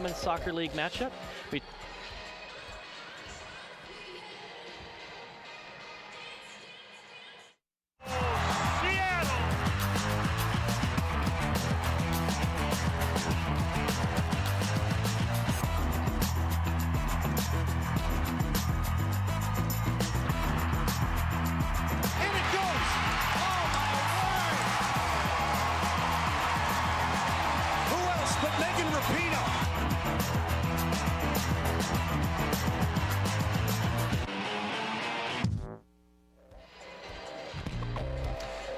Women's Soccer League matchup.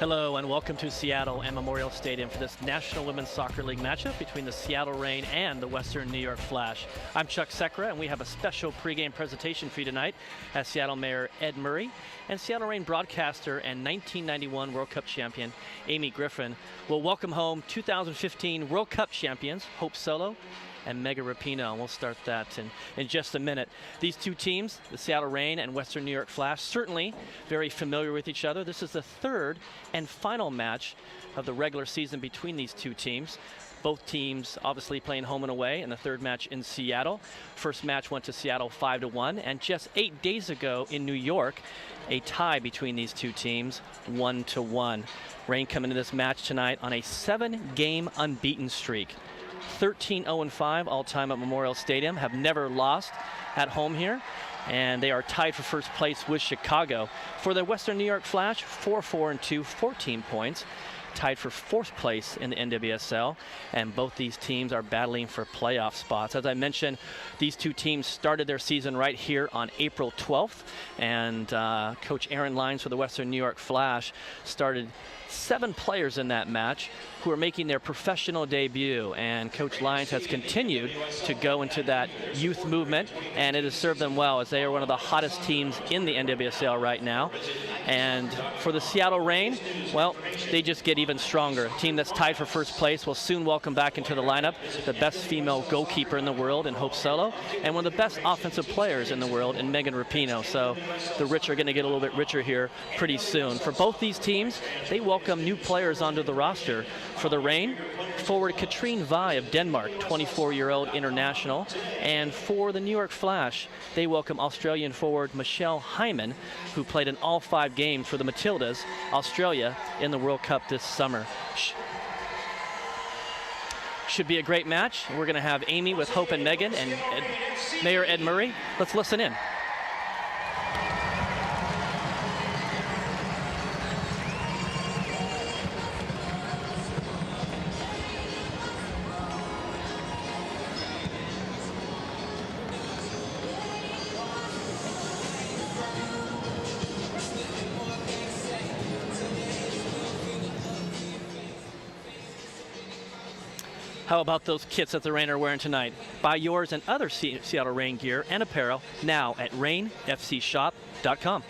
Hello and welcome to Seattle and Memorial Stadium for this National Women's Soccer League matchup between the Seattle Reign and the Western New York Flash. I'm Chuck Sekra, and we have a special pregame presentation for you tonight as Seattle Mayor Ed Murray and Seattle Reign broadcaster and 1991 World Cup champion Amy Griffin will welcome home 2015 World Cup champions Hope Solo and Megan Rapinoe, and we'll start that in just a minute. These two teams, the Seattle Reign and Western New York Flash, certainly very familiar with each other. This is the third and final match of the regular season between these two teams. Both teams obviously playing home and away in the third match in Seattle. First match went to Seattle 5-1, and just 8 days ago in New York, a tie between these two teams, 1-1. Reign coming into this match tonight on a 7-game unbeaten streak. 13-0-5 all-time at Memorial Stadium, have never lost at home here, and they are tied for first place with Chicago. For the Western New York Flash, 4-4-2, 14 points, tied for fourth place in the NWSL, and both these teams are battling for playoff spots. As I mentioned, these two teams started their season right here on April 12th, and Coach Aaron Lyons for the Western New York Flash started 7 players in that match who are making their professional debut, and Coach Lyons has continued to go into that youth movement, and it has served them well as they are one of the hottest teams in the NWSL right now. And for the Seattle Reign, well, they just get even stronger. A team that's tied for first place will soon welcome back into the lineup the best female goalkeeper in the world in Hope Solo, and one of the best offensive players in the world in Megan Rapinoe. So the rich are going to get a little bit richer here pretty soon. For both these teams, they welcome new players onto the roster. For the Reign, forward Katrine Vi of Denmark, 24-year-old international. And for the New York Flash, they welcome Australian forward Michelle Hyman, who played in all 5 games for the Matildas, Australia, in the World Cup this summer. Should be a great match. We're going to have Amy with Hope and Megan and Mayor Ed Murray. Let's listen in. How about those kits that the Reign are wearing tonight? Buy yours and other Seattle Reign gear and apparel now at reignfcshop.com.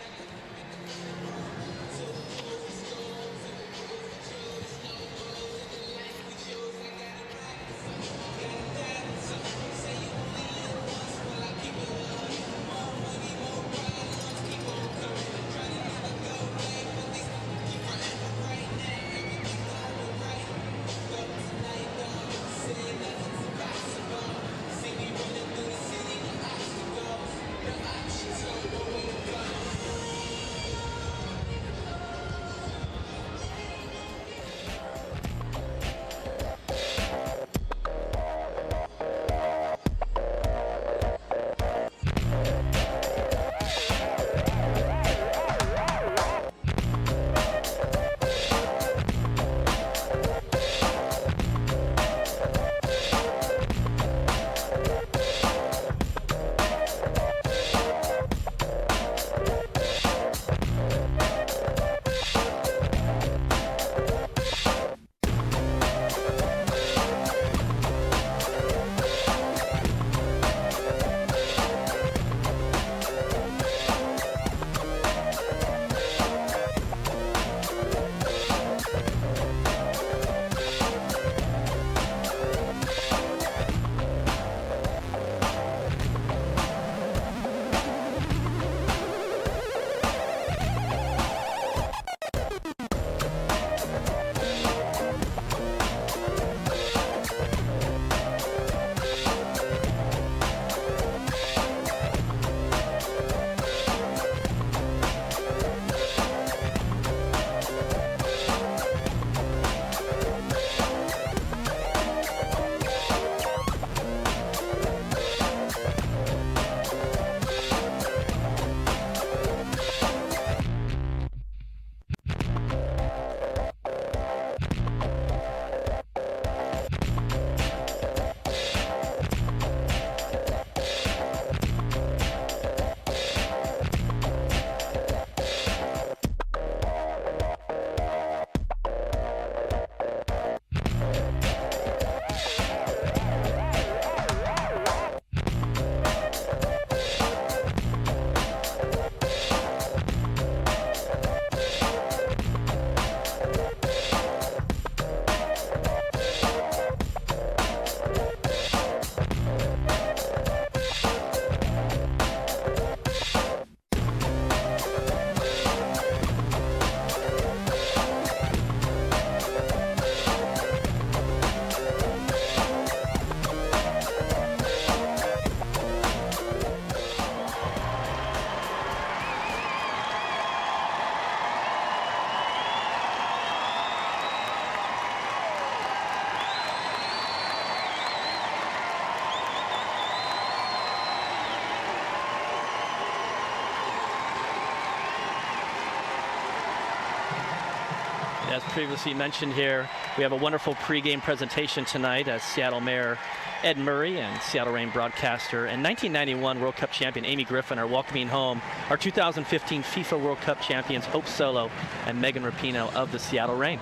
As previously mentioned here, we have a wonderful pregame presentation tonight as Seattle Mayor Ed Murray and Seattle Reign broadcaster and 1991 World Cup champion Amy Griffin are welcoming home our 2015 FIFA World Cup champions Hope Solo and Megan Rapinoe of the Seattle Reign.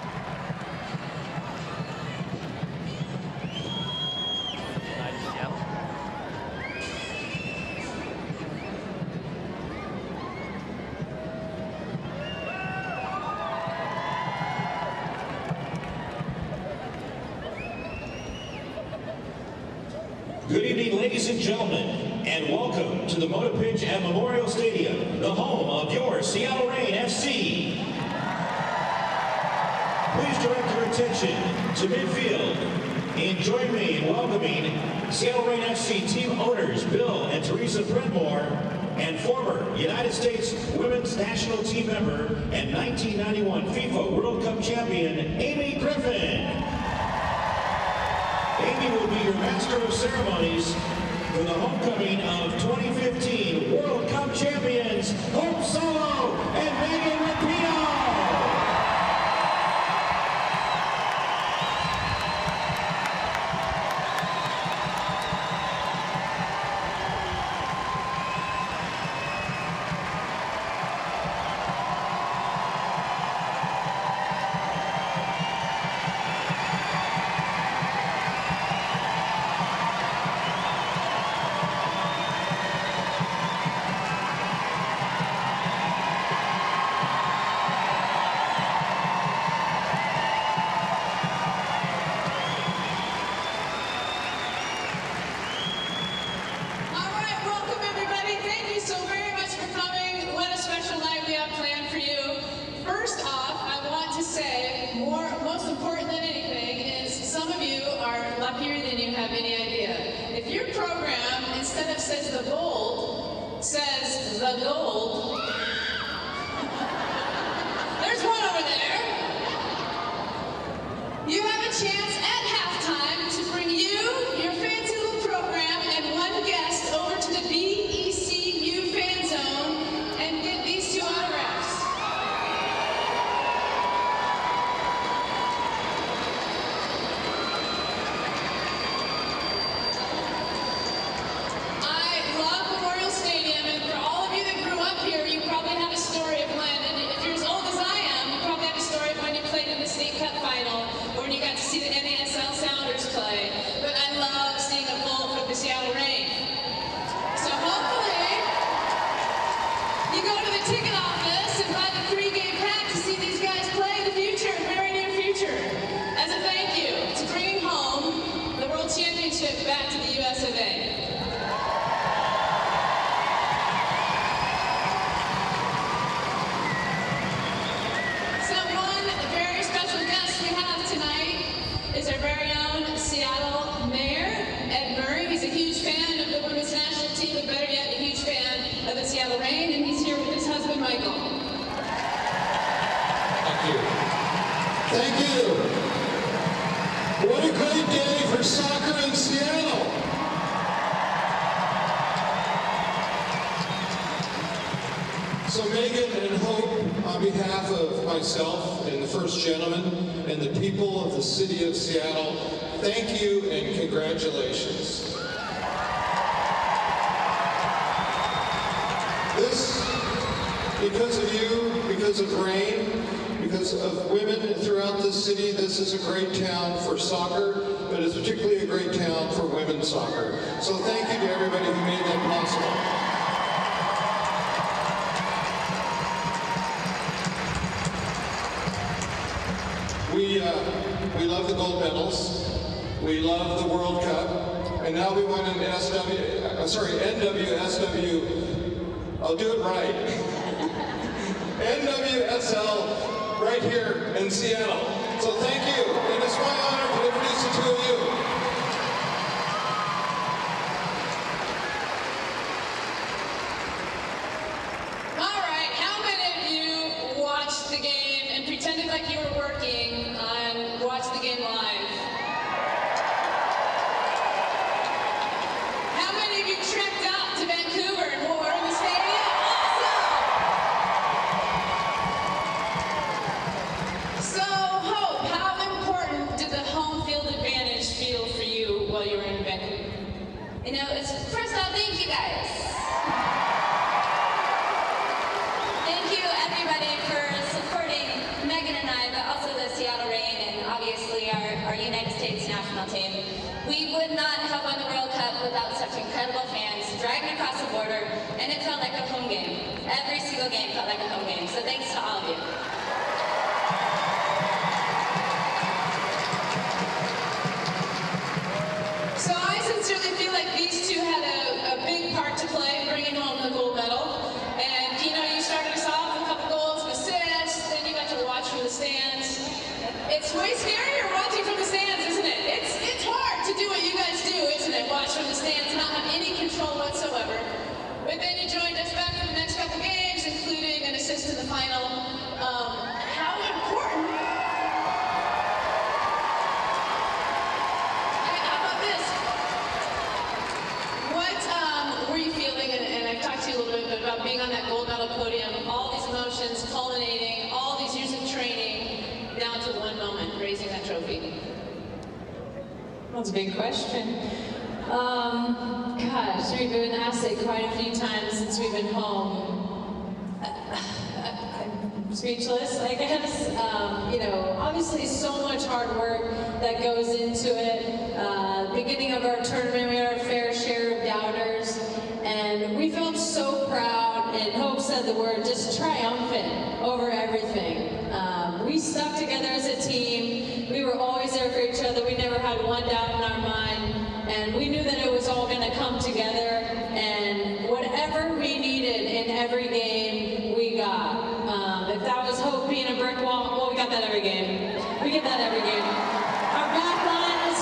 Good evening, ladies and gentlemen, and welcome to the Moda pitch at Memorial Stadium, the home of your Seattle Reign FC. Please direct your attention to midfield and join me in welcoming Seattle Reign FC team owners Bill and Teresa Bredmore and former United States women's national team member and 1991 FIFA World Cup champion Amy Griffin. Amy will be your master of ceremonies for the homecoming of 2015 World Cup champions Hope Solo and Megan Rapinoe. Says the gold, says the gold. There's one over there. You have a chance at halftime to bring you, your fancy little program, and one guest over to the BECU fan zone and get these two autographs. Back to the US of A. So one very special guest we have tonight is our very own Seattle Mayor, Ed Murray. He's a huge fan of the women's national team, but better yet, a huge fan of the Seattle Reign, and he's here with his husband, Michael. Thank you. Thank you. What a great day for soccer in Seattle. So Megan and Hope, on behalf of myself and the First Gentleman and the people of the city of Seattle, thank you and congratulations. This, because of you, because of Reign, because of women throughout this city, this is a great town for soccer, but it's particularly a great town for women's soccer. So thank you to everybody who made that possible. We love the gold medals, we love the World Cup, and now we want an NWSW, I'll do it right, NWSL right here in Seattle. So thank you, and it's my honor to introduce the two of you. All right, how many of you watched the game and pretended like you were working and watched the game live? How many of you trekked out to Vancouver and were in the stadium? Awesome! So and it felt like a home game. Every single game felt like a home game, so thanks to all of you. So I sincerely feel like these two had a big part to play, bringing home the gold medal. And you know, you started us off with a couple goals and assists, then you got to watch from the stands. It's way scarier watching from the stands, isn't it? It's hard to do what you guys do, isn't it? Watch from the stands and not have any control whatsoever. But then you joined us back for the next couple games, including an assist in the final. How important? How about this? What were you feeling? And I've talked to you a little bit about being on that gold medal podium, all these emotions culminating, all these years of training, down to one moment, raising that trophy. That's a big question. Gosh, we've been asked it quite a few times since we've been home. I'm speechless, I guess. You know, obviously so much hard work that goes into it. Beginning of our tournament, we had our fair share of doubters, and we felt so proud, and Hope said the word, just triumphant over everything. We stuck together as a team. We were always there for each other. We never had one doubt in our mind. And we knew that it was all going to come together. And whatever we needed in every game, we got. If that was Hope being a brick wall, well, we got that every game. We get that every game. Our back line was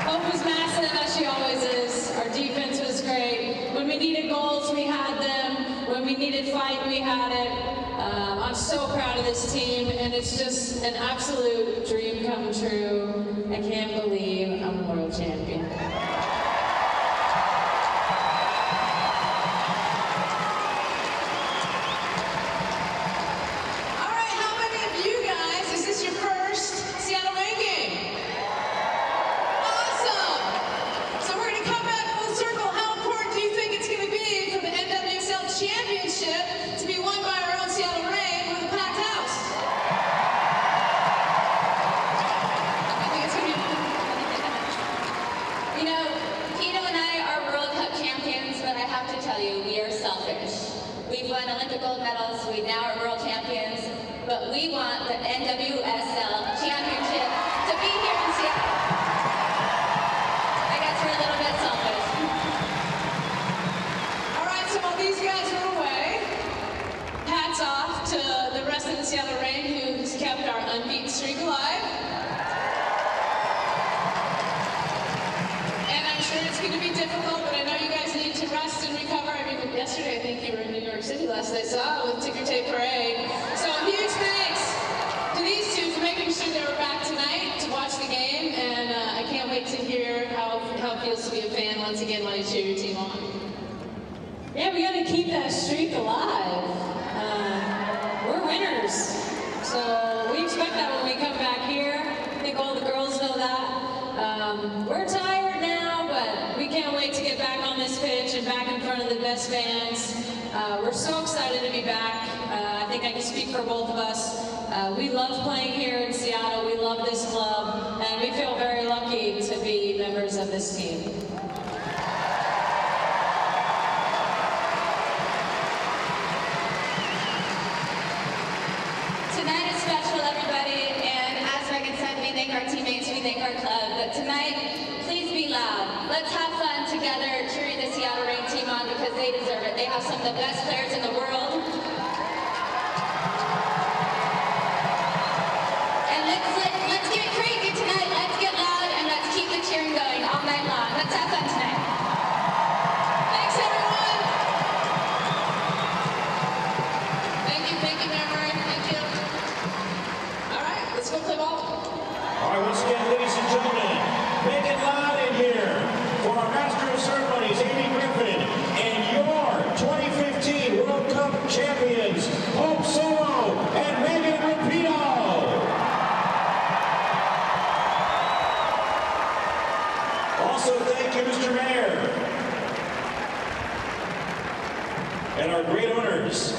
Hope was massive, as she always is. Our defense was great. When we needed goals, we had them. When we needed fight, we had it. I'm so proud of this team, and it's just an absolute dream come true. I can't believe I'm a world champion. All right, how many of you guys, is this your first Seattle Rain game? Awesome! So we're going to come back full circle. How important do you think it's going to be for the NWSL Championship to be won by our own Seattle Rain with a packed house? I think it's going to be... You know, Tito and I are World Cup champions, but I have to tell you, we are selfish. We've won Olympic gold medals, we now are world champions, but we want the NWSL Championship to be here in Seattle. I guess we're a little bit selfish. All right, so while these guys are away, hats off to the rest of the Seattle Rain who's kept our unbeaten streak alive. And I'm sure it's going to be difficult, but I know you guys need to rest and recover. I mean, yesterday I think you were in New York City last I saw with Ticker Tape Parade. So huge thanks to these two for making sure they were back tonight to watch the game, and I can't wait to hear how it feels to be a fan once again while you cheer your team on. Yeah, we got to keep that streak alive. We're winners. So we expect that when we come back here. I think all the girls know that. We're tired now, but we can't wait to get back on this pitch and back in front of the best fans. We're so excited to be back. I think I can speak for both of us. We love playing here in Seattle. We love this club, and we feel very lucky to be members of this team. Tonight is special, everybody, and as Megan said, we thank our teammates, we thank our club, but tonight, please be loud. Let's have fun together cheering the Seattle Rain team on because they deserve it. They have some of the best players in the world. And let's get crazy tonight. Let's get loud and let's keep the cheering going all night long. Let's have fun tonight. Thanks, everyone. Thank you, Mary. Thank you. All right, let's go play ball. All right, once again, ladies and gentlemen, make it loud in here for our Master of Ceremonies, Amy Griffin, and your 2015 World Cup champions, Hope Solo and Megan Rapino. Also, thank you, Mr. Mayor, and our great owners.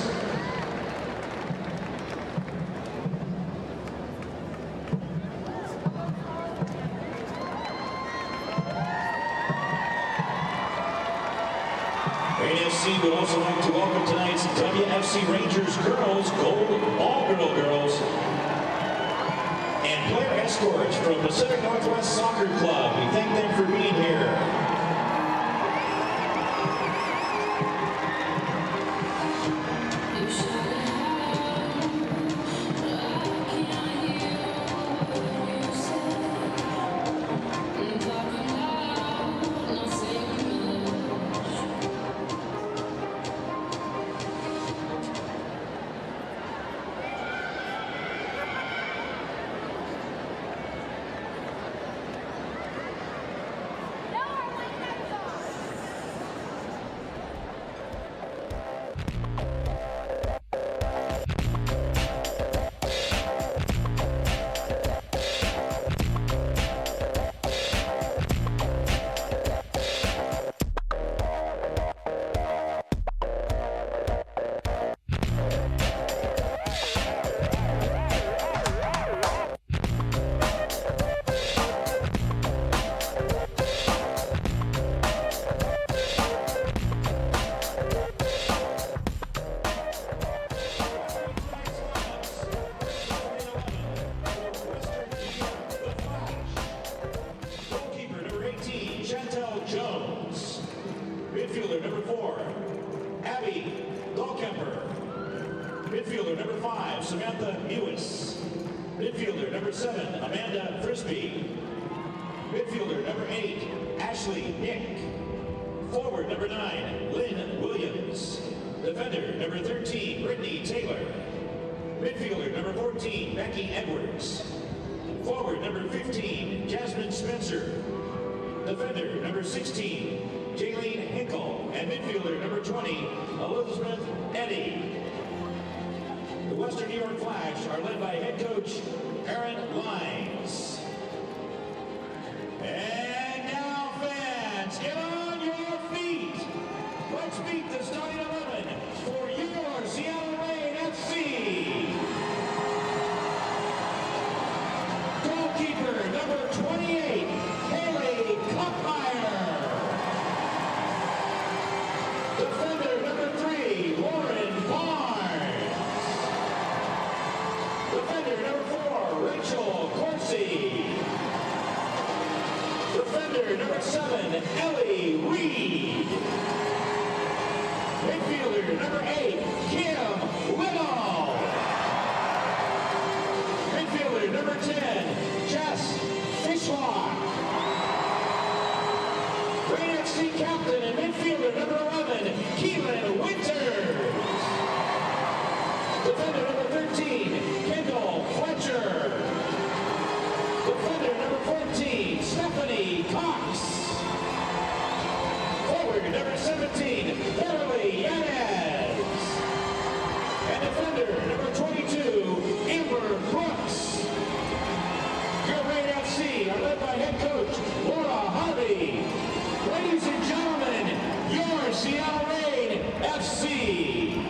FC would also like to welcome tonight's WFC Rangers girls, Gold Ball Girls, and player escorts from Pacific Northwest Soccer Club. We thank them for being here. Midfielder number 4, Abby Dahlkemper. Midfielder number 5, Samantha Mewis. Midfielder number 7, Amanda Frisbee. Midfielder number 8, Ashley Nick. Forward number 9, Lynn Williams. Defender number 13, Brittany Taylor. Midfielder number 14, Becky Edwards. Forward number 15, Jasmine Spencer. Defender number 16, Jaylene Hinkle, and midfielder number 20, Elizabeth Eddy. The Western New York Flash are led by head coach Aaron Lyons. And now fans, get on your feet. Let's meet the starting 11 for your Seattle Reign FC. Goalkeeper number 28, Haley Koppmeyer. Defender number 3, Lauren Barnes. Defender number 4, Rachel Corsi. Defender number 7, Ellie Reed. Midfielder number 8, Kim Little. Midfielder number 10, Jess Fishlock. Reign FC captain and midfielder number 11, Keelan Winters. Defender number 13, Kendall Fletcher. Defender number 14, Stephanie Cox. Forward number 17, Beverly Yanez. And defender number 22, Amber Brooks. Your Reign FC are led by head coach Laura Harvey. Ladies and gentlemen, your Seattle Reign FC.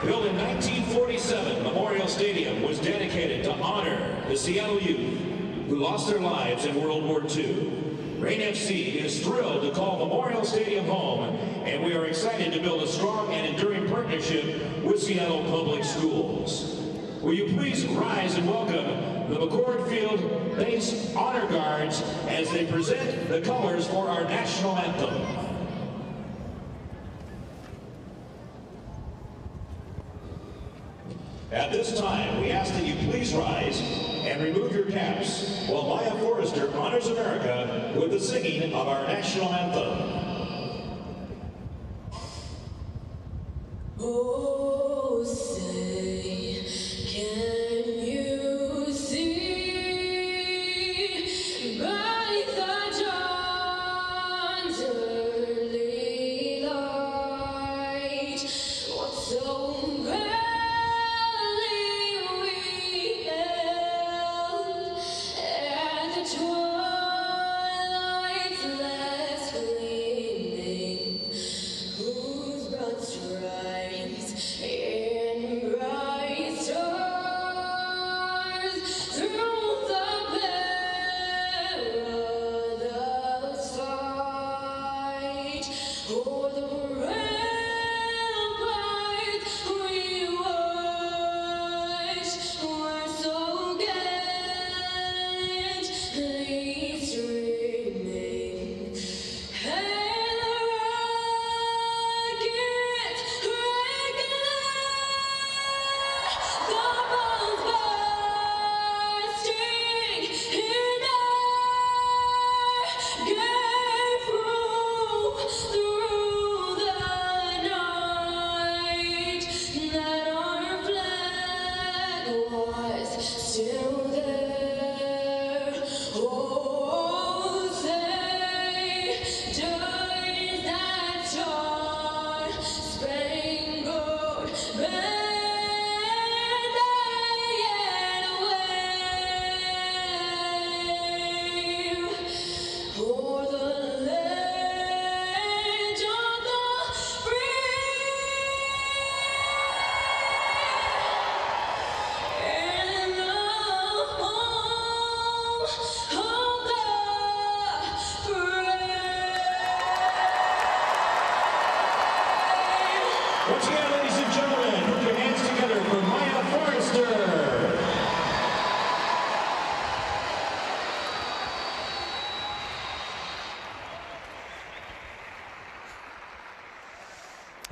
Built in 1947, Memorial Stadium was dedicated to honor the Seattle youth who lost their lives in World War II. Reign FC is thrilled to call Memorial Stadium home, and we are excited to build a strong and enduring partnership with Seattle Public Schools. Will you please rise and welcome the McCord Field Base Honor Guards as they present the colors for our national anthem. At this time, we ask that you please rise and remove your caps while Maya Forrester honors America with the singing of our national anthem. Oh, say, can you see by the dawn's early light what so proudly we held at the twilight's last gleaming, whose broad stripes in bright stars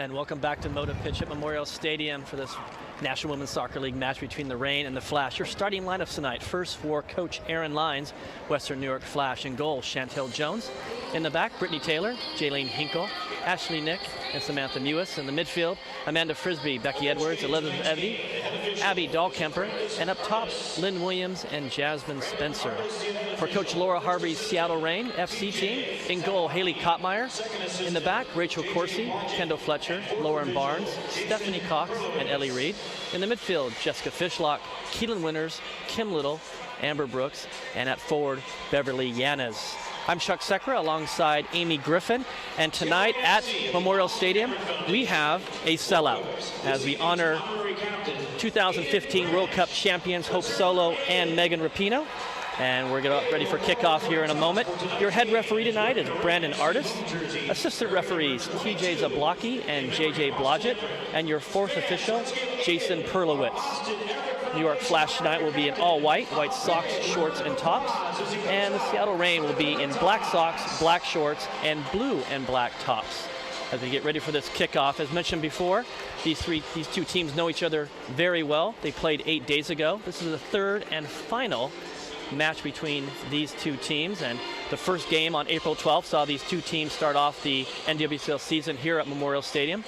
And welcome back to Moda Pitch at Memorial Stadium for this National Women's Soccer League match between the Reign and the Flash. Your starting lineups tonight. First for Coach Aaron Lyons, Western New York Flash. In goal, Chantel Jones. In the back, Brittany Taylor, Jaylene Hinkle, Ashley Nick, and Samantha Mewis. In the midfield, Amanda Frisbee, Becky Edwards, Elizabeth Evedy, Abby Dahlkemper, and up top, Lynn Williams and Jasmine Spencer. For Coach Laura Harvey's Seattle Reign FC team, in goal, Haley Kottmeyer. In the back, Rachel Corsi, Kendall Fletcher, Lauren Barnes, Stephanie Cox, and Ellie Reed. In the midfield, Jessica Fishlock, Keelan Winters, Kim Little, Amber Brooks, and at forward, Beverly Yanez. I'm Chuck Sekra alongside Amy Griffin, and tonight at Memorial Stadium, we have a sellout as we honor 2015 World Cup champions Hope Solo and Megan Rapinoe. And we're ready for kickoff here in a moment. Your head referee tonight is Brandon Artis. Assistant referees TJ Zablocki and JJ Blodgett. And your fourth official, Jason Perlowitz. New York Flash tonight will be in all white socks, shorts, and tops. And the Seattle Reign will be in black socks, black shorts, and blue and black tops. As we get ready for this kickoff, as mentioned before, these two teams know each other very well. They played 8 days ago. This is the third and final match between these two teams, and the first game on April 12th saw these two teams start off the NWSL season here at Memorial Stadium,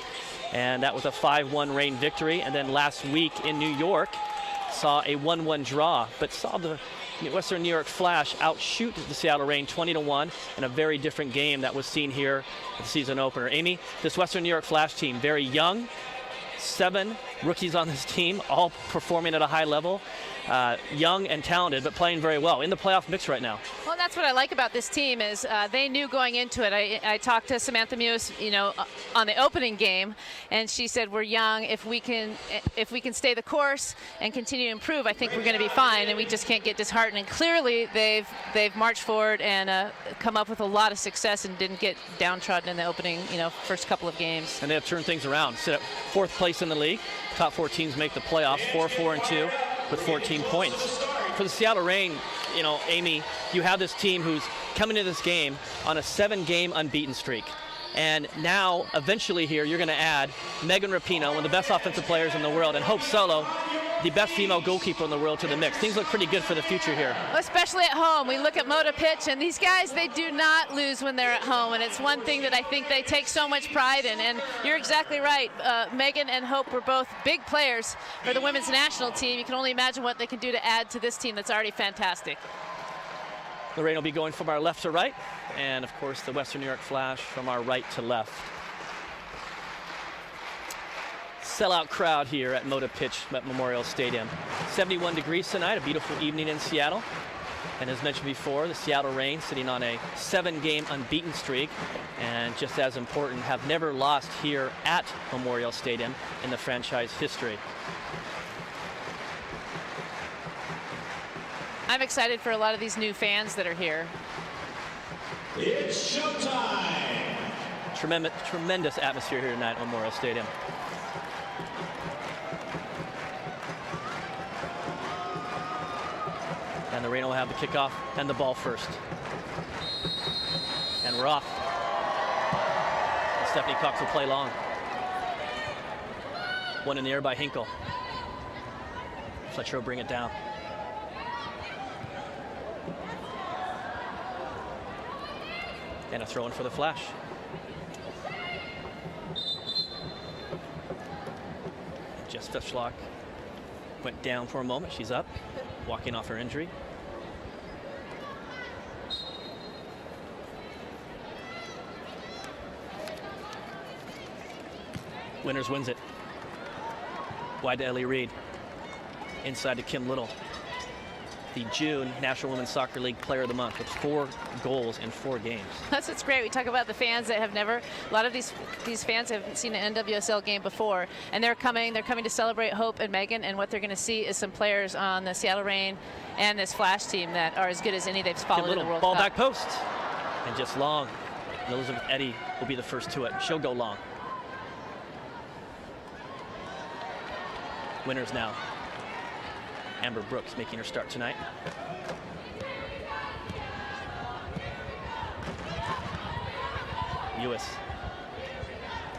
and that was a 5-1 Reign victory. And then last week in New York saw a 1-1 draw, but saw the Western New York Flash outshoot the Seattle Reign 20-1 in a very different game that was seen here at the season opener. Amy, this Western New York Flash team, very young, 7 rookies on this team, all performing at a high level. Young and talented, but playing very well in the playoff mix right now. Well, that's what I like about this team is they knew going into it. I talked to Samantha Mewis, on the opening game, and she said, "We're young. If we can stay the course and continue to improve, I think we're going to be fine. And we just can't get disheartened." And clearly, they've marched forward and come up with a lot of success and didn't get downtrodden in the opening, first couple of games. And they have turned things around. Sit at 4th place in the league. Top 4 teams make the playoffs. 4-4-2. With 14 points. For the Seattle Reign, Amy, you have this team who's coming into this game on a 7-game unbeaten streak. And now, eventually here, you're going to add Megan Rapinoe, one of the best offensive players in the world, and Hope Solo, the best female goalkeeper in the world, to the mix. Things look pretty good for the future here. Especially at home. We look at Moda Pitch, and these guys, they do not lose when they're at home, and it's one thing that I think they take so much pride in. And you're exactly right. Megan and Hope were both big players for the women's national team. You can only imagine what they can do to add to this team that's already fantastic. The Reign will be going from our left to right, and of course the Western New York Flash from our right to left. Sellout crowd here at Moda Pitch at Memorial Stadium. 71 degrees tonight, a beautiful evening in Seattle. And as mentioned before, the Seattle Reign sitting on a 7-game unbeaten streak, and just as important, have never lost here at Memorial Stadium in the franchise history. I'm excited for a lot of these new fans that are here. It's showtime! Tremendous atmosphere here tonight at Memorial Stadium. And the Reign will have the kickoff and the ball first. And we're off. And Stephanie Cox will play long. One in the air by Hinkle. Fletcher will bring it down. And a throw in for the Flash. Jess Fishlock went down for a moment. She's up, walking off her injury. Winters wins it. Wide to Ellie Reed. Inside to Kim Little. The June National Women's Soccer League Player of the Month with 4 goals in 4 games. That's what's great. We talk about the fans that have never, a lot of these fans haven't seen an NWSL game before, and they're coming to celebrate Hope and Megan, and what they're going to see is some players on the Seattle Reign and this Flash team that are as good as any they've followed in the World Ball Cup. back post, and just long. Elizabeth Eddy will be the first to it. She'll go long. Winters now. Amber Brooks making her start tonight. Lewis.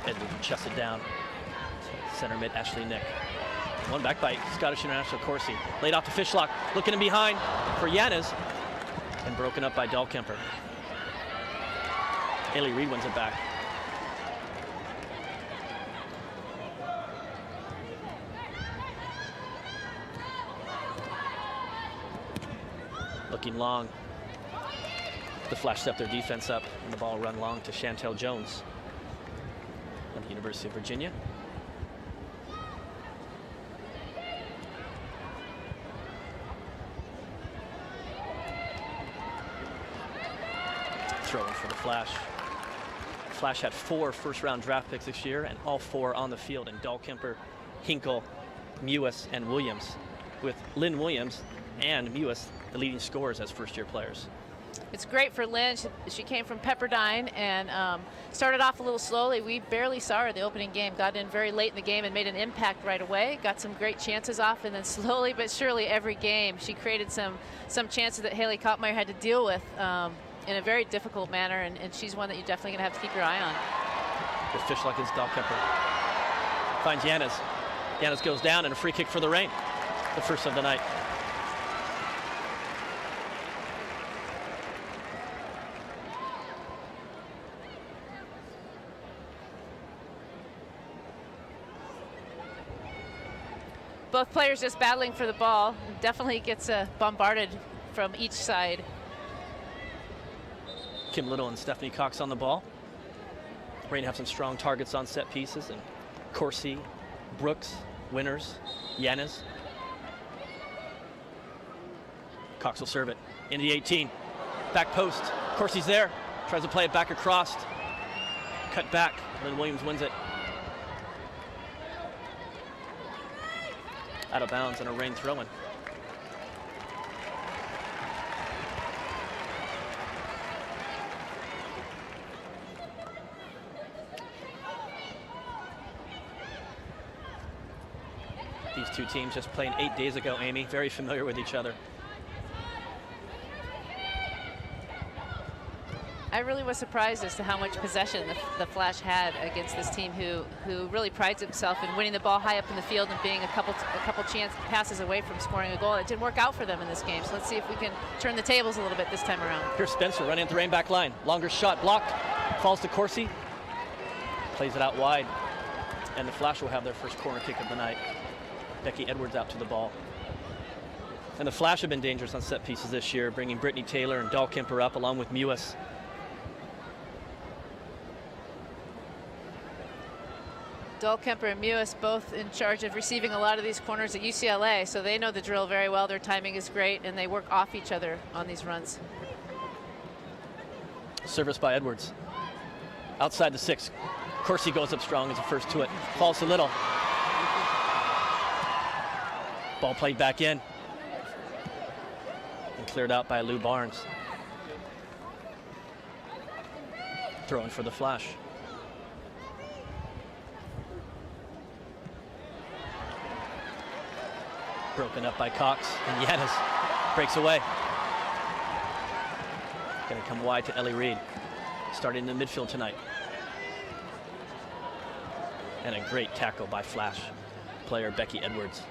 Edwards chests it down. Center mid Ashley Nick. One back by Scottish International Corsi. Laid off to Fishlock. Looking in behind for Yanis. And broken up by Dahlkemper. Haley Reed wins it back. Looking long. The Flash step their defense up, and the ball run long to Chantel Jones of the University of Virginia. Throwing for the Flash. Flash had 4 first-round draft picks this year, and all 4 on the field in Dahlkemper, Hinkle, Mewis, and Williams, with Lynn Williams and Mewis the leading scorers as first-year players. It's great for Lynn. She came from Pepperdine and started off a little slowly. We barely saw her in the opening game. Got in very late in the game and made an impact right away. Got some great chances off, and then slowly but surely every game she created some chances that Haley Kottmeyer had to deal with in a very difficult manner, and she's one that you're definitely going to have to keep your eye on. With Fishlock against Dahlkemper. Finds Yanis. Yanis goes down, and a free kick for the Reign. The first of the night. Both players just battling for the ball. Definitely gets bombarded from each side. Kim Little and Stephanie Cox on the ball. Reign have some strong targets on set pieces, and Corsi, Brooks, Winners, Yanis. Cox will serve it into the 18. Back post. Corsi's there. Tries to play it back across. Cut back. Lynn Williams wins it. Out of bounds and a Reign throw-in. These two teams just playing 8 days ago, Amy. Very familiar with each other. I really was surprised as to how much possession the Flash had against this team who really prides himself in winning the ball high up in the field and being a couple chance passes away from scoring a goal. It didn't work out for them in this game, so let's see if we can turn the tables a little bit this time around. Here's Spencer running at the Reign back line. Longer shot blocked. Falls to Corsi. Plays it out wide. And the Flash will have their first corner kick of the night. Becky Edwards out to the ball. And the Flash have been dangerous on set pieces this year, bringing Brittany Taylor and Dahlkemper up along with Mewis. Dahlkemper and Mewis both in charge of receiving a lot of these corners at UCLA, so they know the drill very well. Their timing is great, and they work off each other on these runs. Service by Edwards. Outside the 6. Corsi goes up strong as the first to it. Falls to Little. Ball played back in. And cleared out by Lou Barnes. Throwing for the Flash. Broken up by Cox, and Yanis breaks away. Going to come wide to Ellie Reed, starting in the midfield tonight. And a great tackle by Flash player Becky Edwards.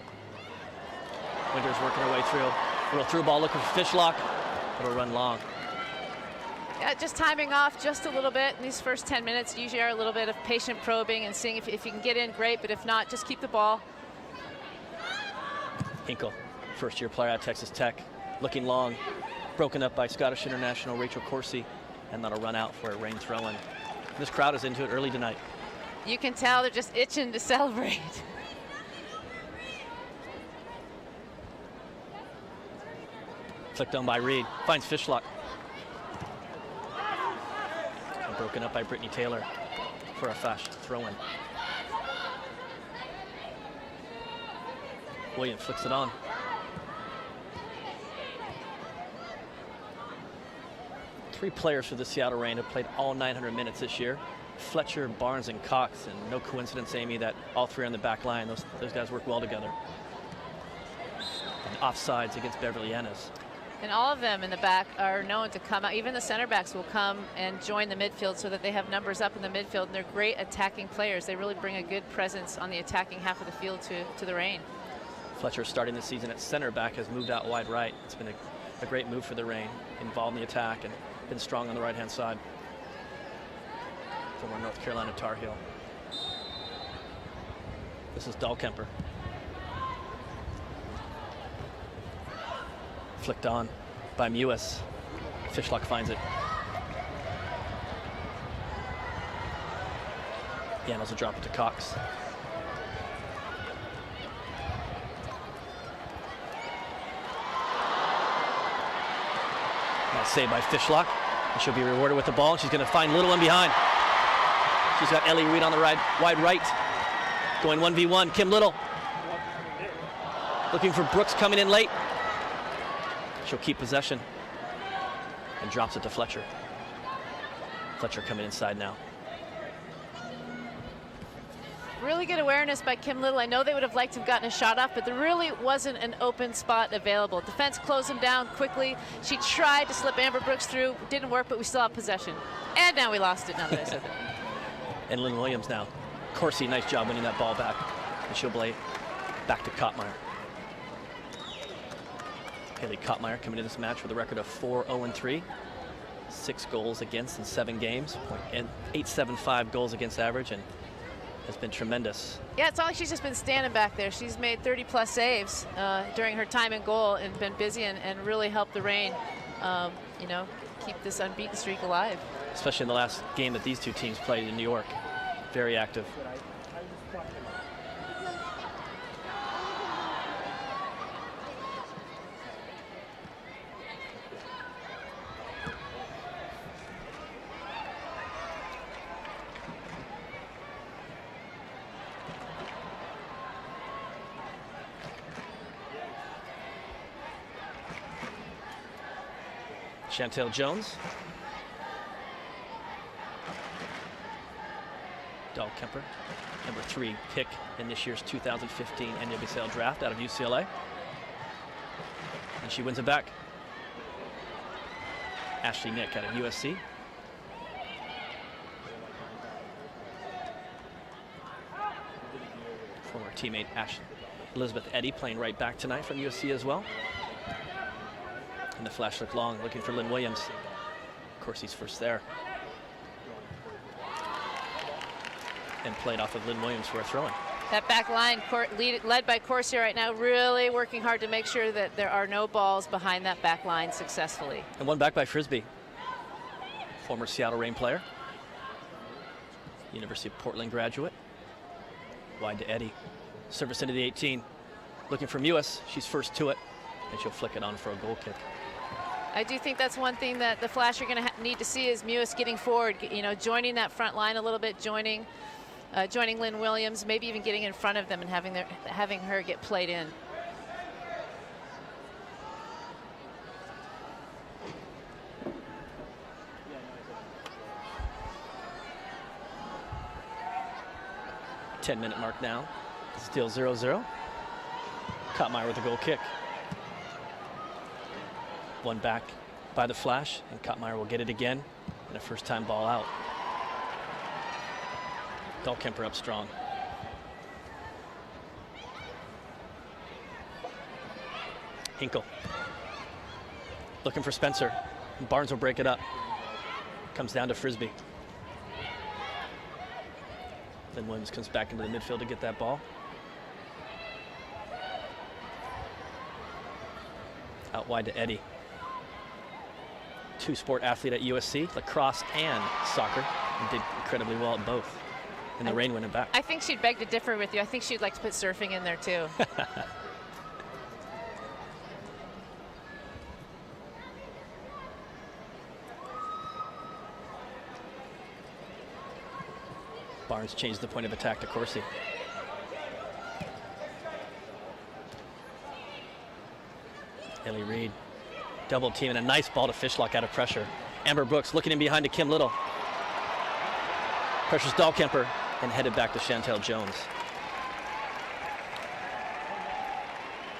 Winters working her way through. Little through ball looking for Fishlock. It'll run long. Yeah, just timing off just a little bit in these first 10 minutes. Usually are a little bit of patient probing and seeing if you can get in, great, but if not, just keep the ball. Hinkle, first-year player at Texas Tech, looking long, broken up by Scottish International Rachel Corsi, and that'll run out for a Reign throw-in. This crowd is into it early tonight. You can tell they're just itching to celebrate. Flicked on by Reed, finds Fishlock. And broken up by Brittany Taylor for a Flash throw-in. Williams flicks it on. Three players for the Seattle Reign have played all 900 minutes this year. Fletcher, Barnes, and Cox, and no coincidence, Amy, that all three on the back line, those guys work well together. And offsides against Beverly Yanis. And all of them in the back are known to come out. Even the center backs will come and join the midfield so that they have numbers up in the midfield. And they're great attacking players. They really bring a good presence on the attacking half of the field to the Reign. Fletcher, starting the season at center back, has moved out wide right. It's been a great move for the Reign, involved in the attack and been strong on the right-hand side. Former North Carolina Tar Heel. This is Dahlkemper. Flicked on by Mewis. Fishlock finds it. Yannels will drop it to Cox. Nice save by Fishlock. And she'll be rewarded with the ball. She's going to find Little in behind. She's got Ellie Reed on the wide right. Going 1v1. Kim Little. Looking for Brooks coming in late. She'll keep possession and drops it to Fletcher. Fletcher coming inside now. Really good awareness by Kim Little. I know they would have liked to have gotten a shot off, but there really wasn't an open spot available. Defense closed him down quickly. She tried to slip Amber Brooks through. Didn't work, but we still have possession. And now we lost it, now that I said that. And Lynn Williams now. Corsi, nice job winning that ball back. And she'll play back to Kottmeyer. Haley Kottmeyer coming into this match with a record of 4-0-3. 6 goals against in 7 games. .875 goals against average, and has been tremendous. Yeah, it's not like she's just been standing back there. She's made 30-plus saves during her time in goal and been busy and really helped the Reign, you know, keep this unbeaten streak alive. Especially in the last game that these two teams played in New York. Very active. Chantel Jones. Dahlkemper, number 3 pick in this year's 2015 NWSL draft out of UCLA. And she wins it back. Ashley Nick out of USC. Former teammate Elizabeth Eddy playing right back tonight from USC as well. And the flash looked long, looking for Lynn Williams. Of course, he's first there. And played off of Lynn Williams for a throw-in. That back line led by Corsi right now, really working hard to make sure that there are no balls behind that back line successfully. And one back by Frisbee. Former Seattle Reign player. University of Portland graduate. Wide to Eddy. Service into the 18. Looking for Mewis. She's first to it. And she'll flick it on for a goal kick. I do think that's one thing that the Flash are going to need to see is Mewis getting forward, you know, joining that front line a little bit, joining Lynn Williams, maybe even getting in front of them and having her get played in. Ten-minute mark now. Still 0-0. Kottmeyer with a goal kick. One back by the Flash, and Kottmeyer will get it again, and a first-time ball out. Dahlkemper up strong. Hinkle. Looking for Spencer. And Barnes will break it up. Comes down to Frisbee. Then Williams comes back into the midfield to get that ball. Out wide to Eddy. Two-sport athlete at USC, lacrosse and soccer, and did incredibly well at both. And the Reign win it back. I think she'd beg to differ with you. I think she'd like to put surfing in there too. Barnes changed the point of attack to Corsi. Ellie Reed. Double team and a nice ball to Fishlock out of pressure. Amber Brooks looking in behind to Kim Little. Pressures Dahlkemper and headed back to Chantel Jones.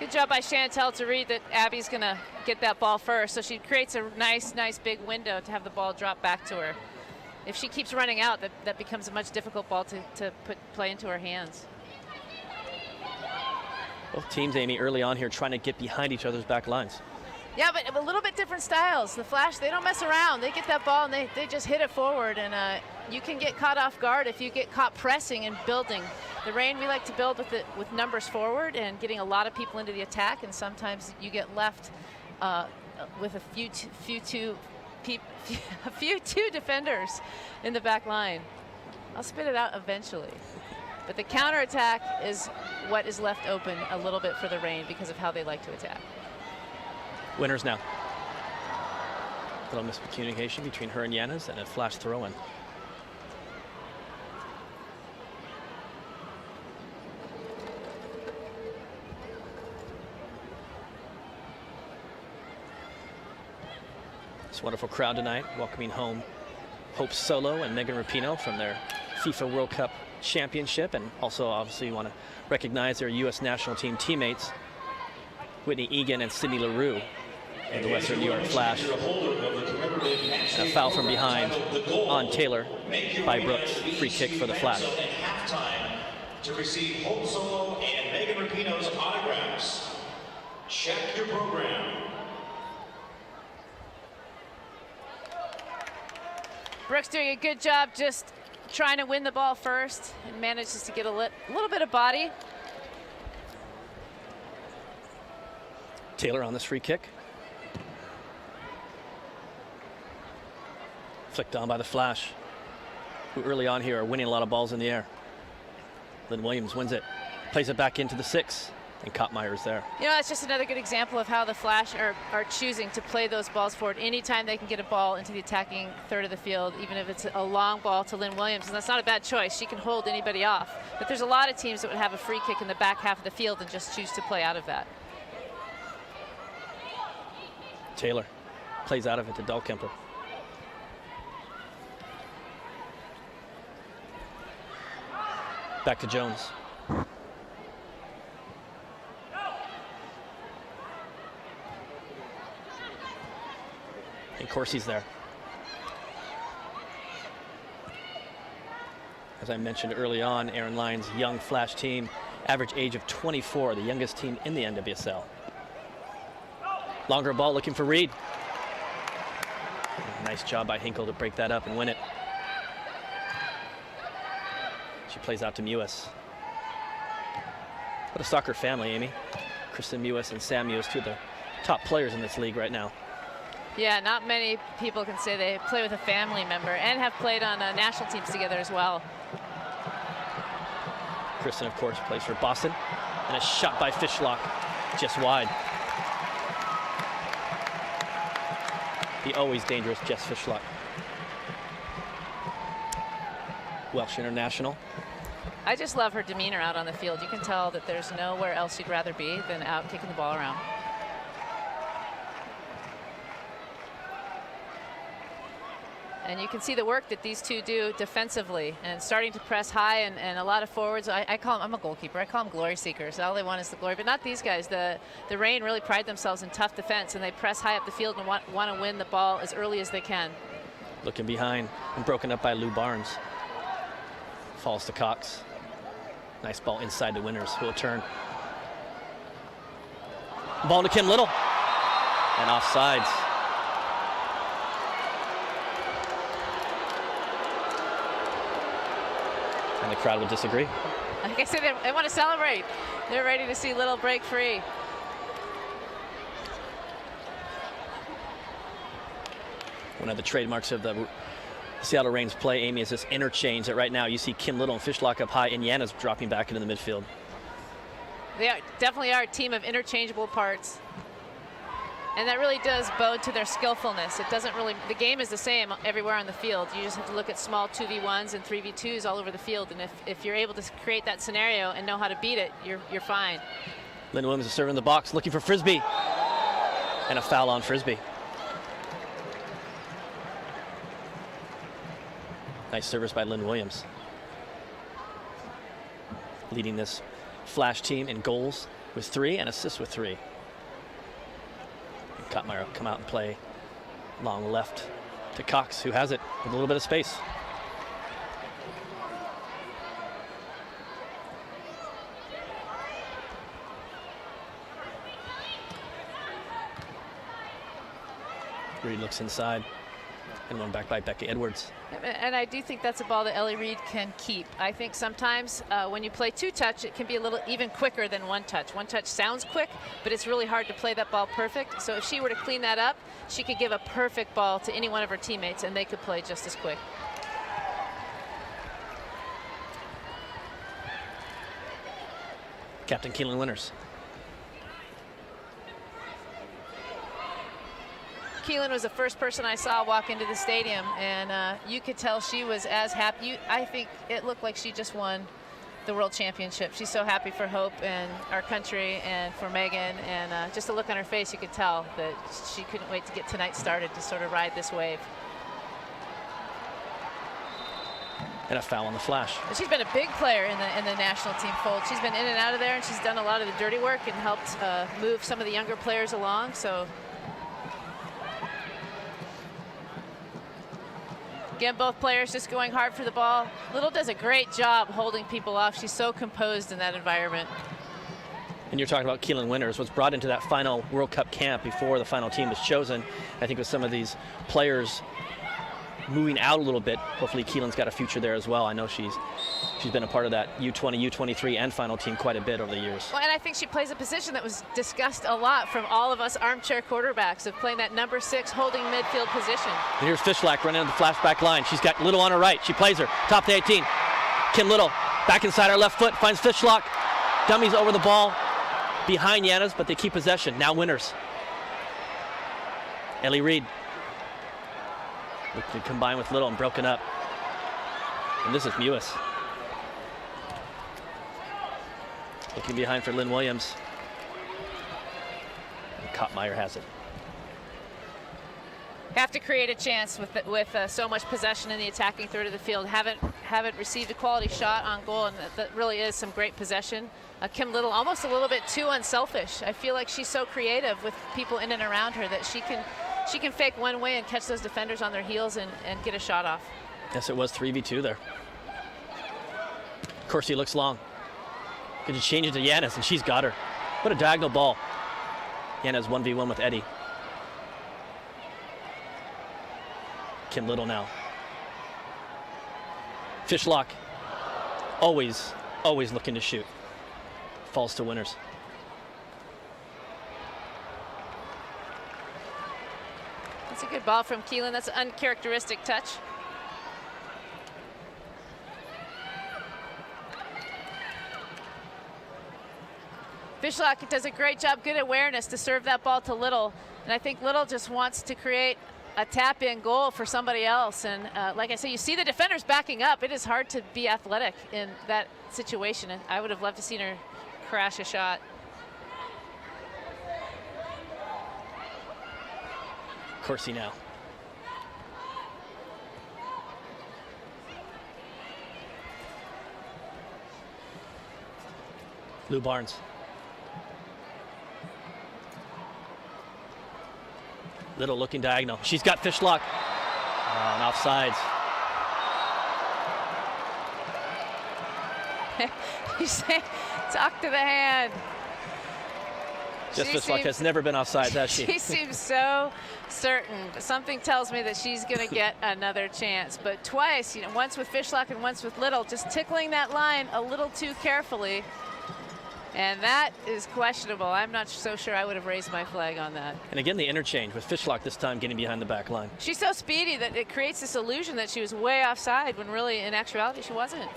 Good job by Chantel to read that Abby's going to get that ball first. So she creates a nice big window to have the ball drop back to her. If she keeps running out, that becomes a much difficult ball to play into her hands. Both teams, Amy, early on here trying to get behind each other's back lines. Yeah, but a little bit different styles. The Flash, they don't mess around. They get that ball and they just hit it forward. And you can get caught off guard if you get caught pressing and building. The Reign, we like to build with numbers forward and getting a lot of people into the attack. And sometimes you get left with a few two defenders in the back line. I'll spit it out eventually. But the counterattack is what is left open a little bit for the Reign because of how they like to attack. Winners now. Little miscommunication between her and Yanis and a Flash throw-in. This wonderful crowd tonight welcoming home Hope Solo and Megan Rapinoe from their FIFA World Cup championship, and also obviously you want to recognize their U.S. national team teammates Whitney Egan and Sydney LaRue of the Western New York Flash. A foul from behind on Taylor by Brooks. Free kick for the Flash. To receive Hope Solo and Megan Rapinoe's autographs. Check your program. Brooks doing a good job just trying to win the ball first and manages to get a little bit of body. Taylor on this free kick. Flicked on by the Flash, who early on here are winning a lot of balls in the air. Lynn Williams wins it, plays it back into the 6, and Kottmeyer's there. You know, that's just another good example of how the Flash are choosing to play those balls forward anytime they can get a ball into the attacking third of the field, even if it's a long ball to Lynn Williams. And that's not a bad choice. She can hold anybody off. But there's a lot of teams that would have a free kick in the back half of the field and just choose to play out of that. Taylor plays out of it to Dahlkemper. Back to Jones. And Corsi's there. As I mentioned early on, Aaron Lyon's young Flash team, average age of 24, the youngest team in the NWSL. Longer ball looking for Reed. Nice job by Hinkle to break that up and win it. She plays out to Mewis. What a soccer family, Amy. Kristen Mewis and Sam Mewis, two of the top players in this league right now. Yeah, not many people can say they play with a family member and have played on national teams together as well. Kristen, of course, plays for Boston. And a shot by Fishlock, just wide. The always dangerous Jess Fishlock. Welsh international. I just love her demeanor out on the field. You can tell that there's nowhere else she'd rather be than out kicking the ball around. And you can see the work that these two do defensively and starting to press high and a lot of forwards. I call them, I'm a goalkeeper, I call them glory seekers. All they want is the glory, but not these guys. The Reign really pride themselves in tough defense, and they press high up the field and want to win the ball as early as they can. Looking behind and broken up by Lou Barnes. Falls to Cox. Nice ball inside the winners, who will turn. Ball to Kim Little. And offsides. And the crowd will disagree. Like I said, they want to celebrate. They're ready to see Little break free. One of the trademarks of the Seattle Reign's play, Amy, is this interchange that right now you see Kim Little and Fishlock up high and Yana's dropping back into the midfield. They definitely are a team of interchangeable parts. And that really does bode to their skillfulness. It doesn't really, the game is the same everywhere on the field. You just have to look at small 2v1s and 3v2s all over the field. And if you're able to create that scenario and know how to beat it, you're fine. Lynn Williams is serving the box, looking for Frisbee. And a foul on Frisbee. Nice service by Lynn Williams. Leading this Flash team in goals with 3 and assists with 3. And Kottmeyer come out and play long left to Cox, who has it with a little bit of space. Reed looks inside, and one back by Becca Edwards. And I do think that's a ball that Ellie Reed can keep. I think sometimes when you play 2-touch, it can be a little even quicker than 1-touch. 1-touch sounds quick, but it's really hard to play that ball perfect. So if she were to clean that up, she could give a perfect ball to any one of her teammates, and they could play just as quick. Captain Keelan Winters. Keelan was the first person I saw walk into the stadium, and you could tell she was as happy. I think it looked like she just won the World Championship. She's so happy for Hope and our country and for Megan, and just the look on her face, you could tell that she couldn't wait to get tonight started to sort of ride this wave. And a foul on the flash. And she's been a big player in the national team fold. She's been in and out of there, and she's done a lot of the dirty work and helped move some of the younger players along. So. Again, both players just going hard for the ball. Little does a great job holding people off. She's so composed in that environment. And you're talking about Keelan Winters, was brought into that final World Cup camp before the final team was chosen. I think with some of these players moving out a little bit, hopefully Keelan's got a future there as well. I know she's been a part of that U20, U23, and final team quite a bit over the years. Well, and I think she plays a position that was discussed a lot from all of us armchair quarterbacks, of playing that number 6 holding midfield position. And here's Fishlack running on the flashback line. She's got Little on her right. She plays her. Top to 18. Kim Little back inside her left foot, finds Fishlack. Dummies over the ball behind Yanis, but they keep possession. Now Winters. Ellie Reed. Looked to combine with Little and broken up. And this is Mewis. Looking behind for Lynn Williams. And Kottmeyer has it. Have to create a chance with so much possession in the attacking third of the field. Haven't received a quality shot on goal, and that really is some great possession. Kim Little almost a little bit too unselfish. I feel like she's so creative with people in and around her that she can fake one way and catch those defenders on their heels and get a shot off. Yes, it was 3v2 there. Corsi looks long. Could you change it to Yanis, and she's got her. What a diagonal ball. Yanis 1v1 with Eddie. Kim Little now. Fishlock, always looking to shoot. Falls to Winters. That's a good ball from Keelan. That's an uncharacteristic touch. Fishlock does a great job, good awareness to serve that ball to Little. And I think Little just wants to create a tap-in goal for somebody else. And like I said, you see the defenders backing up. It is hard to be athletic in that situation. And I would have loved to seen her crash a shot. Corsi now. Lou Barnes. Little looking diagonal. She's got Fishlock. And offsides. You say, talk to the hand. Jess Fishlock has never been offsides, has she? She seems so certain. Something tells me that she's going to get another chance. But twice, once with Fishlock and once with Little, just tickling that line a little too carefully. And that is questionable. I'm not so sure I would have raised my flag on that. And again, the interchange with Fishlock this time getting behind the back line. She's so speedy that it creates this illusion that she was way offside when really, in actuality, she wasn't.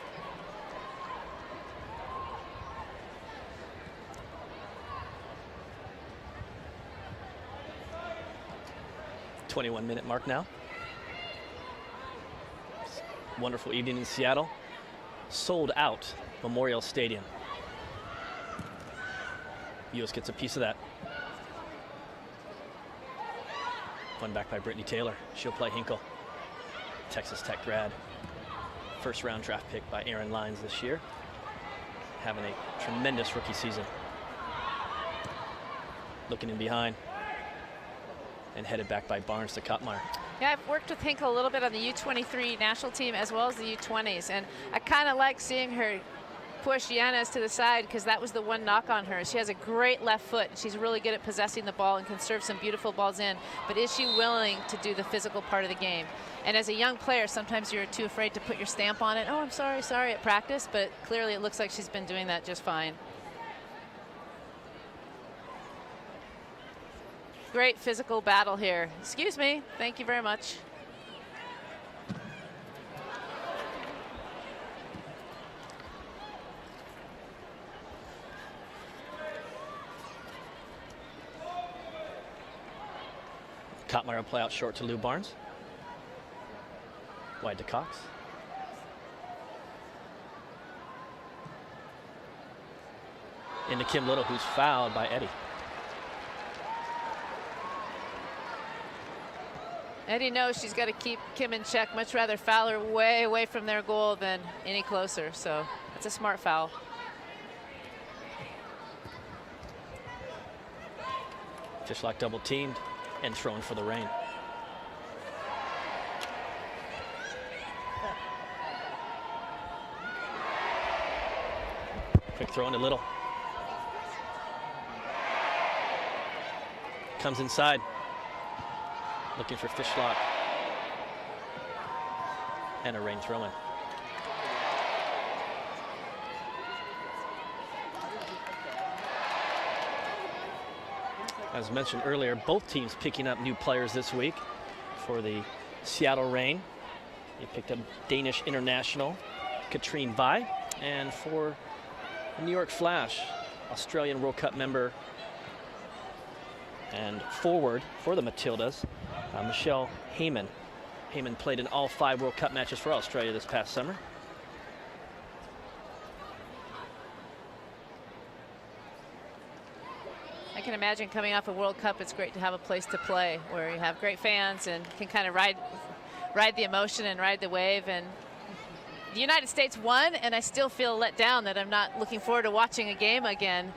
.21-minute mark now. Wonderful evening in Seattle. Sold out Memorial Stadium. US gets a piece of that. One back by Brittany Taylor. She'll play Hinkle. Texas Tech grad. First round draft pick by Aaron Lyons this year. Having a tremendous rookie season. looking in behind. And headed back by Barnes to Kottmeyer. Yeah, I've worked with Hinkle a little bit on the U23 national team as well as the U20s, and I kind of like seeing her push Yanez to the side because that was the one knock on her. She has a great left foot. She's really good at possessing the ball and can serve some beautiful balls in, but is she willing to do the physical part of the game? And as a young player, sometimes you're too afraid to put your stamp on it. Oh, I'm sorry at practice, but clearly it looks like she's been doing that just fine. Great physical battle here. Excuse me. Thank you very much. Kottmeyer will play out short to Lou Barnes. Wide to Cox. Into Kim Little, who's fouled by Eddie. Eddie knows she's got to keep Kim in check. Much rather foul her way away from their goal than any closer. So that's a smart foul. Fishlock double teamed and thrown for the Reign. Quick throw into Little. Comes inside. Looking for Fishlock. And a Reign throw-in. As mentioned earlier, both teams picking up new players this week. For the Seattle Reign, they picked up Danish international Katrine Vi, and for the New York Flash, Australian World Cup member and forward for the Matildas, Michelle Heyman. Heyman played in all 5 World Cup matches for Australia this past summer. I can imagine coming off a World Cup, it's great to have a place to play where you have great fans and can kind of ride the emotion and ride the wave. And the United States won, and I still feel let down that I'm not looking forward to watching a game again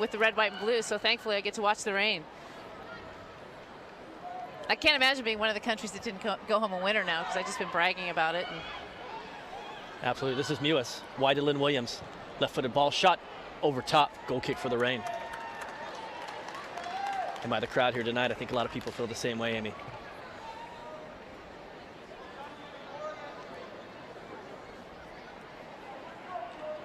with the red, white, and blue. So thankfully, I get to watch the Reign. I can't imagine being one of the countries that didn't go home a winner now because I've just been bragging about it. Absolutely. This is Mewis. Wide to Lynn Williams. Left-footed ball shot over top. Goal kick for the Reign. And by the crowd here tonight, I think a lot of people feel the same way, Amy.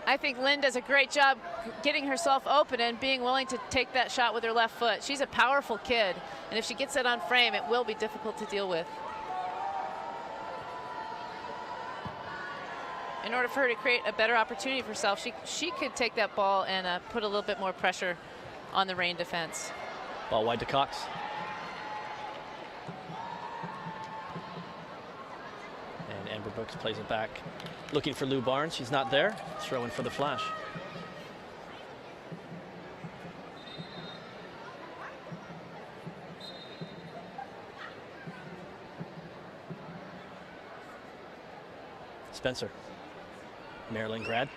I think Lynn does a great job getting herself open and being willing to take that shot with her left foot. She's a powerful kid, and if she gets it on frame, it will be difficult to deal with. In order for her to create a better opportunity for herself, she could take that ball and put a little bit more pressure on the Reign defense. Ball wide to Cox. And Amber Brooks plays it back. Looking for Lou Barnes. She's not there. Throw in for the Flash. Spencer. Maryland grad.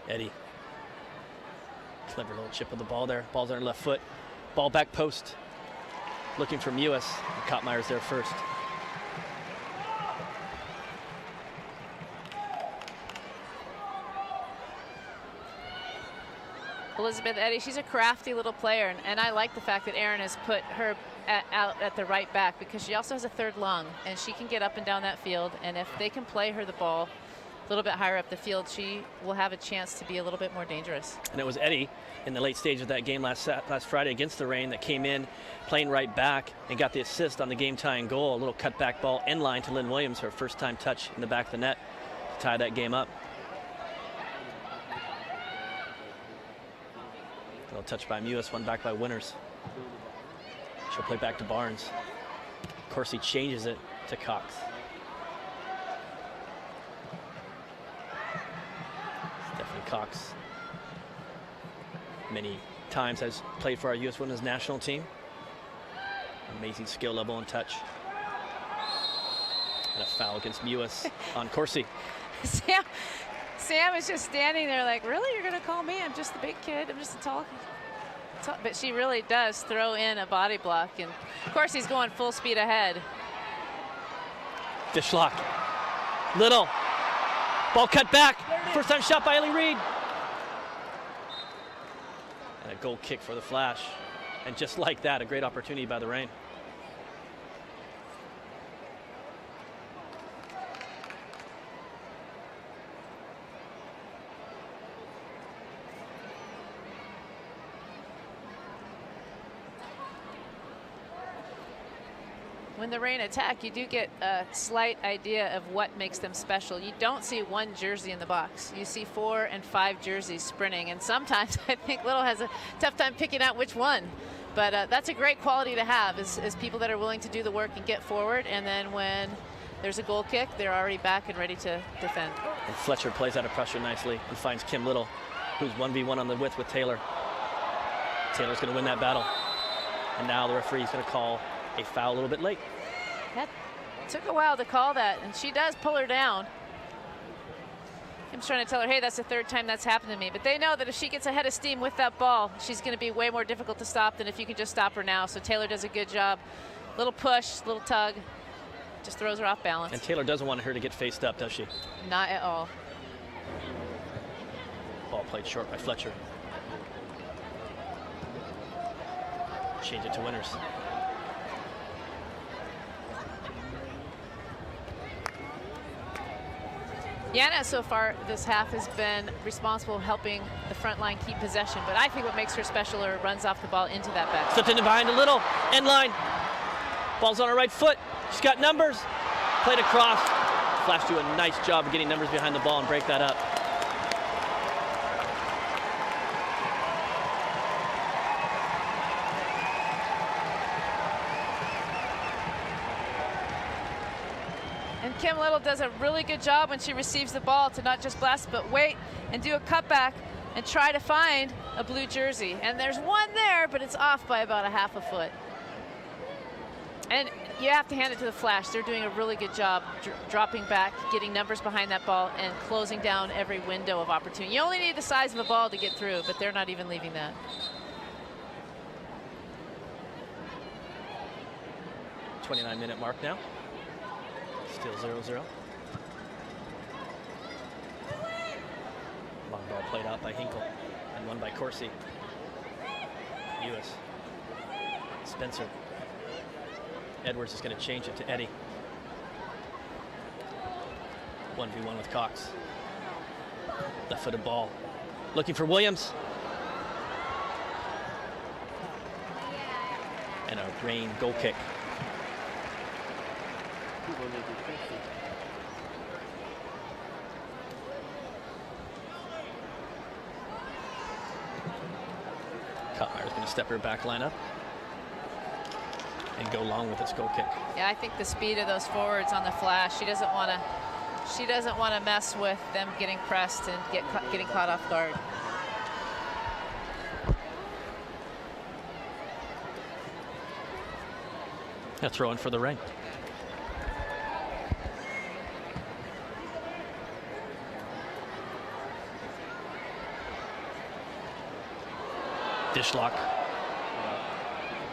Eddie. Clever little chip of the ball there. Ball's on her left foot. Ball back post. Looking for Mewis. Kottmeyer's there first. Elizabeth Eddy, she's a crafty little player, and I like the fact that Aaron has put her out at the right back because she also has a third lung, and she can get up and down that field, and if they can play her the ball a little bit higher up the field, she will have a chance to be a little bit more dangerous. And it was Eddie in the late stage of that game last Friday against the Reign that came in playing right back and got the assist on the game-tying goal. A little cutback ball in line to Lynn Williams, her first-time touch in the back of the net to tie that game up. A little touch by Mewis, one back by Winters. She'll play back to Barnes. Corsi changes it to Cox. Stephanie Cox many times has played for our U.S. Women's National Team. Amazing skill level and touch. And a foul against Mewis on Corsi. Sam is just standing there like, really? You're going to call me? I'm just the big kid. I'm just a tall. But she really does throw in a body block. And, of course, he's going full speed ahead. Fishlock. Little. Ball cut back. First time shot by Ellie Reed. And a goal kick for the Flash. And just like that, a great opportunity by the Reign. When the Reign attack, you do get a slight idea of what makes them special. You don't see one jersey in the box. You see 4 and 5 jerseys sprinting, and sometimes I think Little has a tough time picking out which one. But that's a great quality to have, is people that are willing to do the work and get forward, and then when there's a goal kick, they're already back and ready to defend. And Fletcher plays out of pressure nicely and finds Kim Little, who's 1v1 on the width with Taylor. Taylor's going to win that battle. And now the referee's going to call a foul a little bit late. That took a while to call that, and she does pull her down. Kim's trying to tell her, hey, that's the 3rd time that's happened to me. But they know that if she gets ahead of steam with that ball, she's going to be way more difficult to stop than if you can just stop her now. So Taylor does a good job. Little push, little tug, just throws her off balance. And Taylor doesn't want her to get faced up, does she? Not at all. Ball played short by Fletcher. Change it to Winners. Yana so far this half has been responsible helping the front line keep possession, but I think what makes her special are runs off the ball into that back. Slipped in behind a Little, end line. Ball's on her right foot. She's got numbers. Played across. Flash do a nice job of getting numbers behind the ball and break that up. Kim Little does a really good job when she receives the ball to not just blast, but wait and do a cutback and try to find a blue jersey. And there's one there, but it's off by about a half a foot. And you have to hand it to the Flash. They're doing a really good job dropping back, getting numbers behind that ball, and closing down every window of opportunity. You only need the size of a ball to get through, but they're not even leaving that. .29-minute mark now. Still 0-0. Long ball played out by Hinkle and won by Corsi. Ewis. Spencer. Edwards is going to change it to Eddie. 1v1 with Cox. Left-footed ball. Looking for Williams. And a Reign goal kick. Cutmeyer's going to step her back line up and go long with its goal kick. Yeah, I think the speed of those forwards on the Flash, she doesn't want to mess with them getting pressed and getting caught off guard. A throw in for the Reign. Dishlock.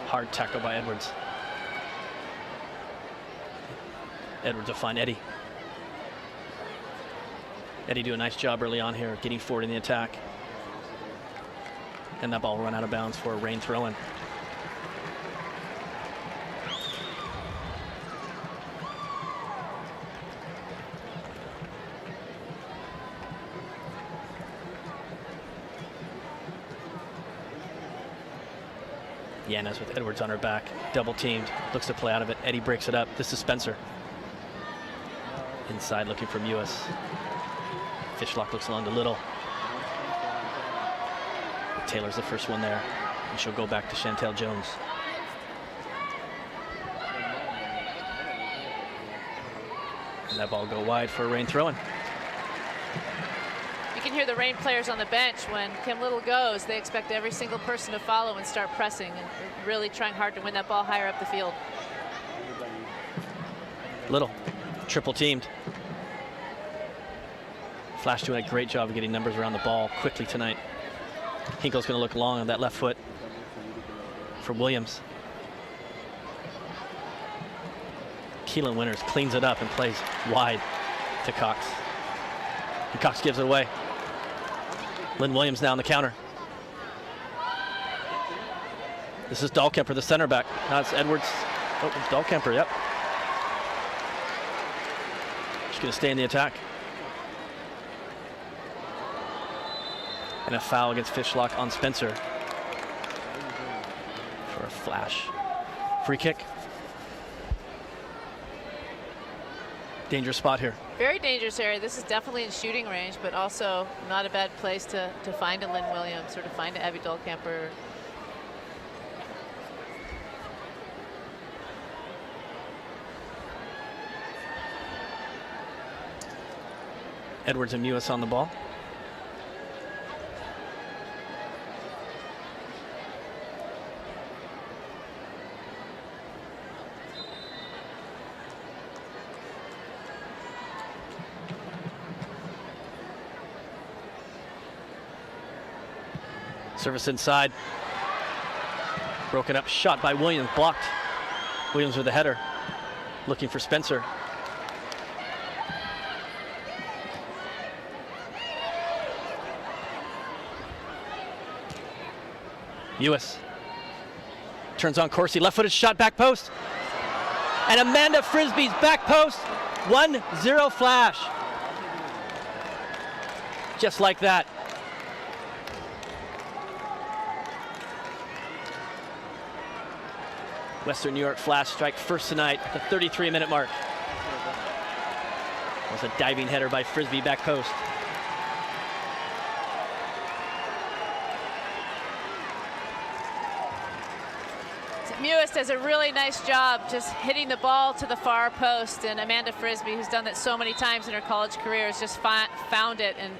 Hard tackle by Edwards. Edwards will find Eddie. Eddie do a nice job early on here, getting forward in the attack. And that ball will run out of bounds for a Reign throw-in. Yanes with Edwards on her back, double teamed, looks to play out of it. Eddie breaks it up. This is Spencer. Inside looking for Ewis. Fishlock looks along to Little. Taylor's the first one there, and she'll go back to Chantel Jones. And that ball go wide for a Reign throw-in. You can hear the Reign players on the bench when Kim Little goes. They expect every single person to follow and start pressing and really trying hard to win that ball higher up the field. Little, triple teamed. Flash doing a great job of getting numbers around the ball quickly tonight. Hinkle's going to look long on that left foot for Williams. Keelan Winters cleans it up and plays wide to Cox. And Cox gives it away. Lynn Williams now on the counter. This is Dahlkemper, the center back. Now it's Edwards. Oh, it's Dahlkemper, yep. She's going to stay in the attack. And a foul against Fishlock on Spencer for a Flash. Free kick. Dangerous spot here. Very dangerous area. This is definitely in shooting range, but also not a bad place to find a Lynn Williams or to find a Abby Dahlkemper. Edwards and Mewis on the ball. Service inside. Broken up, shot by Williams, blocked. Williams with a header, looking for Spencer. Mewis turns on Corsi, left-footed shot, back post. And Amanda Frisbee's back post, 1-0 Flash. Just like that. Western New York Flash strike first tonight at the 33-minute mark. That was a diving header by Frisbee, back post. Mewis does a really nice job just hitting the ball to the far post, and Amanda Frisbee, who's done that so many times in her college career, has just found it and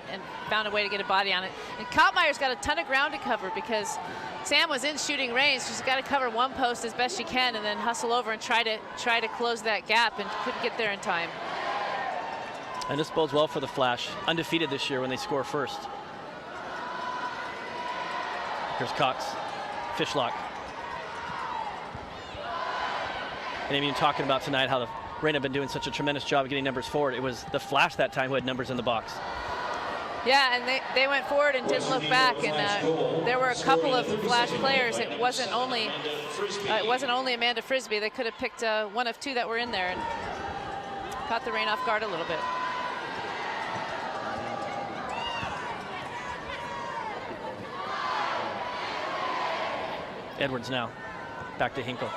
found a way to get a body on it. And Kottmeyer's got a ton of ground to cover because Sam was in shooting range. She's got to cover one post as best she can and then hustle over and try to close that gap, and couldn't get there in time. And this bodes well for the Flash, undefeated this year when they score first. Here's Cox, Fishlock. And even talking about tonight how the Reign have been doing such a tremendous job of getting numbers forward. It was the Flash that time who had numbers in the box. Yeah, and they went forward and didn't look back. And there were a couple of Flash players. It wasn't only Amanda Frisbee. They could have picked one of two that were in there and caught the Reign off guard a little bit. Edwards now, back to Hinkle.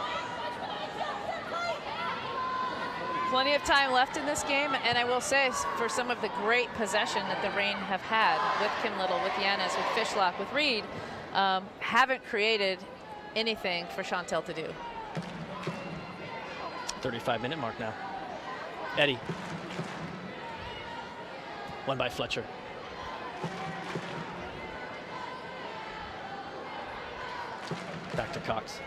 Plenty of time left in this game, and I will say, for some of the great possession that the Reign have had with Kim Little, with Yanis, with Fishlock, with Reed, haven't created anything for Chantel to do. 35-minute mark now. Eddie. Won by Fletcher. Back to Cox.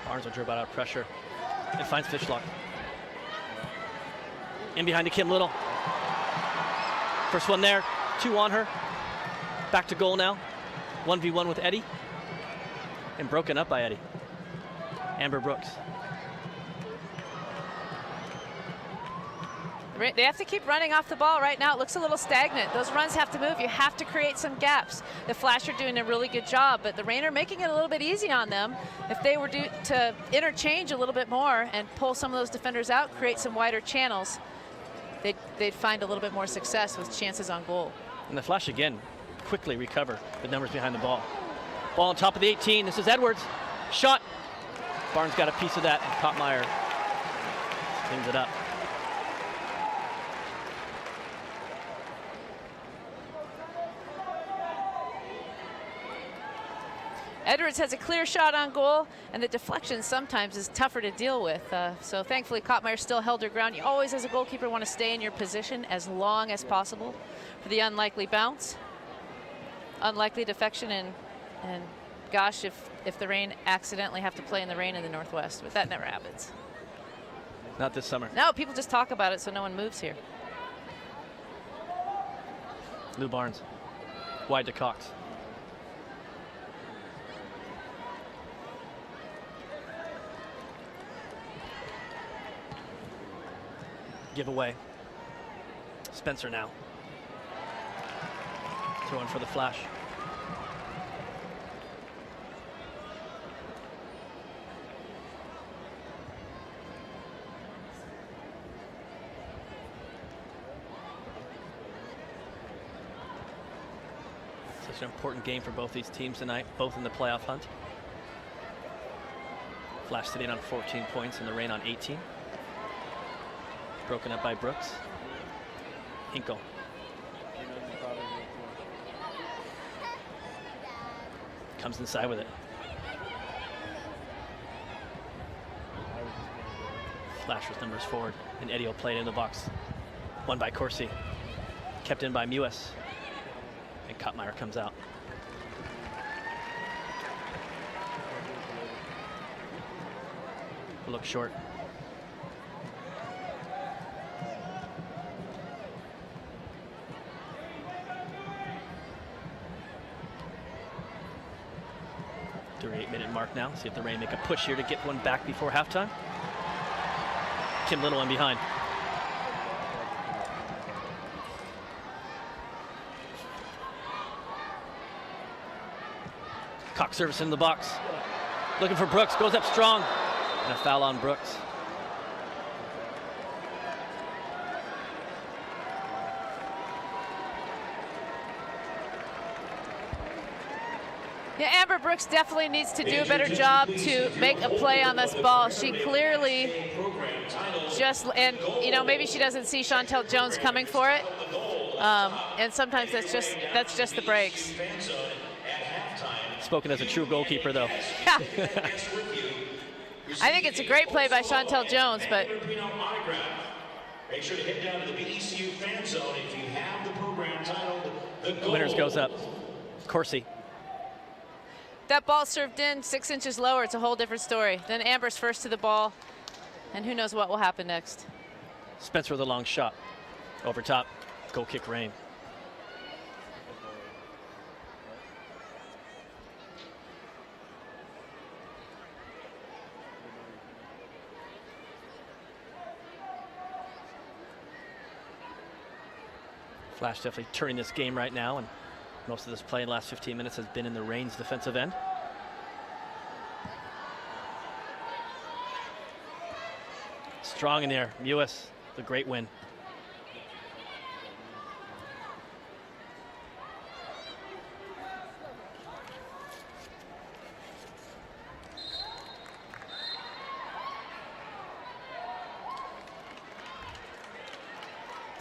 Barnes will dribble out of pressure. It finds Fishlock. In behind to Kim Little. First one there, two on her. Back to goal now. 1v1 with Eddie. And broken up by Eddie. Amber Brooks. They have to keep running off the ball right now. It looks a little stagnant. Those runs have to move. You have to create some gaps. The Flash are doing a really good job, but the Reign are making it a little bit easy on them. If they were to interchange a little bit more and pull some of those defenders out, create some wider channels, they'd find a little bit more success with chances on goal. And the Flash again quickly recover the numbers behind the ball. Ball on top of the 18. This is Edwards. Shot. Barnes got a piece of that. Kottmeyer cleans it up. Edwards has a clear shot on goal, and the deflection sometimes is tougher to deal with. So thankfully, Kottmeyer still held her ground. You always, as a goalkeeper, want to stay in your position as long as possible for the unlikely bounce, unlikely defection, and gosh, if the Reign accidentally have to play in the rain in the Northwest, but that never happens. Not this summer. No, people just talk about it so no one moves here. Lou Barnes. Wide to Cox. Give away. Spencer now. Throwing for the Flash. Such an important game for both these teams tonight, both in the playoff hunt. Flash sitting on 14 points and the Reign on 18. Broken up by Brooks. Hinkle. Comes inside with it. Flash with numbers forward, and Eddie will play it in the box. Won by Corsi. Kept in by Mewis. And Kottmeyer comes out. Look short. The 8-minute mark now. See if the Reign make a push here to get one back before halftime. Kim Little in behind. Cox service in the box. Looking for Brooks, goes up strong. And a foul on Brooks. Yeah, Amber Brooks definitely needs to do a better job to make a play on this ball. She clearly just, and you know, maybe she doesn't see Chantel Jones coming for it. And sometimes that's just the breaks. Spoken as a true goalkeeper, though. Yeah. I think it's a great play by Chantel Jones, but make sure to head down to the BECU fan zone if you have the program titled The Goal. Winners goes up. Corsi. that ball served in 6 inches lower, it's a whole different story. Then Amber's first to the ball, and who knows what will happen next. Spencer with a long shot. Over top. Goal kick Reign. Flash definitely turning this game right now, and most of this play in the last 15 minutes has been in the Reign's defensive end. Strong in there, Mewis, the great win.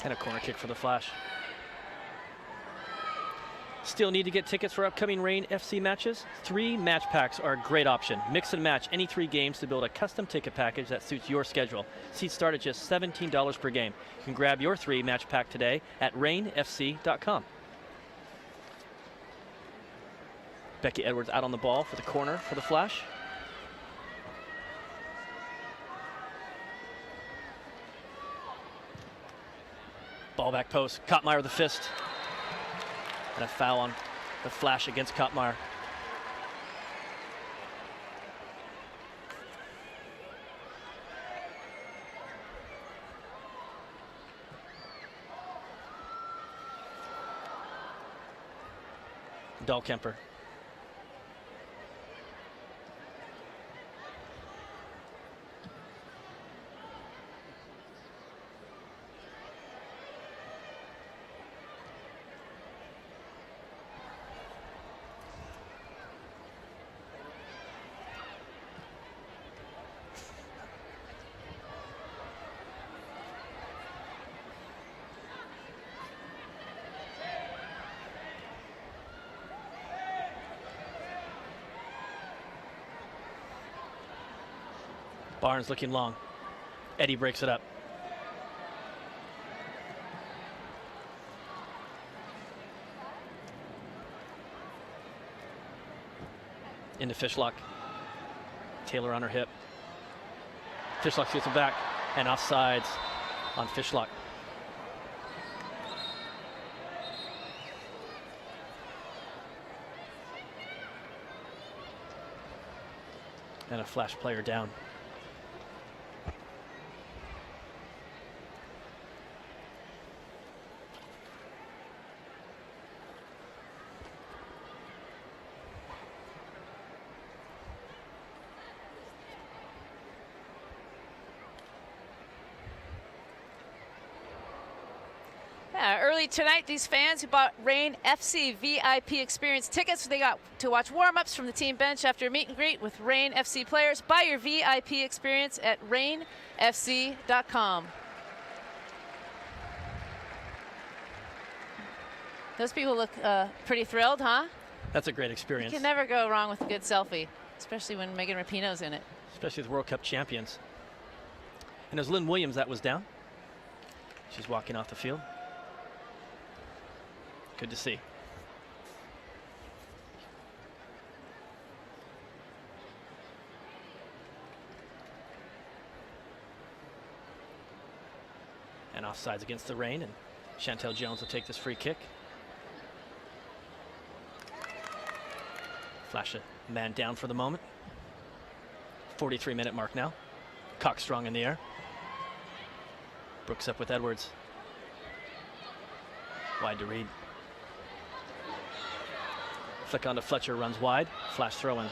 And a corner kick for the Flash. Still need to get tickets for upcoming Reign FC matches? 3 match packs are a great option. Mix and match any 3 games to build a custom ticket package that suits your schedule. Seats start at just $17 per game. You can grab your 3 match pack today at reignfc.com. Becky Edwards out on the ball for the corner for the Flash. Ball back post. Kottmeyer with the fist. And a foul on the Flash against Kottmeyer. Dahlkemper. Barnes looking long. Eddie breaks it up. Into Fishlock. Taylor on her hip. Fishlock gets it back. And offsides on Fishlock. And a Flash player down. Early tonight, these fans who bought Reign FC VIP experience tickets, they got to watch warm-ups from the team bench after a meet and greet with Reign FC players. Buy your VIP experience at reignfc.com. Those people look pretty thrilled, huh? That's a great experience. You can never go wrong with a good selfie, especially when Megan Rapinoe's in it. Especially with World Cup champions. And as Lynn Williams, that was down. She's walking off the field. Good to see. And offsides against the Reign, and Chantel Jones will take this free kick. Flash a man down for the moment. 43-minute mark now. Cox strong in the air. Brooks up with Edwards. Wide to Reed. Flick on to Fletcher, runs wide. Flash throw in.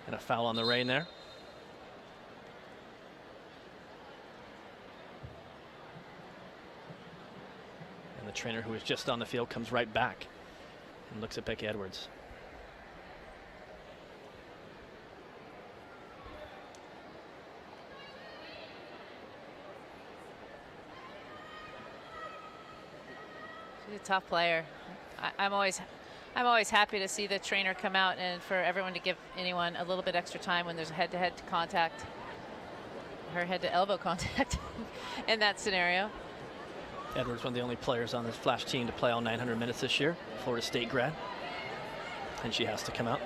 And a foul on the Reign there. And the trainer, who was just on the field, comes right back and looks at Becky Edwards. She's a tough player. I'm always happy to see the trainer come out and for everyone to give anyone a little bit extra time when there's head-to-head contact, her head-to-elbow contact in that scenario. Edwards, one of the only players on this Flash team to play all 900 minutes this year, Florida State grad. And she has to come out.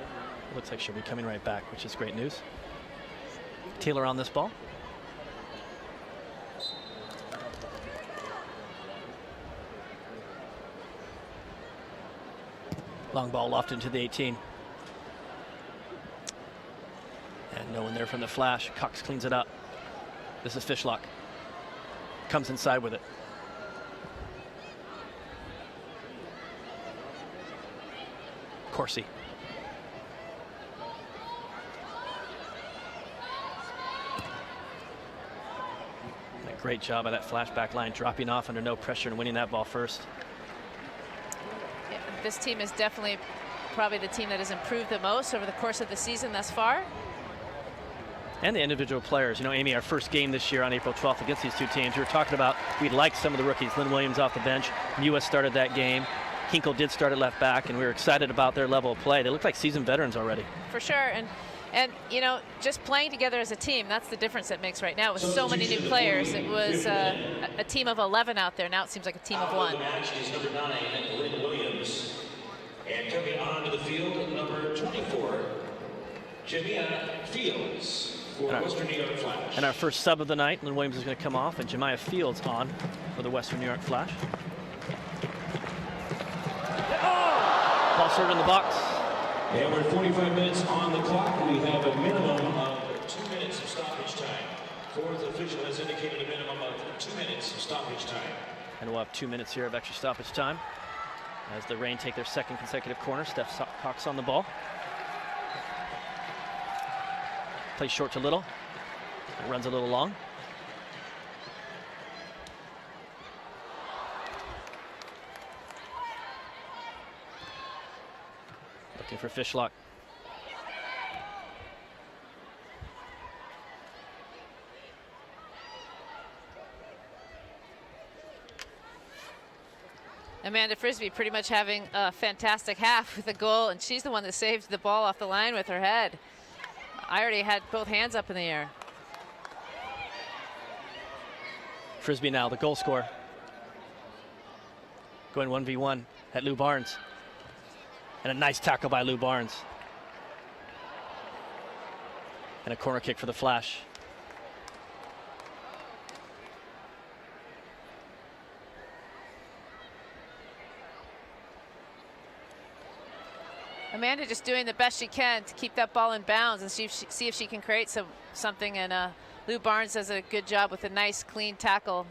Looks like she'll be coming right back, which is great news. Taylor on this ball. Long ball lofted into the 18. And no one there from the Flash. Cox cleans it up. This is Fishlock. Comes inside with it. Corsi. A great job of that flashback line, dropping off under no pressure and winning that ball first. Yeah, this team is definitely probably the team that has improved the most over the course of the season thus far. And the individual players. You know, Amy, our first game this year on April 12th against these two teams, we were talking about we'd like some of the rookies. Lynn Williams off the bench. U.S. started that game. Hinkle did start at left back, and we were excited about their level of play. They look like seasoned veterans already. For sure, and you know, just playing together as a team, that's the difference it makes right now with so many new players. It was a team of 11 out there. Now it seems like a team of 1. The match is number 9, Lynn Williams. And coming onto the field, number 24, Jamia Fields for Western New York Flash. And our first sub of the night, Lynn Williams is going to come off, and Jamia Fields on for the Western New York Flash. Ball served in the box. And we're 45 minutes on the clock. We have a minimum of 2 minutes of stoppage time. Fourth official has indicated a minimum of 2 minutes of stoppage time. And we'll have 2 minutes here of extra stoppage time as the Reign take their second consecutive corner. Steph Cox on the ball. Plays short to Little. It runs a little long. Looking for Fishlock. Amanda Frisbee pretty much having a fantastic half with a goal, and she's the one that saved the ball off the line with her head. I already had both hands up in the air. Frisbee now, the goal scorer. Going 1v1 at Lou Barnes. And a nice tackle by Lou Barnes. And a corner kick for the Flash. Amanda just doing the best she can to keep that ball in bounds and see if she can create something. And Lou Barnes does a good job with a nice, clean tackle.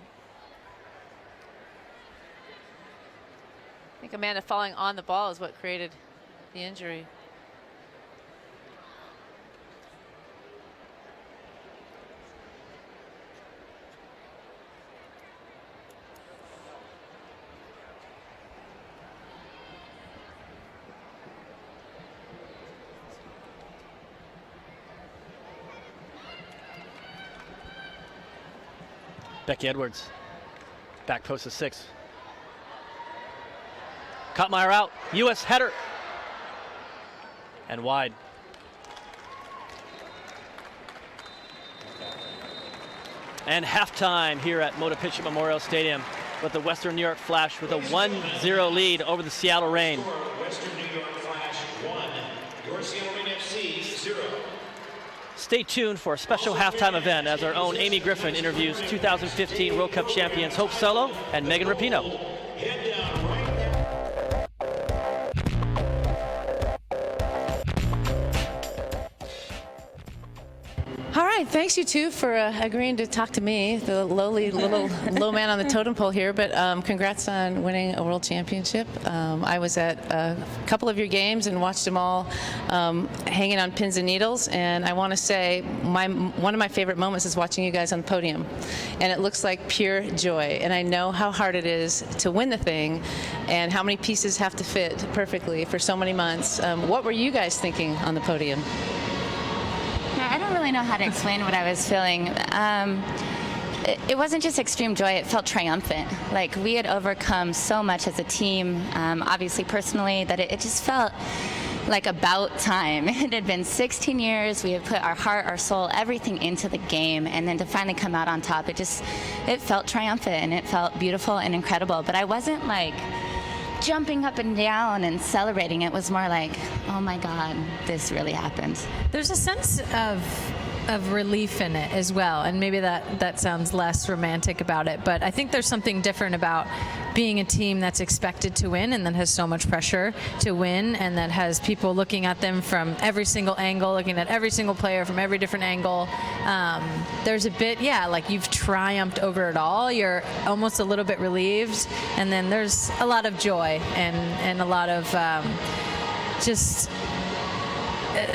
I think Amanda falling on the ball is what created the injury. Becky Edwards, back post of 6. Kottmeyer out, U.S. header. And wide. And halftime here at Moda Pitch at Memorial Stadium with the Western New York Flash with a 1-0 lead over the Seattle Reign. Western New York Flash 1, your Seattle Reign FC 0. Stay tuned for a special halftime event as our own Amy Griffin interviews 2015 World Cup champions Hope Solo and Megan Rapinoe. Head down right there. All right, thanks you two for agreeing to talk to me, the lowly little low man on the totem pole here, but congrats on winning a world championship. I was at a couple of your games and watched them all hanging on pins and needles, and I want to say one of my favorite moments is watching you guys on the podium, and it looks like pure joy, and I know how hard it is to win the thing and how many pieces have to fit perfectly for so many months. What were you guys thinking on the podium? I don't really know how to explain what I was feeling. It wasn't just extreme joy, it felt triumphant. Like we had overcome so much as a team, obviously personally, that it just felt like about time. It had been 16 years, we had put our heart, our soul, everything into the game, and then to finally come out on top, it felt triumphant and it felt beautiful and incredible. But I wasn't like jumping up and down and celebrating. It was more like, oh my God, this really happened. There's a sense of relief in it as well, and maybe that sounds less romantic about it, but I think there's something different about being a team that's expected to win and that has so much pressure to win and that has people looking at them from every single angle, looking at every single player from every different angle. There's a bit, like you've triumphed over it all. You're almost a little bit relieved, and then there's a lot of joy and a lot of just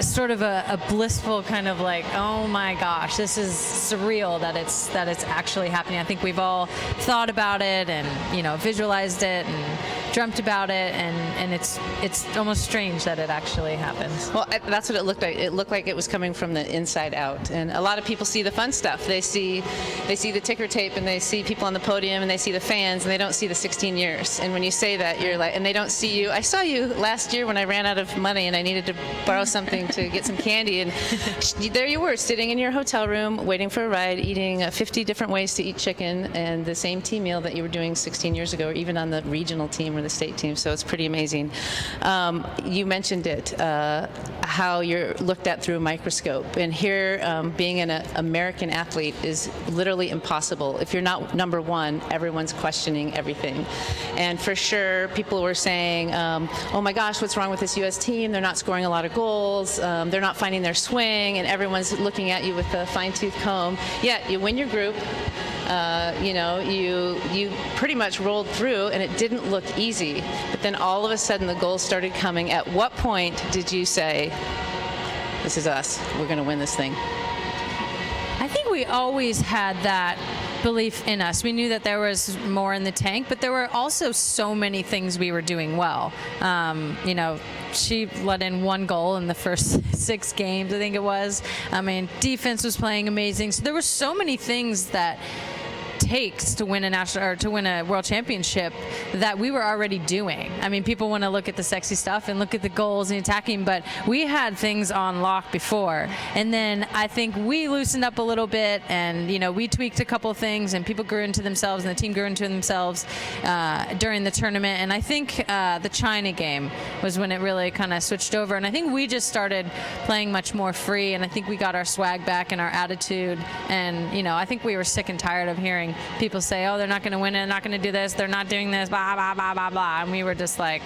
sort of a blissful kind of like, oh my gosh, this is surreal that it's actually happening. I think we've all thought about it and visualized it and dreamt about it, and it's almost strange that it actually happens. Well, that's what it looked like. It looked like it was coming from the inside out. And a lot of people see the fun stuff. They see the ticker tape, and they see people on the podium, and they see the fans, and they don't see the 16 years. And when you say that, you're like, and they don't see you. I saw you last year when I ran out of money and I needed to borrow something to get some candy, and there you were sitting in your hotel room waiting for a ride, eating 50 different ways to eat chicken, and the same team meal that you were doing 16 years ago, or even on the regional team or the state team. So it's pretty amazing. You mentioned it, how you're looked at through a microscope, and here being an American athlete is literally impossible. If you're not number one, everyone's questioning everything. And for sure, people were saying, oh my gosh, what's wrong with this U.S. team? They're not scoring a lot of goals. They're not finding their swing, and everyone's looking at you with a fine-tooth comb. Yet you win your group. You pretty much rolled through, and it didn't look easy. But then all of a sudden, the goals started coming. At what point did you say, "This is us. We're going to win this thing"? I think we always had that belief in us. We knew that there was more in the tank, but there were also so many things we were doing well. She let in one goal in the first 6 games, I think it was. I mean, defense was playing amazing. So there were so many things that takes to win a national or to win a world championship that we were already doing. I mean, people want to look at the sexy stuff and look at the goals and attacking, but we had things on lock before. And then I think we loosened up a little bit, and we tweaked a couple of things, and people grew into themselves, and the team grew into themselves during the tournament. And I think the China game was when it really kind of switched over. And I think we just started playing much more free, and I think we got our swag back and our attitude. And I think we were sick and tired of hearing people say, oh, they're not going to win it, they're not going to do this, they're not doing this, blah, blah, blah, blah, blah. And we were just like,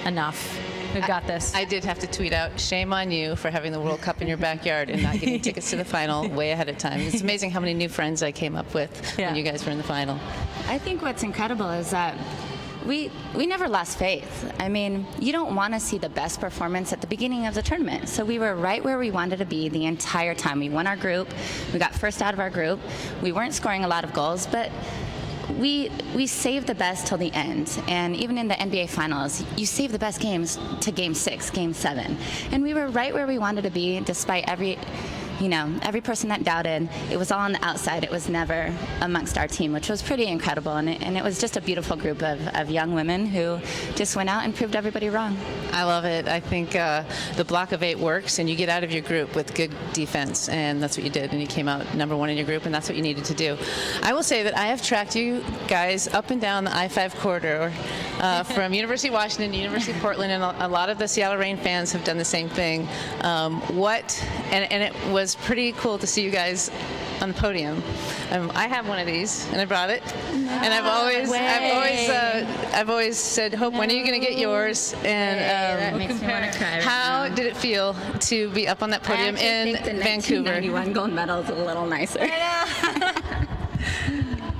enough. We've got this. I did have to tweet out, shame on you for having the World Cup in your backyard and not getting tickets to the final way ahead of time. It's amazing how many new friends I came up with when you guys were in the final. I think what's incredible is that we never lost faith. I mean, you don't want to see the best performance at the beginning of the tournament. So we were right where we wanted to be the entire time. We won our group. We got first out of our group. We weren't scoring a lot of goals, but we saved the best till the end. And even in the NBA Finals, you save the best games to Game 6, Game 7. And we were right where we wanted to be despite every person that doubted. It was all on the outside. It was never amongst our team, which was pretty incredible. And it was just a beautiful group of young women who just went out and proved everybody wrong. I love it. I think the block of 8 works, and you get out of your group with good defense, and that's what you did. And you came out number 1 in your group, and that's what you needed to do. I will say that I have tracked you guys up and down the I-5 corridor from University of Washington to University of Portland, and a lot of the Seattle Reign fans have done the same thing. And it was pretty cool to see you guys on the podium. I have one of these, and I brought it. And I've always said, Hope, when are you going to get yours? And that makes me want to cry. How did it feel to be up on that podium in think the Vancouver? 1991 gold medal is a little nicer.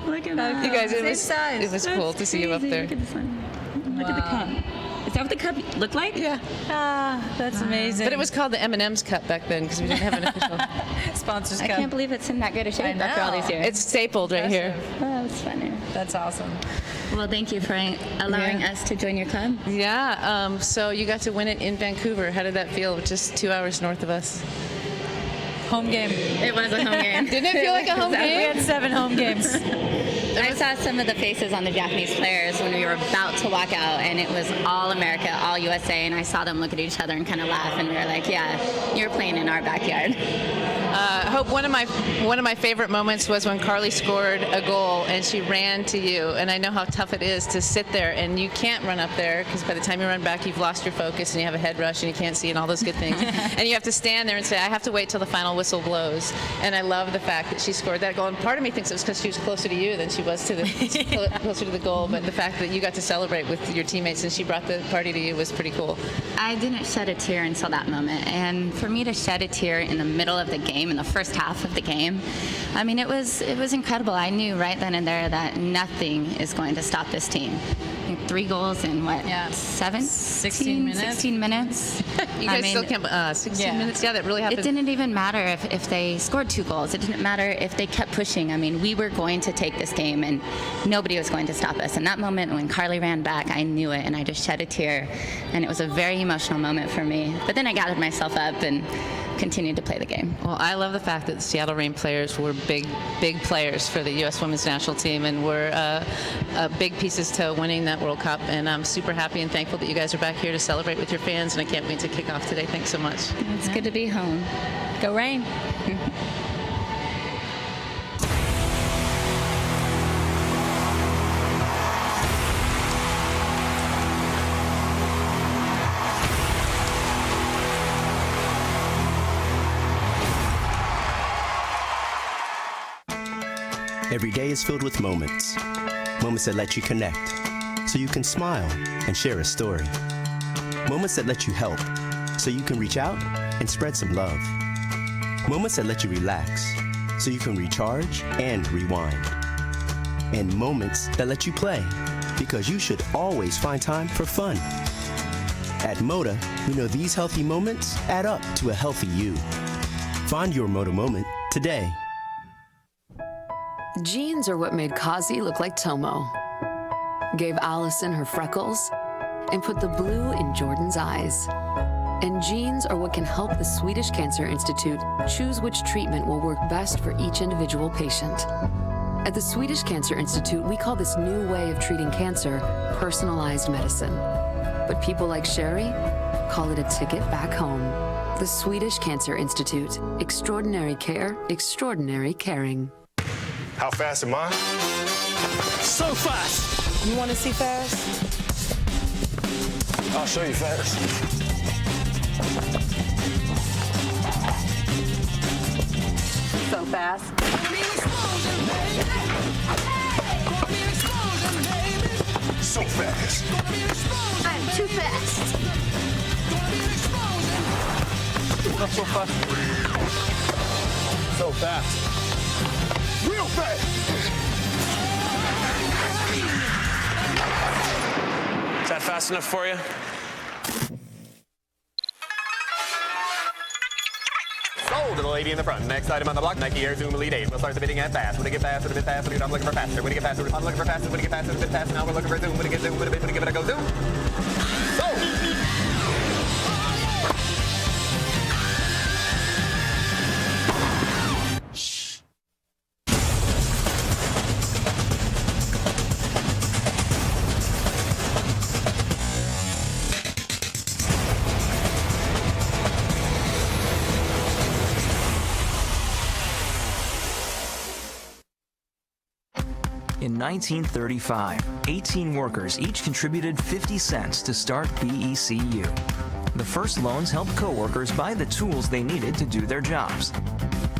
Look at that. You guys, it was cool to see you up there. Look at this one. Look at the cup. Is that what the cup looked like? Yeah. That's amazing. But it was called the M&M's Cup back then because we didn't have an official sponsors I cup. can't believe it's in that good a shape after all these years. It's stapled right here. Oh, that's funny. That's awesome. Well, thank you for allowing us to join your club. Yeah. So you got to win it in Vancouver. How did that feel? Just 2 hours north of us. Home game. It was a home game. Didn't it feel like a home game? We had 7 home games. I saw some of the faces on the Japanese players when we were about to walk out, and it was all America, all USA, and I saw them look at each other and kind of laugh, and we were like, yeah, you're playing in our backyard. Hope, one of my favorite moments was when Carly scored a goal and she ran to you, and I know how tough it is to sit there, and you can't run up there because by the time you run back, you've lost your focus and you have a head rush and you can't see and all those good things, and you have to stand there and say, I have to wait till the final whistle blows. And I love the fact that she scored that goal, and part of me thinks it was because she was closer to you than she was to the closer to the goal, but the fact that you got to celebrate with your teammates and she brought the party to you was pretty cool. I didn't shed a tear until that moment, and for me to shed a tear in the middle of the game, in the first half of the game, I mean, it was incredible. I knew right then and there that nothing is going to stop this team. 3 goals in what? Yeah. 16 minutes. 16 minutes. You guys still can't. 16 minutes. Yeah, that really happened. It didn't even matter if they scored 2 goals. It didn't matter if they kept pushing. I mean, we were going to take this game, and nobody was going to stop us. And that moment when Carly ran back, I knew it, and I just shed a tear, and it was a very emotional moment for me. But then I gathered myself up and continued to play the game. Well, I love the fact that the Seattle Reign players were big players for the U.S. women's national team, and were big pieces to winning that World Cup. And I'm super happy and thankful that you guys are back here to celebrate with your fans, and I can't wait to kick off today. Thanks so much. It's good to be home. Go Reign. Every day is filled with moments. Moments that let you connect, so you can smile and share a story. Moments that let you help, so you can reach out and spread some love. Moments that let you relax, so you can recharge and rewind. And moments that let you play, because you should always find time for fun. At Moda, we know these healthy moments add up to a healthy you. Find your Moda moment today. Jeans are what made Kazi look like Tomo, gave Allison her freckles, and put the blue in Jordan's eyes. And jeans are what can help the Swedish Cancer Institute choose which treatment will work best for each individual patient. At the Swedish Cancer Institute, we call this new way of treating cancer personalized medicine. But people like Sherry call it a ticket back home. The Swedish Cancer Institute. Extraordinary care, extraordinary caring. How fast am I? So fast! You want to see fast? I'll show you fast. So fast. So fast. I'm too fast. Not so fast. So fast. Real fast. Is that fast enough for you? Sold to the lady in the front. Next item on the block, Nike Air Zoom Elite 8. We'll start the bidding at fast. When it get faster, a bit faster, I'm looking for faster. When it get faster, I'm looking for faster. When it get faster, a bit faster, now we're looking for zoom. When it get zoom, when it give it a go zoom. Sold! In 1935, 18 workers each contributed 50 cents to start BECU. The first loans helped coworkers buy the tools they needed to do their jobs.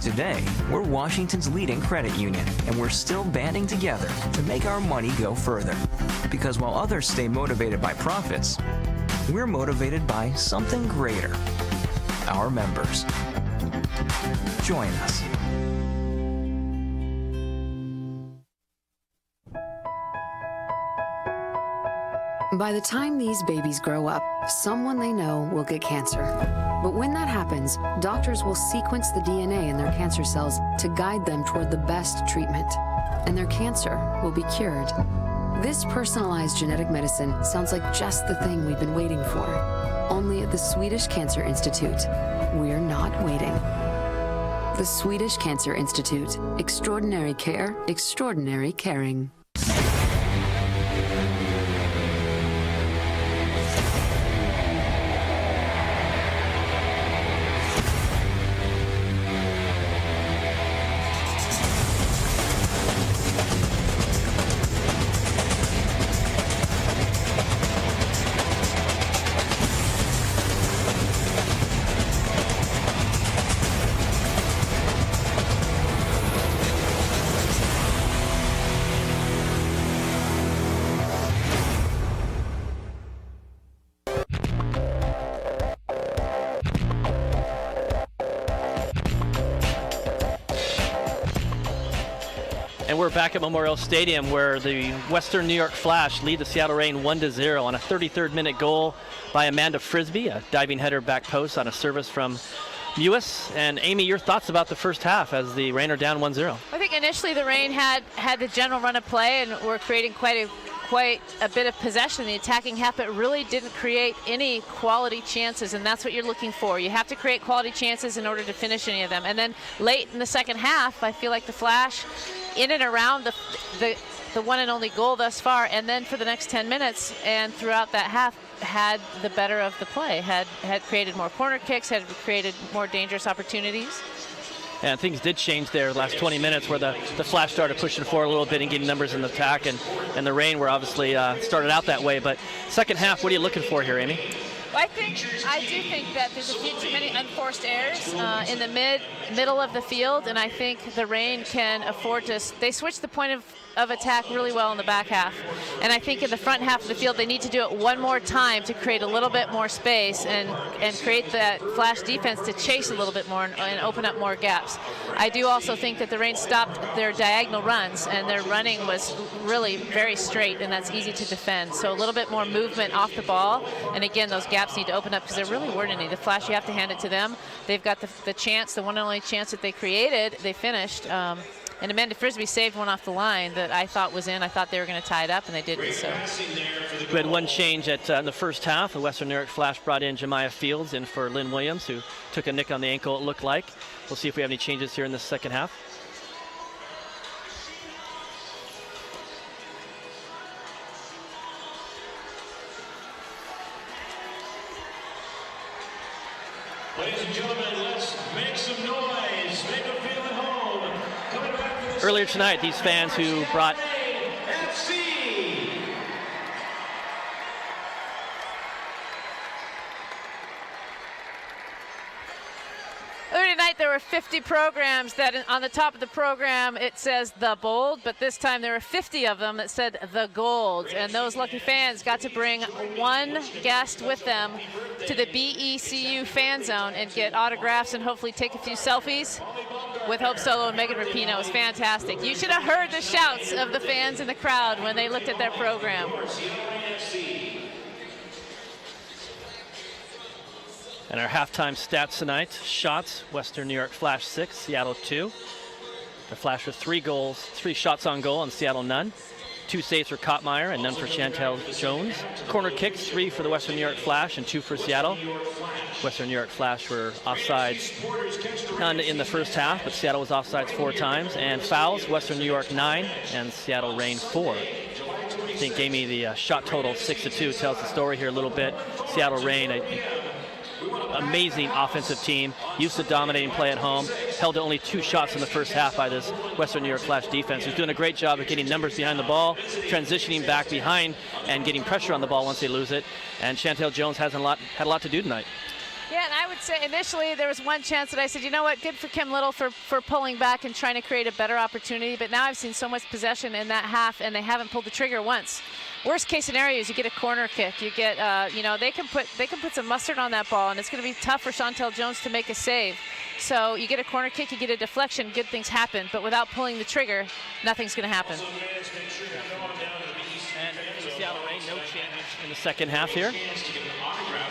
Today, we're Washington's leading credit union, and we're still banding together to make our money go further. Because while others stay motivated by profits, we're motivated by something greater: our members. Join us. By the time these babies grow up, someone they know will get cancer. But when that happens, doctors will sequence the DNA in their cancer cells to guide them toward the best treatment, and their cancer will be cured. This personalized genetic medicine sounds like just the thing we've been waiting for. Only at the Swedish Cancer Institute, we're not waiting. The Swedish Cancer Institute. Extraordinary care, extraordinary caring. And we're back at Memorial Stadium, where the Western New York Flash lead the Seattle Reign 1-0 on a 33rd minute goal by Amanda Frisbee, a diving header back post on a service from Mewis. And Amy, your thoughts about the first half as the Reign are down 1-0? I think initially the Reign had the general run of play and were creating quite a bit of possession in the attacking half, but really didn't create any quality chances, and that's what you're looking for. You have to create quality chances in order to finish any of them. And then late in the second half, I feel like the Flash, in and around the one and only goal thus far, and then for the next 10 minutes and throughout that half, had the better of the play, had created more corner kicks, had created more dangerous opportunities. And things did change there the last 20 minutes, where the Flash started pushing forward a little bit and getting numbers in the attack, and the Reign were obviously started out that way. But second half, what are you looking for here, Amy? I do think that there's a few too many unforced errors in the middle of the field, and I think the Reign can afford to. They switched the point of attack really well in the back half, and I think in the front half of the field they need to do it one more time to create a little bit more space and create that Flash defense to chase a little bit more and open up more gaps. I do also think that the Reign stopped their diagonal runs, and their running was really very straight, and that's easy to defend. So a little bit more movement off the ball, and again, those gaps need to open up because there really weren't any. The Flash, you have to hand it to them. They've got the chance, the one and only chance that they created, they finished. And Amanda Frisbee saved one off the line that I thought was in. I thought they were going to tie it up, and they didn't. So we had one change in the first half. The Western New York Flash brought in Jemiah Fields in for Lynn Williams, who took a nick on the ankle, it looked like. We'll see if we have any changes here in the second half. Ladies and gentlemen, let's make some noise. Make them feel at home. Coming back for the Earlier tonight, these fans who brought FC. Earlier tonight there were 50 programs that on the top of the program it says the bold, but this time there were 50 of them that said the gold, and those lucky fans got to bring one guest with them to the BECU fan zone and get autographs and hopefully take a few selfies with Hope Solo and Megan Rapinoe. It was fantastic. You should have heard the shouts of the fans in the crowd when they looked at their program. And our halftime stats tonight: shots, Western New York Flash 6, Seattle 2. The Flash with 3 goals, 3 shots on goal, and Seattle none. 2 saves for Kottmeyer and none for Chantel Jones. Corner kicks, 3 for the Western New York Flash and 2 for Seattle. Western New York Flash were offsides none in the first half, but Seattle was offsides 4 times. And fouls, Western New York 9 and Seattle Reign 4. I think gave me the shot total 6-2, tells the story here a little bit. Seattle Reign, amazing offensive team, used to dominating play at home, held to only 2 shots in the first half by this Western New York Flash defense, who's doing a great job of getting numbers behind the ball, transitioning back behind, and getting pressure on the ball once they lose it. And Chantel Jones had a lot to do tonight. Yeah, and I would say initially there was one chance that I said, you know what, good for Kim Little for pulling back and trying to create a better opportunity, but now I've seen so much possession in that half and they haven't pulled the trigger once. Worst case scenario is you get a corner kick. You get, they can put some mustard on that ball, and it's going to be tough for Chantel Jones to make a save. So you get a corner kick, you get a deflection, good things happen, but without pulling the trigger, nothing's going to happen. And for Seattle Reign, no changes in the second half here.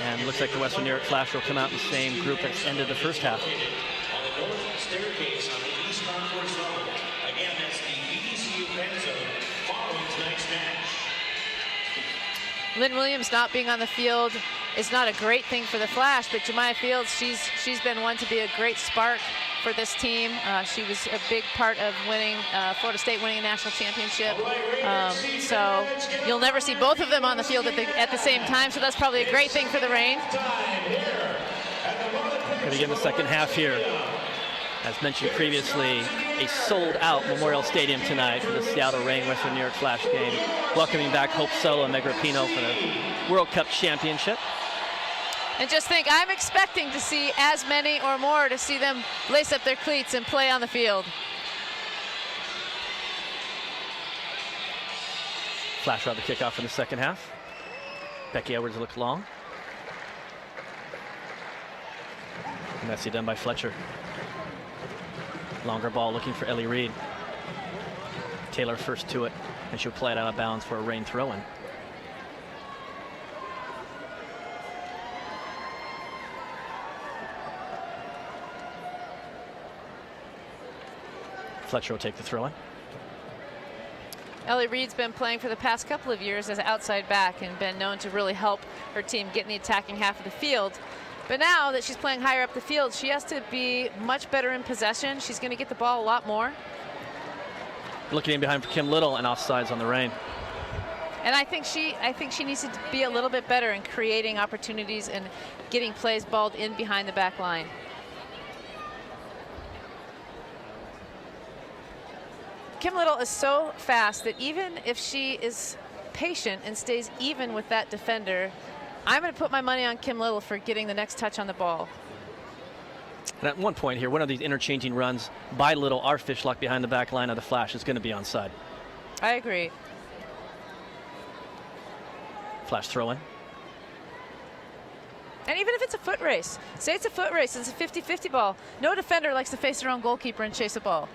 And looks like the Western New York Flash will come out in the same group that ended the first half. On the north staircase on the East Concourse level. Again, that's the BECU fan zone following tonight's match. Lynn Williams not being on the field is not a great thing for the Flash, but Jemiah Fields, she's been one to be a great spark for this team. She was a big part of winning, Florida State winning a national championship. So you'll never see both of them on the field at the same time, so that's probably a great thing for the Reign. Going to get in the second half here. As mentioned previously, a sold-out Memorial Stadium tonight for the Seattle Reign Western New York Flash game. Welcoming back Hope Solo and Meg Rapinoe for the World Cup Championship. And just think, I'm expecting to see as many or more to see them lace up their cleats and play on the field. Flash out the kickoff in the second half. Becky Edwards looked long. Messy done by Fletcher. Longer ball looking for Ellie Reed. Taylor first to it, and she'll play it out of bounds for a Reign throw-in. Fletcher will take the throw-in. Ellie Reed's been playing for the past couple of years as an outside back and been known to really help her team get in the attacking half of the field. But now that she's playing higher up the field, she has to be much better in possession. She's going to get the ball a lot more. Looking in behind for Kim Little and offsides on the Reign. And I think she needs to be a little bit better in creating opportunities and getting plays balled in behind the back line. Kim Little is so fast that even if she is patient and stays even with that defender, I'm going to put my money on Kim Little for getting the next touch on the ball. And at one point here, one of these interchanging runs by Little, our fishlock behind the back line of the Flash is going to be onside. I agree. Flash throw-in. And even if it's a foot race, say it's a foot race, it's a 50-50 ball. No defender likes to face their own goalkeeper and chase a ball.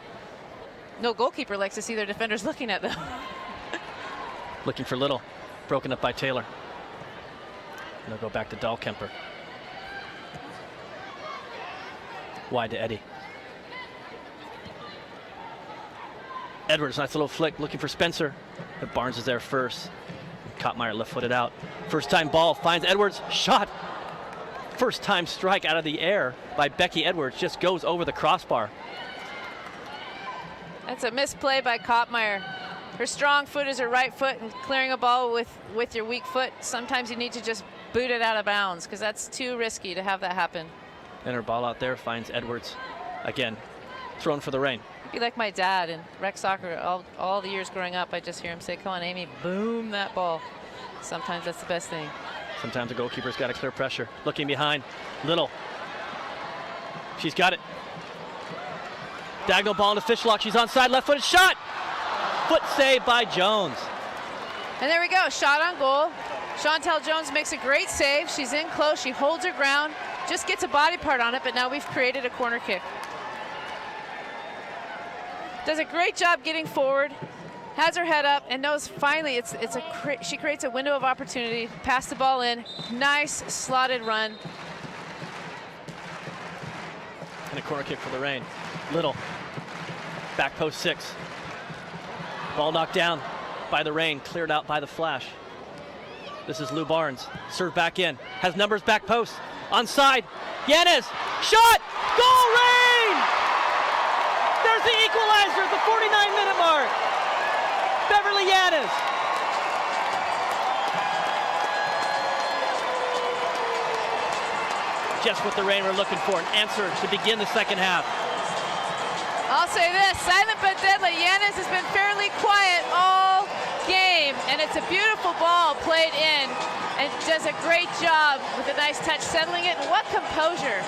No goalkeeper likes to see their defenders looking at them. Looking for Little. Broken up by Taylor. And they'll go back to Dahlkemper. Wide to Eddie. Edwards, nice little flick, looking for Spencer. But Barnes is there first. Kottmeyer left-footed out. First time ball finds Edwards. Shot. First time strike out of the air by Becky Edwards. Just goes over the crossbar. That's a misplay by Kottmeyer. Her strong foot is her right foot, and clearing a ball with your weak foot, sometimes you need to just boot it out of bounds because that's too risky to have that happen. And her ball out there finds Edwards. Again, thrown for the Reign. Be like my dad in rec soccer. All the years growing up, I just hear him say, "Come on, Amy, boom that ball." Sometimes that's the best thing. Sometimes the goalkeeper's got to clear pressure. Looking behind, Little. She's got it. Diagonal ball into Fishlock. She's onside, left-footed shot. Foot save by Jones. And there we go, shot on goal. Chantel Jones makes a great save. She's in close, she holds her ground, just gets a body part on it, but now we've created a corner kick. Does a great job getting forward, has her head up, and knows finally she creates a window of opportunity, pass the ball in, nice slotted run. And a corner kick for the Reign. Little, back post 6. Ball knocked down by the Reign, cleared out by the Flash. This is Lou Barnes, serve back in, has numbers back post, onside, Yanez, shot, goal Reign! There's the equalizer at the 49-minute mark. Beverly Yanez. Just what the Reign were looking for, an answer to begin the second half. I'll say this, silent but deadly. Yanez has been fairly quiet all game, and it's a beautiful ball played in, and does a great job with a nice touch settling it. And what composure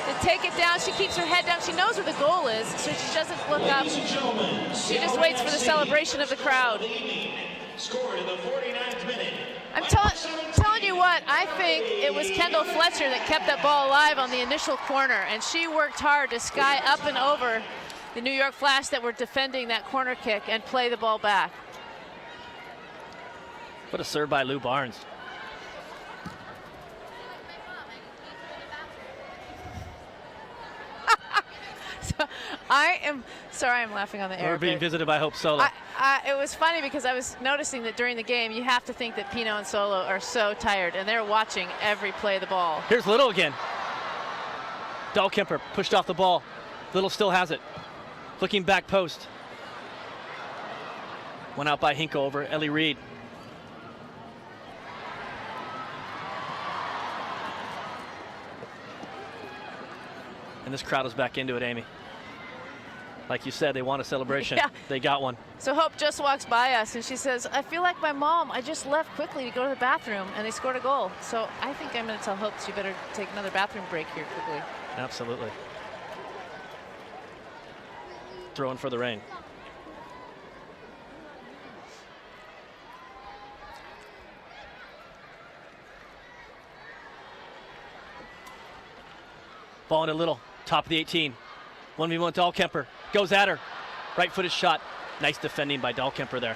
to take it down. She keeps her head down. She knows where the goal is, so she doesn't look up. She just waits for the celebration of the crowd. Scored in the 49th minute. I'm telling you what, I think it was Kendall Fletcher that kept that ball alive on the initial corner, and she worked hard to sky up and over the New York Flash that were defending that corner kick and play the ball back. What a serve by Lou Barnes. So I am sorry I'm laughing on the air. We're being visited by Hope Solo. It was funny because I was noticing that during the game you have to think that Pino and Solo are so tired, and they're watching every play of the ball. Here's Little again. Dahlkemper pushed off the ball. Little still has it. Looking back post. Went out by Hinkle over Ellie Reed. And this crowd is back into it, Amy. Like you said, they want a celebration. Yeah. They got one. So Hope just walks by us and she says, "I feel like my mom. I just left quickly to go to the bathroom," and they scored a goal. So I think I'm going to tell Hope she better take another bathroom break here quickly. Absolutely. Throwing for the Reign. Ball in a Little, top of the 18. 1v1 Dahlkemper, goes at her. Right-footed shot. Nice defending by Dahlkemper there.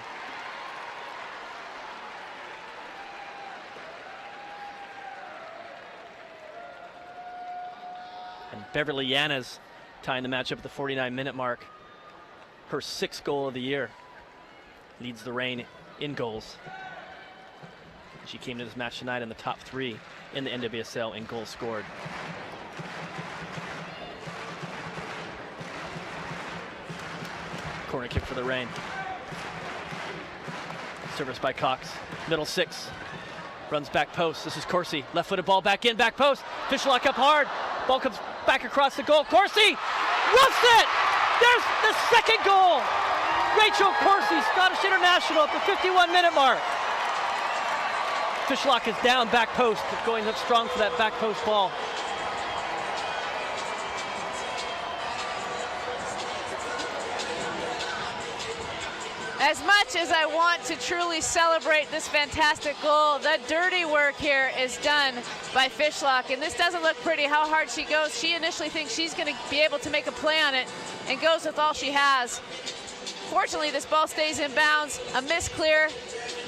And Beverly Yanez tying the match up at the 49-minute mark. Her 6th goal of the year. Leads the Reign in goals. She came to this match tonight in the top 3 in the NWSL in goals scored. Corner kick for the Reign. Service by Cox. Middle 6. Runs back post. This is Corsi. Left-footed ball back in, back post. Fishlock up hard. Ball comes back across the goal. Corsi roughs it! There's the 2nd goal! Rachel Corsi, Scottish international at the 51-minute mark. Fishlock is down back post, going up strong for that back post ball. As much as I want to truly celebrate this fantastic goal, the dirty work here is done by Fishlock, and this doesn't look pretty how hard she goes. She initially thinks she's going to be able to make a play on it and goes with all she has. Fortunately, this ball stays in bounds, a miss clear,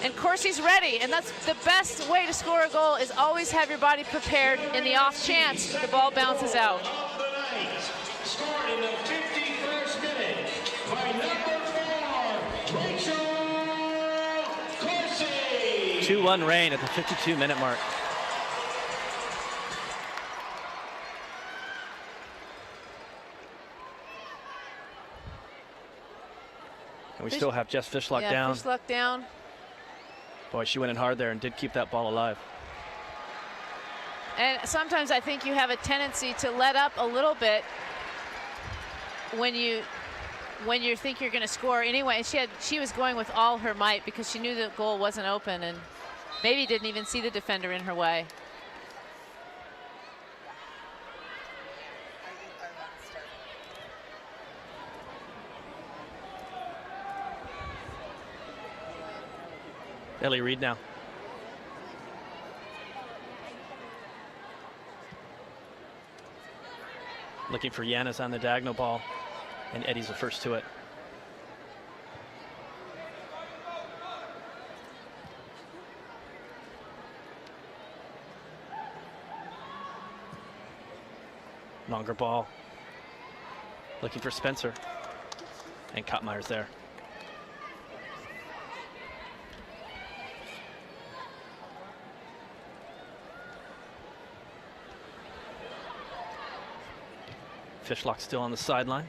and Corsi's ready, and that's the best way to score a goal is always have your body prepared in the off chance the ball bounces out. Scored in the 51st minute by number 4, Rachel Corsi. 2-1 Reign at the 52-minute mark. And we still have Jess Fishlock down. Fishlock down. Boy, she went in hard there and did keep that ball alive. And sometimes I think you have a tendency to let up a little bit when you think you're going to score. Anyway, she was going with all her might because she knew the goal wasn't open and maybe didn't even see the defender in her way. Ellie Reed now. Looking for Yanis on the diagonal ball, and Eddie's the first to it. Longer ball. Looking for Spencer, and Kottmeyer's there. Fishlock still on the sideline,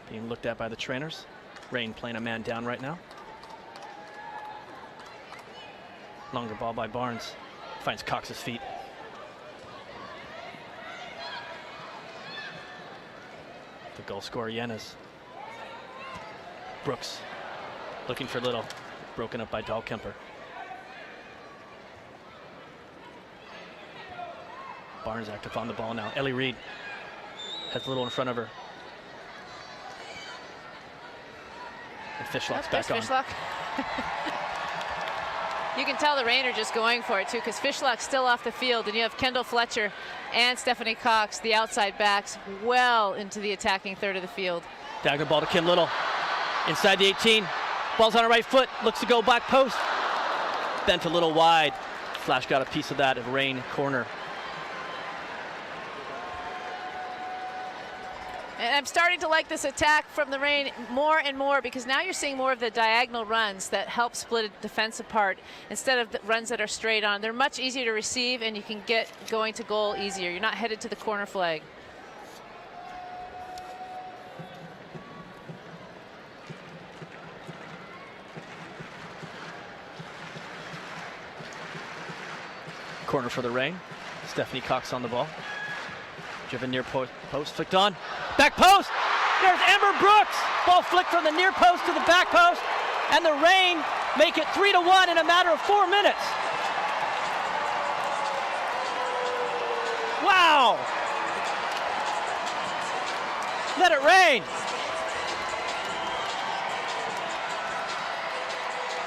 being looked at by the trainers. Rain playing a man down right now. Longer ball by Barnes. Finds Cox's feet. The goal scorer, Yanis. Brooks looking for Little. Broken up by Dahlkemper. Barnes active on the ball now. Ellie Reed has Little in front of her. And Fishlock's back on. Fishlock. You can tell the Rain are just going for it too, because Fishlock's still off the field, and you have Kendall Fletcher and Stephanie Cox, the outside backs, well into the attacking third of the field. Diagonal ball to Kim Little. Inside the 18. Ball's on her right foot. Looks to go back post. Bent a little wide. Flash got a piece of that at Rain corner. And I'm starting to like this attack from the Rain more and more, because now you're seeing more of the diagonal runs that help split a defense apart instead of the runs that are straight on. They're much easier to receive, and you can get going to goal easier. You're not headed to the corner flag. Corner for the Rain. Stephanie Cox on the ball. Driven near post, flicked on. Back post! There's Amber Brooks! Ball flicked from the near post to the back post, and the Rain make it 3-1 in a matter of 4 minutes. Wow! Let it rain!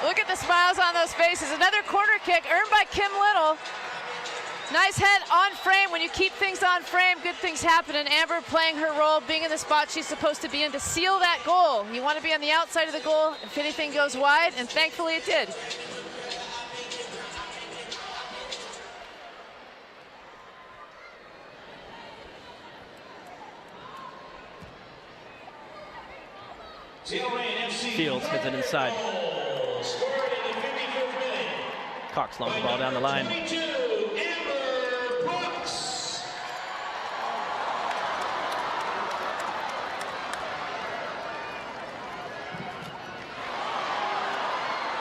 Look at the smiles on those faces. Another corner kick earned by Kim Little. Nice head on frame. When you keep things on frame, good things happen. And Amber playing her role, being in the spot she's supposed to be in to seal that goal. You want to be on the outside of the goal if anything goes wide, and thankfully it did. Fields hits it inside. Cox long the ball down the line.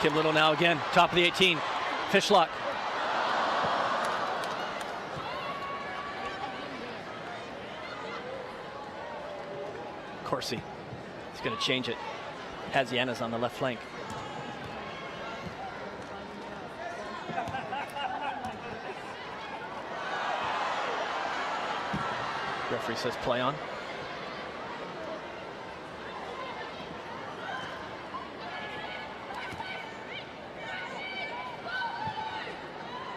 Kim Little now again, top of the 18. Fishlock. Corsi. He's going to change it. Has Yanis on the left flank. Referee says play on.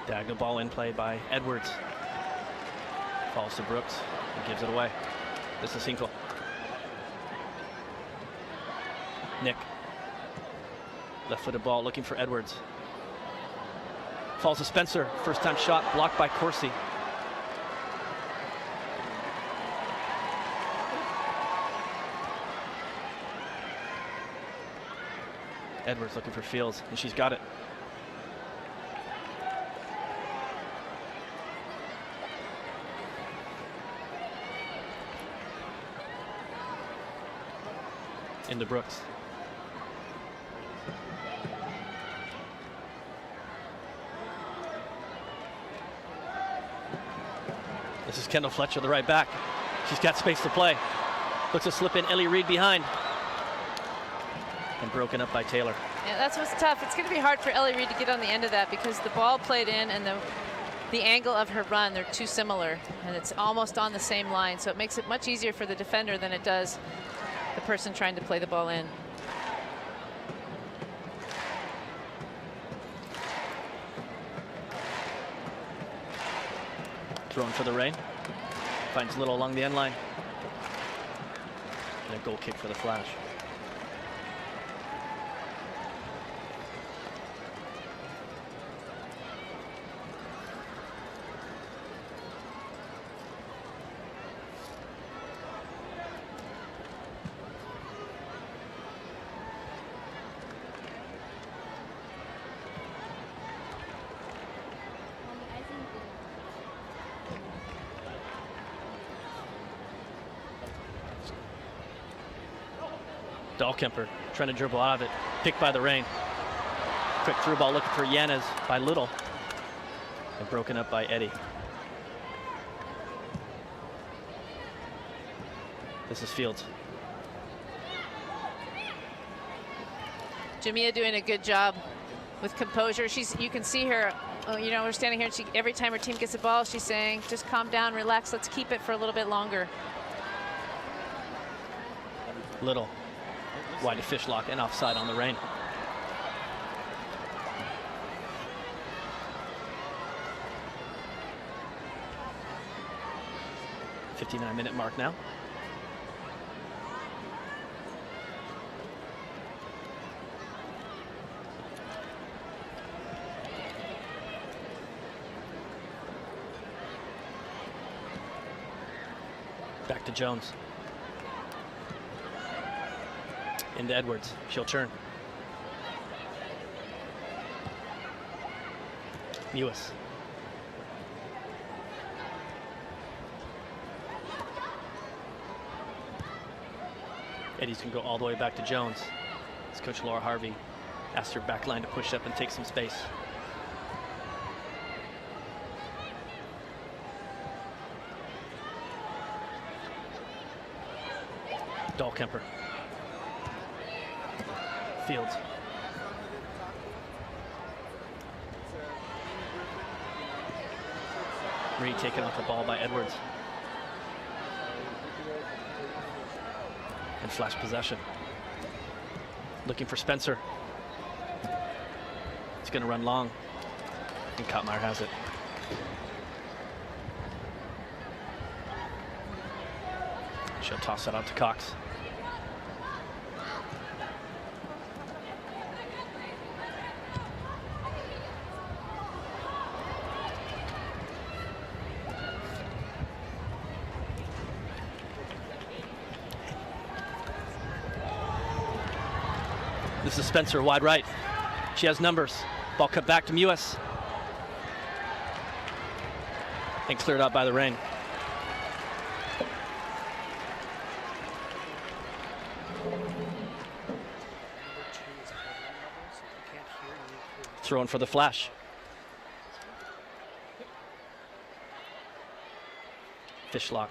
Diagonal ball in play by Edwards. Falls to Brooks and gives it away. This is Hinkle. Nick. Left-footed ball looking for Edwards. Falls to Spencer. First-time shot blocked by Corsi. Edwards looking for Fields, and she's got it. Into Brooks. This is Kendall Fletcher, the right back. She's got space to play. Looks to slip in Ellie Reed behind. And broken up by Taylor. Yeah, that's what's tough. It's going to be hard for Ellie Reed to get on the end of that because the ball played in and the angle of her run, they're too similar. And it's almost on the same line. So it makes it much easier for the defender than it does the person trying to play the ball in. Thrown for the Rain. Finds Little along the end line. And a goal kick for the Flash. Dahlkemper trying to dribble out of it. Picked by the Rain. Quick through ball looking for Yanez by Little. And broken up by Eddie. This is Fields. Jamia doing a good job with composure. You can see her, you know, we're standing here and every time her team gets the ball, she's saying, just calm down, relax, let's keep it for a little bit longer. Little. Wide to Fishlock and offside on the Rain. .59-minute mark now. Back to Jones. Into Edwards. She'll turn. Mewis. Eddie's can go all the way back to Jones. As Coach Laura Harvey asked her back line to push up and take some space. Dahlkemper. Fields. Reed taken off the ball by Edwards. And Flash possession. Looking for Spencer. It's going to run long. And Kottmeyer has it. She'll toss that out to Cox. This is Spencer, wide right. She has numbers. Ball cut back to Mewis. And cleared out by the Rain. Throwing for the Flash. Fishlock.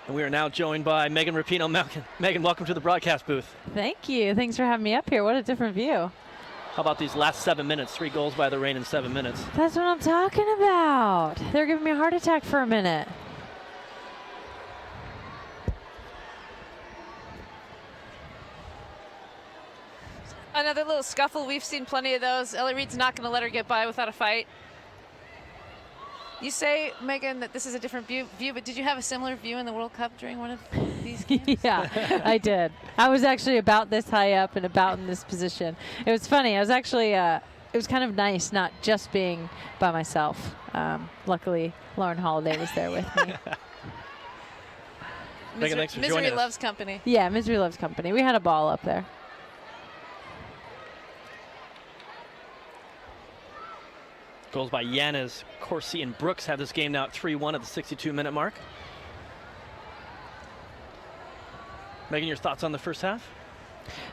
And we are now joined by Megan Rapinoe. Megan, welcome to the broadcast booth. Thank you. Thanks for having me up here. What a different view. How about these last 7 minutes? 3 goals by the Rain in 7 minutes. That's what I'm talking about. They're giving me a heart attack for a minute. Another little scuffle. We've seen plenty of those. Ellie Reed's not going to let her get by without a fight. You say, Megan, that this is a different view, but did you have a similar view in the World Cup during one of these games? Yeah, I did. I was actually about this high up and about in this position. It was funny. I was actually, it was kind of nice not just being by myself. Luckily, Lauren Holiday was there with me. Megan, thanks for Misery joining us. loves company. Yeah, misery loves company. We had a ball up there. Goals by Yanez, Corsi, and Brooks have this game now at 3-1 at the 62-minute mark. Megan, your thoughts on the first half?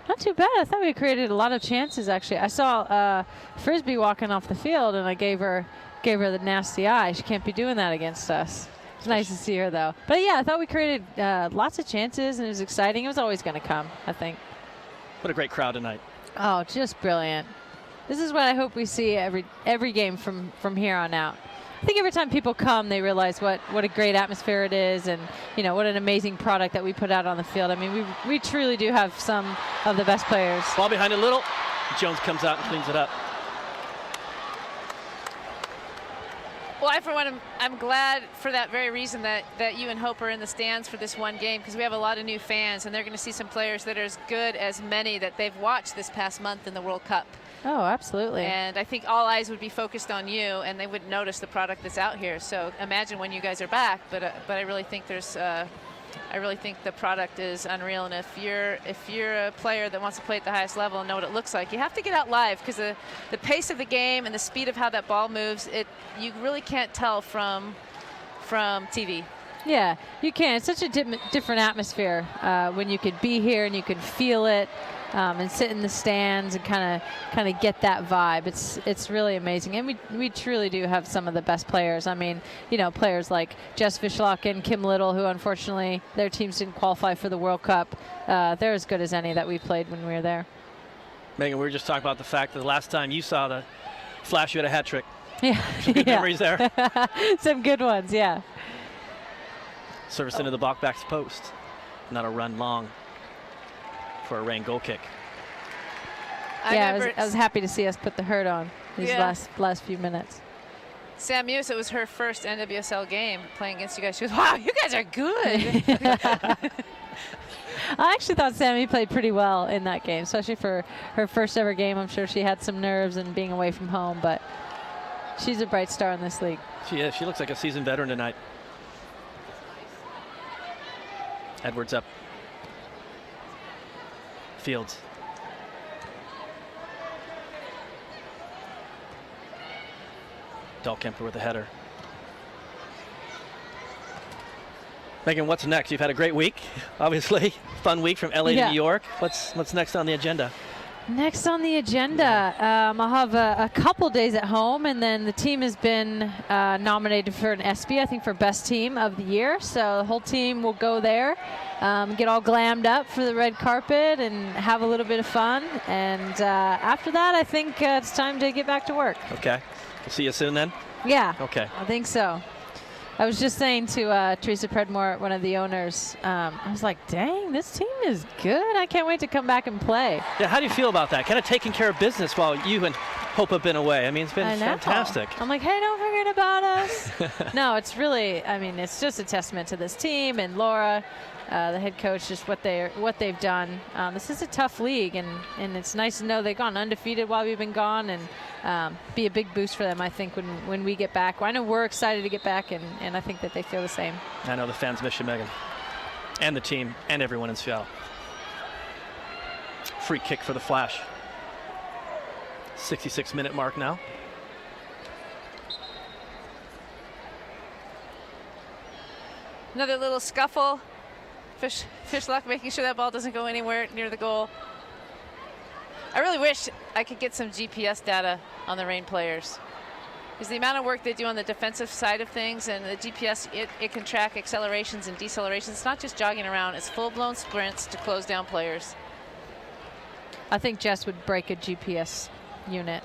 Not too bad. I thought we created a lot of chances, actually. I saw Frisbee walking off the field, and I gave her the nasty eye. She can't be doing that against us. It's nice to see her, though. But, yeah, I thought we created lots of chances, and it was exciting. It was always going to come, I think. What a great crowd tonight. Oh, just brilliant. This is what I hope we see every game from here on out. I think every time people come, they realize what a great atmosphere it is, and what an amazing product that we put out on the field. I mean, we truly do have some of the best players. Ball behind a little. Jones comes out and cleans it up. Well, I, for one, I'm glad for that very reason that you and Hope are in the stands for this one game, because we have a lot of new fans, and they're going to see some players that are as good as many that they've watched this past month in the World Cup. Oh, absolutely. And I think all eyes would be focused on you, and they wouldn't notice the product that's out here. So imagine when you guys are back. But I really think I really think the product is unreal. And if you're a player that wants to play at the highest level and know what it looks like, you have to get out live, because the pace of the game and the speed of how that ball moves, you really can't tell from TV. Yeah, you can. It's such a different atmosphere when you could be here and you can feel it. And sit in the stands and kind of get that vibe. It's really amazing, and we truly do have some of the best players. I mean, players like Jess Fishlock and Kim Little, who unfortunately their teams didn't qualify for the World Cup. They're as good as any that we played when we were there. Megan, we were just talking about the fact that the last time you saw the Flash, you had a hat trick. Yeah, some good memories there. Some good ones, yeah. Service into the back's post. Not a run long for a Reign goal kick. I was happy to see us put the hurt on these last few minutes. Sam Muse, it was her first NWSL game playing against you guys. She goes, wow, you guys are good. I actually thought Sammy played pretty well in that game, especially for her first ever game. I'm sure she had some nerves and being away from home, but she's a bright star in this league. She is. She looks like a seasoned veteran tonight. Edwards up. Fields. Dahlkemper with a header. Megan, what's next? You've had a great week, obviously. Fun week from LA to New York. What's next on the agenda? Next on the agenda, I'll have a couple days at home, and then the team has been nominated for an ESPY, I think, for Best Team of the Year. So the whole team will go there, get all glammed up for the red carpet and have a little bit of fun. And after that, I think it's time to get back to work. Okay. We'll see you soon then? Yeah. Okay. I think so. I was just saying to Teresa Predmore, one of the owners, I was like, dang, this team is good. I can't wait to come back and play. Yeah, how do you feel about that? Kind of taking care of business while you and Hope have been away. I mean, it's been fantastic. I'm like, hey, don't forget about us. No, it's really, I mean, it's just a testament to this team and Laura, the head coach, just what they've done. This is a tough league, and it's nice to know they've gone undefeated while we've been gone, and be a big boost for them, I think, when we get back. I know we're excited to get back, and I think that they feel the same. I know the fans miss you, Megan, and the team, and everyone in Seattle. Free kick for the Flash. 66-minute mark now. Another little scuffle. Fishlock making sure that ball doesn't go anywhere near the goal. I really wish I could get some GPS data on the Reign players, because the amount of work they do on the defensive side of things, and the GPS, it can track accelerations and decelerations. It's not just jogging around, it's full-blown sprints to close down players. I think Jess would break a GPS unit.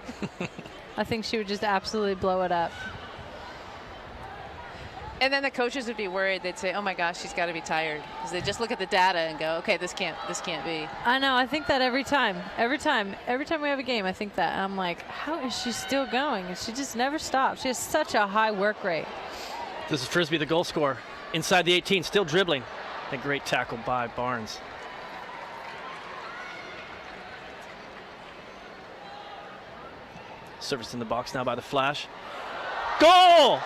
I think she would just absolutely blow it up. And then the coaches would be worried. They'd say, oh my gosh, she's got to be tired, because they just look at the data and go, okay, this can't be. I know. I think that every time we have a game, I think that. And I'm like, how is she still going? And she just never stops. She has such a high work rate. This is Frisbee, the goal scorer, inside the 18, still dribbling. A great tackle by Barnes. Service in the box now by the Flash. Goal!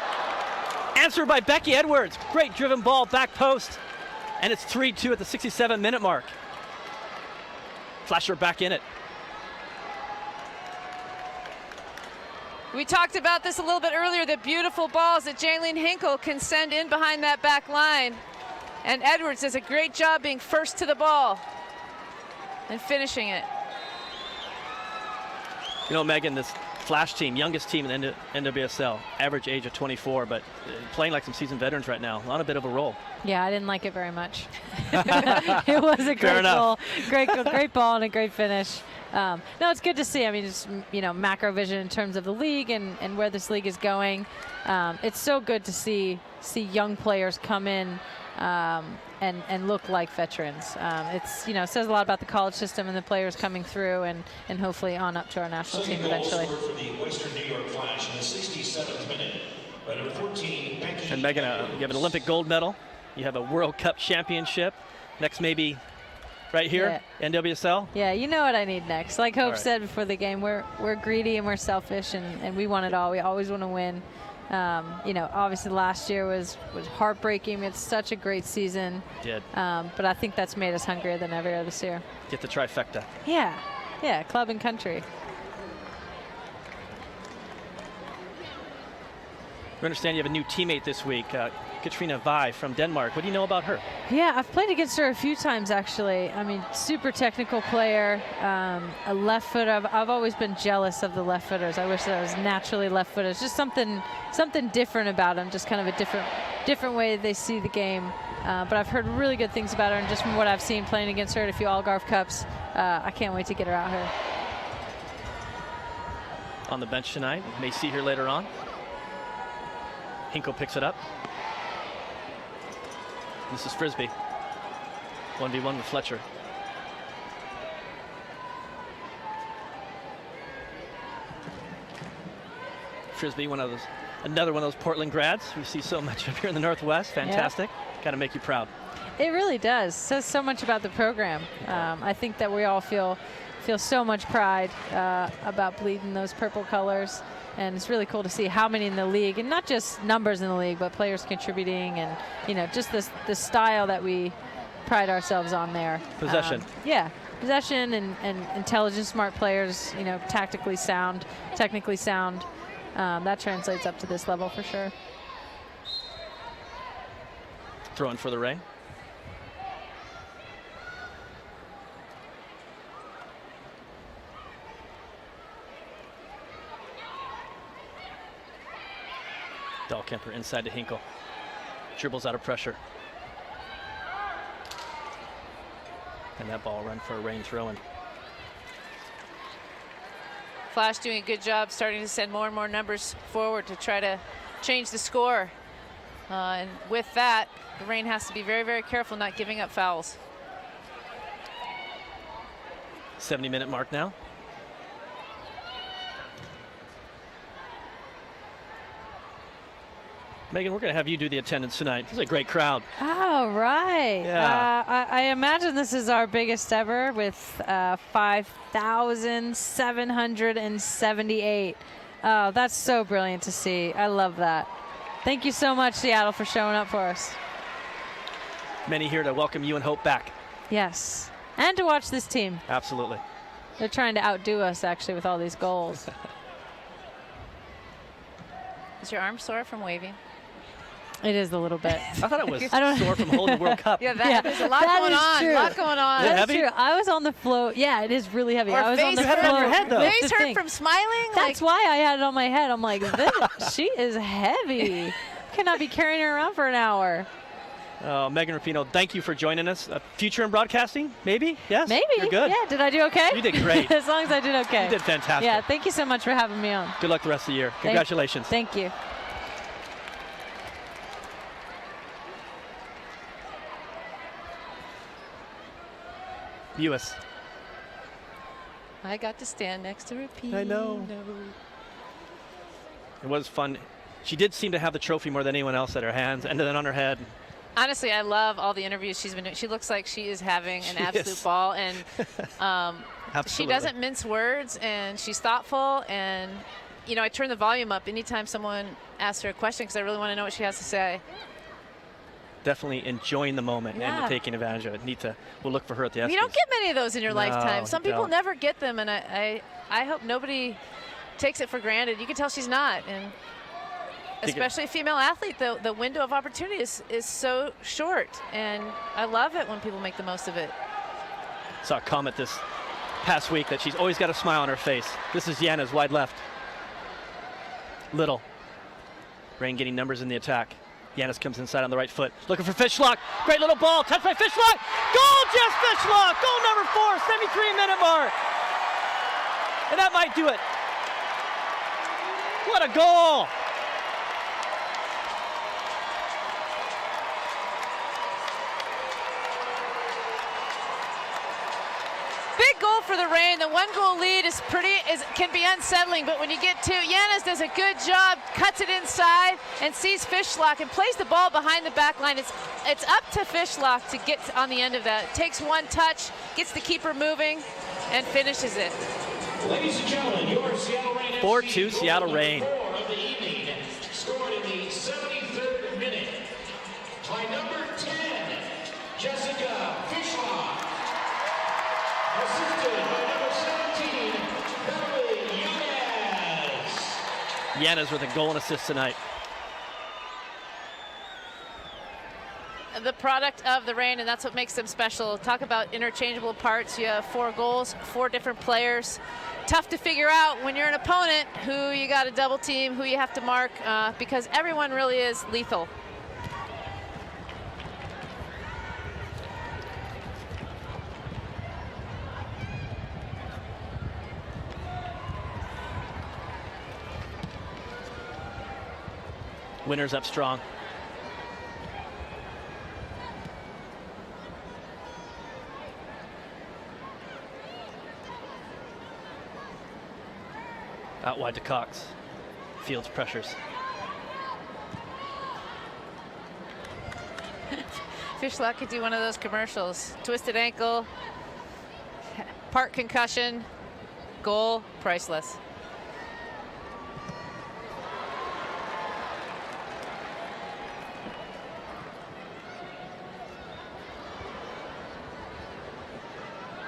Answered by Becky Edwards. Great driven ball, back post. And it's 3-2 at the 67-minute mark. Flash are back in it. We talked about this a little bit earlier, the beautiful balls that Jaylene Hinkle can send in behind that back line. And Edwards does a great job being first to the ball. and finishing it. You know, Megan, this Flash team, youngest team in the NWSL, average age of 24, but playing like some seasoned veterans right now. On a bit of a roll. Yeah, I didn't like it very much. It was a great goal, great ball, and a great finish. No, it's good to see. I mean, just, you know, macro vision in terms of the league and where this league is going. It's so good to see young players come in and look like veterans. It's, you know, it says a lot about the college system and the players coming through, and hopefully on up to our national team eventually. For the Western New York Flash in the 67th minute, by number 14, Becky. And Megan, you have an Olympic gold medal. You have a World Cup championship. Next, maybe right here, NWSL. Yeah, you know what I need next. Like Hope said before the game, we're greedy and we're selfish, and we want it all. We always want to win. You know, obviously last year was heartbreaking. We had such a great season. Did. But I think that's made us hungrier than ever this year. Get the trifecta. Yeah, club and country. We understand you have a new teammate this week, Katrina Vi from Denmark. What do you know about her? Yeah, I've played against her a few times, actually. I mean, super technical player, a left footer. I've always been jealous of the left footers. I wish that I was naturally left footed. It's just something different about them, just kind of a different way they see the game. But I've heard really good things about her, and just from what I've seen playing against her at a few Algarve Cups, I can't wait to get her out here. On the bench tonight. May see her later on. Hinkle picks it up. This is Frisbee. 1v1 with Fletcher. Frisbee, another one of those Portland grads we see so much up here in the Northwest. Fantastic. Got to make you proud. It really does. Says so much about the program. I think that we all feel so much pride about bleeding those purple colors. And it's really cool to see how many in the league, and not just numbers in the league, but players contributing, and, you know, just the style that we pride ourselves on there. Possession. Possession and intelligent, smart players, you know, tactically sound, technically sound. That translates up to this level for sure. Throwing for the Rain. Dahlkemper inside to Hinkle. Dribbles out of pressure. And that ball run for a Rain throw-in. Flash doing a good job starting to send more and more numbers forward to try to change the score. And with that, the Rain has to be very, very careful not giving up fouls. 70-minute mark now. Megan, we're going to have you do the attendance tonight. This is a great crowd. All right. Yeah. I imagine this is our biggest ever with 5,778. Oh, that's so brilliant to see. I love that. Thank you so much, Seattle, for showing up for us. Many here to welcome you and Hope back. Yes. And to watch this team. Absolutely. They're trying to outdo us, actually, with all these goals. Is your arm sore from waving? It is a little bit. I thought it was sore from holding the World Cup. There's a lot going on. True. A lot going on. That's true. I was on the float. Yeah, it is really heavy. Or I was on the face float. on your head, though. Face hurt from smiling? That's why I had it on my head. I'm like, she is heavy. Cannot be carrying her around for an hour. Megan Rapinoe, thank you for joining us. Future in broadcasting, maybe? Yes? Maybe. You're good. Yeah, did I do okay? You did great. As long as I did okay. You did fantastic. Yeah, thank you so much for having me on. Good luck the rest of the year. Congratulations. Thank you. US. I got to stand next to Rapinoe. I know. It was fun. She did seem to have the trophy more than anyone else at her hands, and then on her head. Honestly, I love all the interviews she's been doing. She looks like she is having an absolute ball, and she doesn't mince words, and she's thoughtful. And, you know, I turn the volume up anytime someone asks her a question because I really want to know what she has to say. Definitely enjoying the moment and taking advantage of it. We'll look for her at the Eskys. You don't get many of those in your lifetime. Some people don't. never get them, and I hope nobody takes it for granted. You can tell she's not, and especially a female athlete, the window of opportunity is so short, and I love it when people make the most of it. Saw a comment this past week that she's always got a smile on her face. This is Yanis, wide left. Little. Rain getting numbers in the attack. Yanis comes inside on the right foot, looking for Fishlock. Great little ball, touched by Fishlock. Goal, Jess Fishlock! Goal number 4, 73-minute mark. And that might do it. What a goal! Big goal for the Reign. The 1-goal lead can be unsettling, but when you get two, Yanis does a good job, cuts it inside and sees Fishlock and plays the ball behind the back line. It's up to Fishlock to get on the end of that. Takes one touch, gets the keeper moving, and finishes it. Ladies and gentlemen, your Seattle Reign 4-2 Seattle Reign. of the evening, scored in the 73rd minute by number 10, Jessica Fishlock. Assisted by number 17, Beverly Yanis. Yanis with a goal and assist tonight. The product of the Reign, and that's what makes them special. Talk about interchangeable parts. You have 4 goals, 4 different players. Tough to figure out when you're an opponent who you got to double team, who you have to mark, because everyone really is lethal. Winners up strong. Out wide to Cox. Fields pressures. Fishlock could do one of those commercials. Twisted ankle, part concussion, goal, priceless.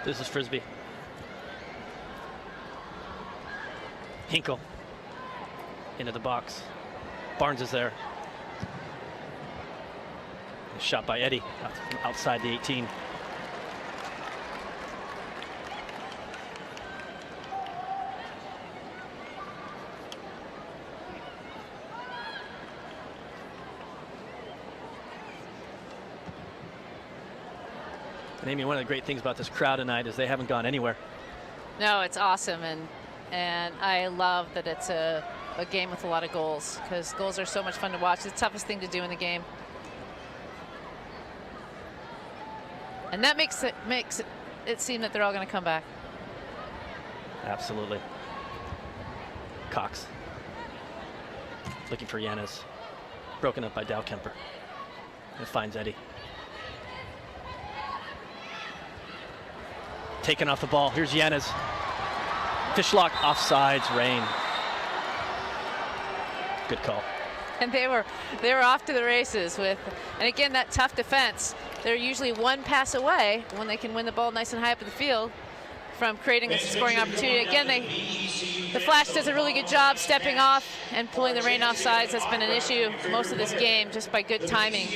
This is Frisbee. Hinkle into the box. Barnes is there. Shot by Eddie outside the 18. And Amy, one of the great things about this crowd tonight is they haven't gone anywhere. No, it's awesome, and I love that it's a game with a lot of goals, because goals are so much fun to watch. It's the toughest thing to do in the game. And that makes it seem that they're all going to come back. Absolutely. Cox. Looking for Yanis. Broken up by Dow Kemper. It finds Eddie. Taken off the ball. Here's Yanis. Fishlock offsides, Reign. Good call. And they were off to the races with, and again, that tough defense. They're usually one pass away when they can win the ball nice and high up in the field from creating a scoring opportunity. Again, the Flash does a really good job stepping off and pulling the Reign off sides. That's been an issue most of this game, just by good timing.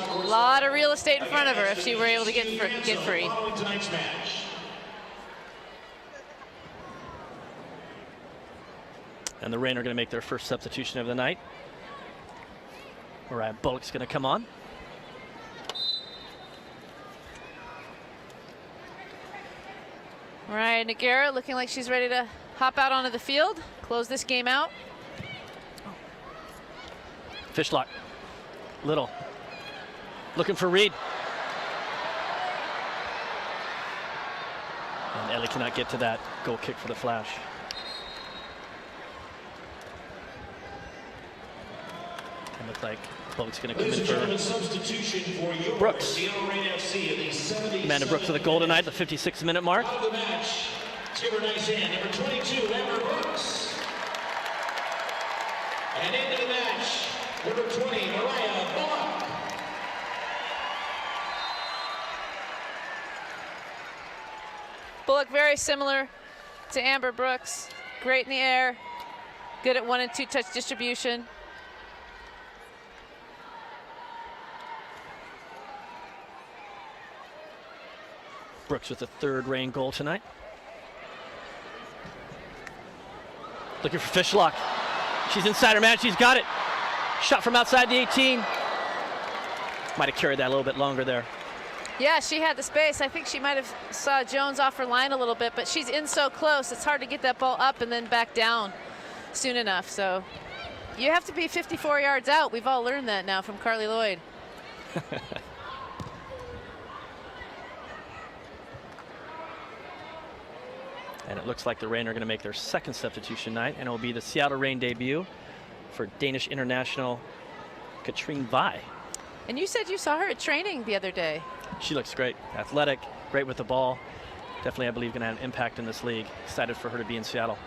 A lot of real estate in front of her if she were able to get free. And the Reign are going to make their first substitution of the night. Mariah Bullock's going to come on. Mariah Noguera looking like she's ready to hop out onto the field, close this game out. Fishlock. Little. Looking for Reed. And Ellie cannot get to that goal kick for the Flash. And looks like Bullock's going to come in for Brooks. Amanda Brooks with a goal tonight, the 56-minute mark. Of the match, give her a nice hand, number 22, Amber Brooks. And into the match, number 20, Mariah Bullock. Bullock very similar to Amber Brooks. Great in the air, good at 1- and 2-touch distribution. Brooks with the third Reign goal tonight. Looking for Fishlock. She's inside her man. She's got it. Shot from outside the 18. Might have carried that a little bit longer there. Yeah, she had the space. I think she might have saw Jones off her line a little bit, but she's in so close. It's hard to get that ball up and then back down soon enough. So you have to be 54 yards out. We've all learned that now from Carly Lloyd. And it looks like the Reign are going to make their second substitution night, and it will be the Seattle Reign debut for Danish international Katrine Vi. And you said you saw her at training the other day. She looks great, athletic, great with the ball. Definitely, I believe, going to have an impact in this league. Excited for her to be in Seattle.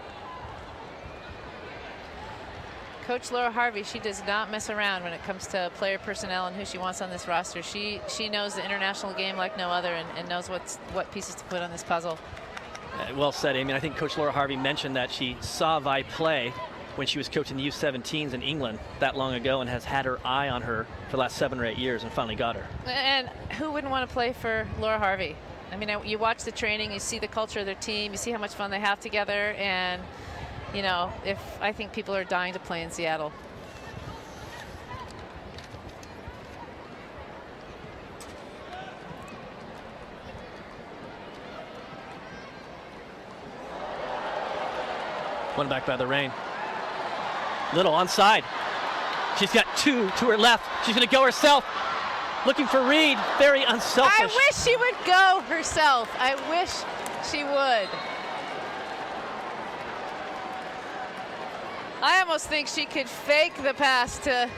Coach Laura Harvey, she does not mess around when it comes to player personnel and who she wants on this roster. She knows the international game like no other and knows what pieces to put on this puzzle. Well said, Amy. I think Coach Laura Harvey mentioned that she saw Vi play when she was coaching the U17s in England that long ago and has had her eye on her for the last 7 or 8 years and finally got her. And who wouldn't want to play for Laura Harvey? I mean, you watch the training, you see the culture of their team, you see how much fun they have together, and, you know, I think people are dying to play in Seattle. One back by the Reign. Little onside. She's got 2 to her left. She's going to go herself. Looking for Reed. Very unselfish. I wish she would go herself. I wish she would. I almost think she could fake the pass to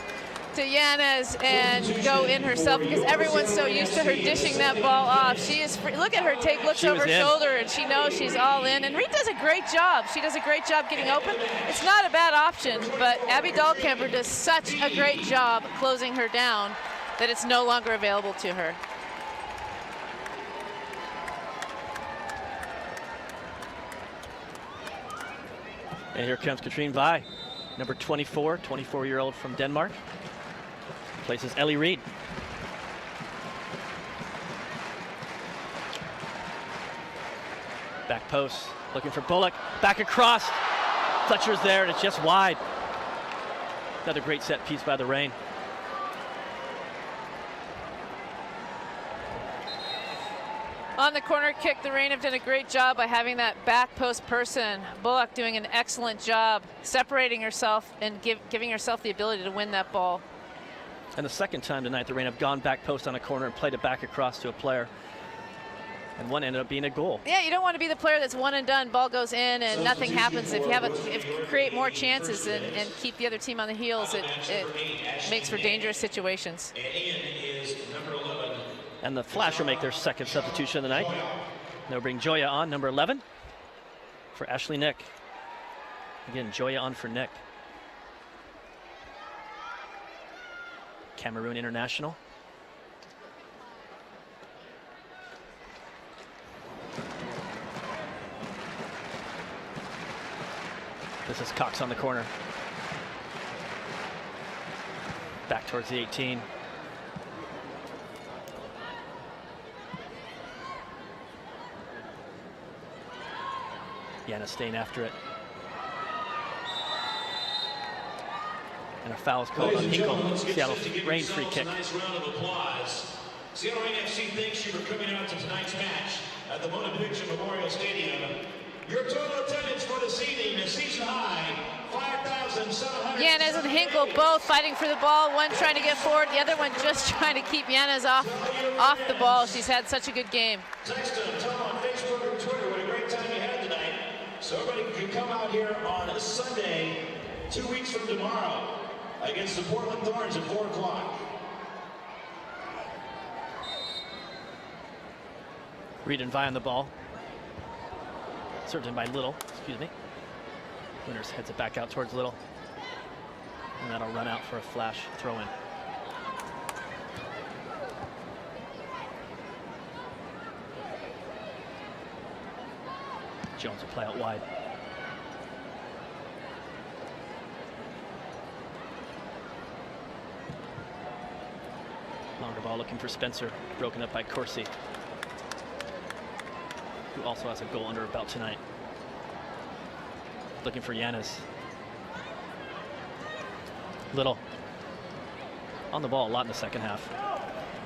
Yanez and go in herself because everyone's so used to her dishing that ball off. She is free. Look at her take looks over her shoulder and she knows she's all in. And Reed does a great job. She does a great job getting open. It's not a bad option, but Abby Dahlkemper does such a great job closing her down that it's no longer available to her. And here comes Katrine Vi, number 24, 24-year-old from Denmark. Places Ellie Reed. Back post, looking for Bullock. Back across. Fletcher's there, and it's just wide. Another great set piece by the Reign. On the corner kick, the Reign have done a great job by having that back post person. Bullock doing an excellent job separating herself and giving herself the ability to win that ball. And the second time tonight, the Reign have gone back post on a corner and played it back across to a player. And one ended up being a goal. Yeah, you don't want to be the player that's one and done, ball goes in and nothing happens. If you create more chances and keep the other team on the heels, it makes for dangerous situations. And the Flash will make their second substitution of the night. They'll bring Joya on, number 11, for Ashley Nick. Again, Joya on for Nick. Cameroon international. This is Cox on the corner. Back towards the 18. Yana staying after it. And a foul is called on Hinkle. Seattle Reign free kick. Nice round of applause. Seattle Reign FC thanks you for coming out to tonight's match at the Moda Memorial Stadium. Your total attendance for this evening is season high, 5,700. Yanez and Hinkle both fighting for the ball. One trying to get forward, the other one just trying to keep Yanez off the ball. She's had such a good game. Text them, tell them on Facebook or Twitter what a great time you had tonight. So everybody can come out here on Sunday, 2 weeks from tomorrow, against the Portland Thorns at 4 o'clock. Reed and Vi on the ball. Served in by Little, excuse me. Winters heads it back out towards Little. And that'll run out for a Flash throw in. Jones will play out wide. Longer ball looking for Spencer, broken up by Corsi. who also has a goal under her belt tonight. Looking for Yanis. Little on the ball a lot in the second half.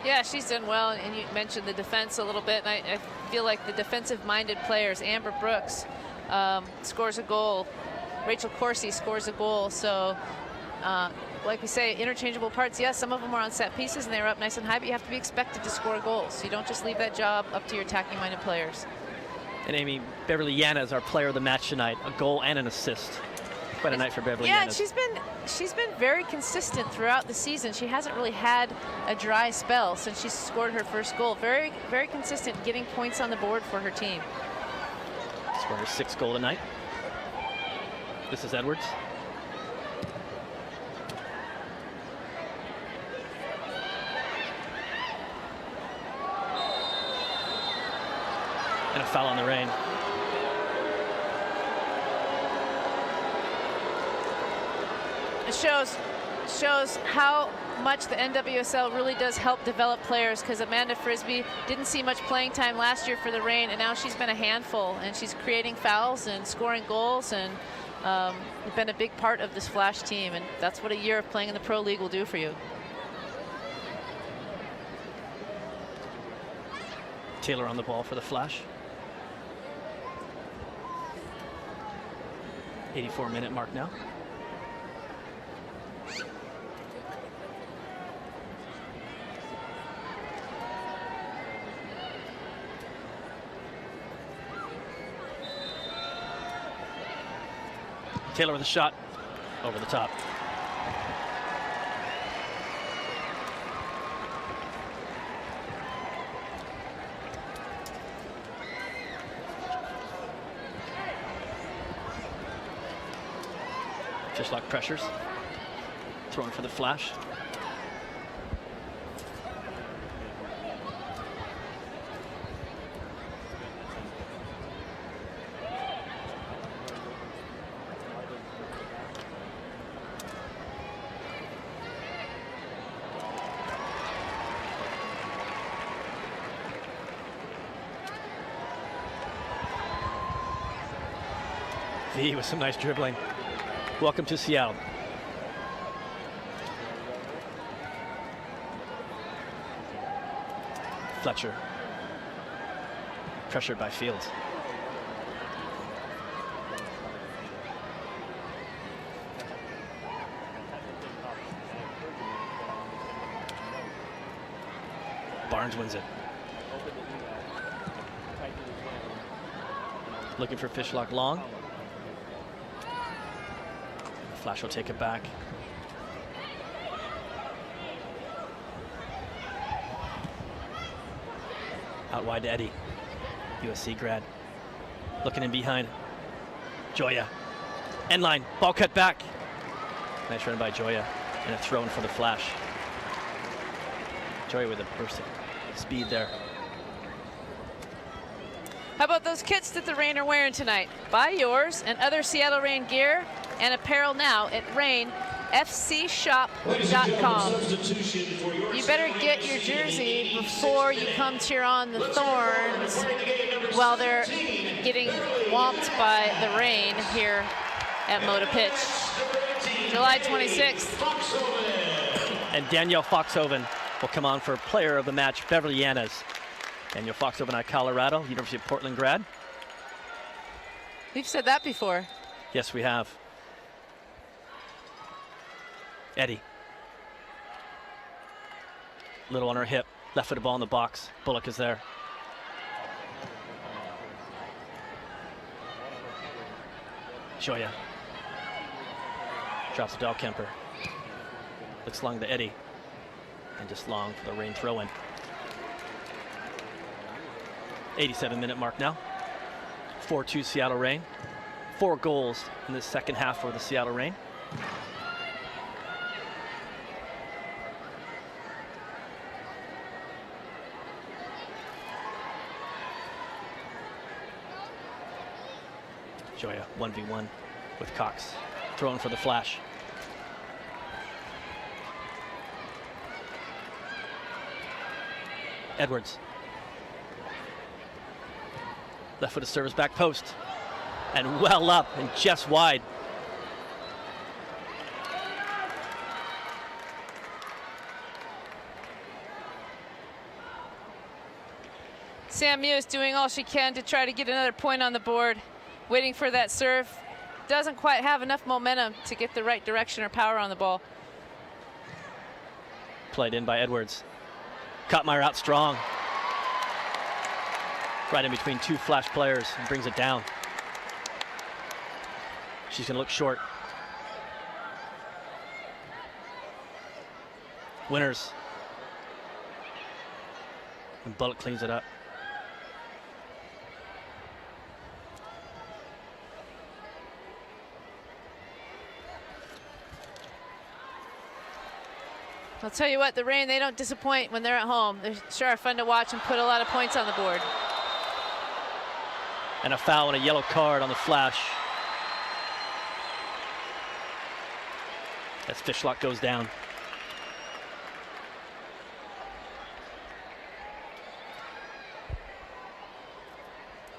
Yeah, she's done well, and you mentioned the defense a little bit, and I feel like the defensive-minded players, Amber Brooks scores a goal, Rachel Corsi scores a goal, so like we say, interchangeable parts. Yes, some of them are on set pieces and they're up nice and high, but you have to be expected to score goals. You don't just leave that job up to your attacking-minded players. And Amy, Beverly Yanez, our player of the match tonight, a goal and an assist. Quite a night for Beverly Yanez. Yeah, she's been very consistent throughout the season. She hasn't really had a dry spell since she scored her first goal. Very, very consistent, getting points on the board for her team. Scored her 6th goal tonight. This is Edwards. And a foul on the Reign. It shows how much the NWSL really does help develop players, because Amanda Frisbee didn't see much playing time last year for the Reign, and now she's been a handful, and she's creating fouls and scoring goals, and been a big part of this Flash team, and that's what a year of playing in the Pro League will do for you. Taylor on the ball for the Flash. 84-minute mark now. Taylor with a shot over the top. Fishlock pressures. Throwing for the Flash. V with some nice dribbling. Welcome to Seattle. Fletcher. Pressured by Fields. Barnes wins it. Looking for Fishlock long. Flash will take it back. Out wide to Eddie, USC grad. Looking in behind. Joya. End line, ball cut back. Nice run by Joya, and a throw in for the Flash. Joya with a burst of speed there. How about those kits that the Reign are wearing tonight? Buy yours and other Seattle Reign gear and apparel now at ReignFCShop.com. You better get your jersey before you come cheer on the Thorns while they're getting whomped by the Reign here at Moda Pitch. July 26th. And Danielle Foxhoven will come on for player of the match, Beverly Yanez. Danielle Foxhoven out of Colorado, University of Portland grad. We've said that before. Yes, we have. Eddie. Little on her hip, left-footed ball in the box. Bullock is there. Joya. Drops to Dahlkemper. Looks long to Eddie. And just long for the Reign throw-in. 87-minute mark now. 4-2 Seattle Reign. 4 goals in the second half for the Seattle Reign. Joya 1v1 with Cox. Throwing for the Flash. Edwards. Left foot of service, back post. And well up and just wide. Sam Muse doing all she can to try to get another point on the board. Waiting for that serve. Doesn't quite have enough momentum to get the right direction or power on the ball. Played in by Edwards. Kottmeyer out strong. Right in between two Flash players and brings it down. She's going to look short. Winners. And Bullock cleans it up. I'll tell you what, the Reign, they don't disappoint when they're at home. They sure are fun to watch and put a lot of points on the board. And a foul and a yellow card on the Flash. As Fishlock goes down.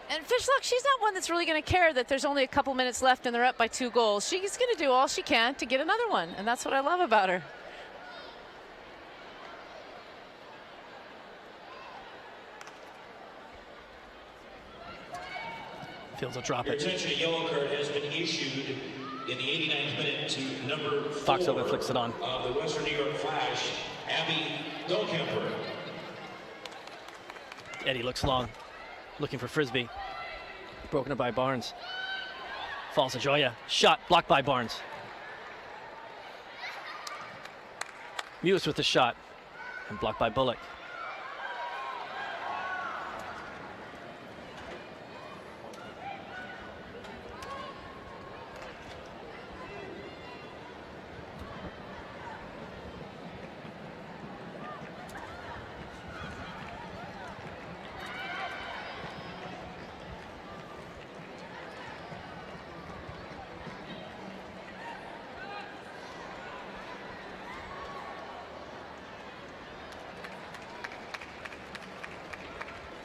And Fishlock, she's not one that's really going to care that there's only a couple minutes left and they're up by 2 goals. She's going to do all she can to get another one, and that's what I love about her. Fields will drop Your it. attention, a yellow card has been issued in the 89th minute to number 4 Foxhoven flicks it on. of the Western New York Flash, Abby Dahlkemper. Eddie looks long, looking for Frisbee. Broken up by Barnes. Falls to Joya. Shot blocked by Barnes. Muse with the shot and blocked by Bullock.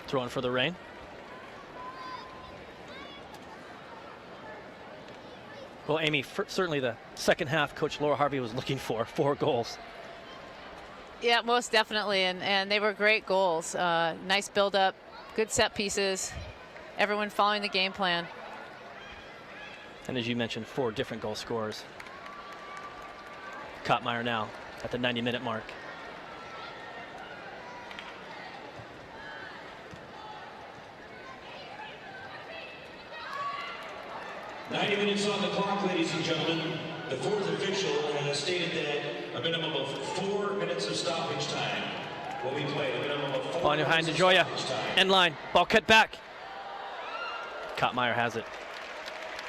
Throwing for the Reign. Well, Amy, certainly the second half, Coach Laura Harvey was looking for 4 goals. Yeah, most definitely, and they were great goals. Nice build-up, good set pieces, everyone following the game plan. And as you mentioned, 4 different goal scorers. Kottmeyer now at the 90-minute mark. 90 minutes on the clock, ladies and gentlemen. The 4th official has stated that a minimum of 4 minutes of stoppage time will be played. A minimum of 4 Ball minutes behind to of Joya. stoppage time. End line. Ball cut back. Kottmeyer has it.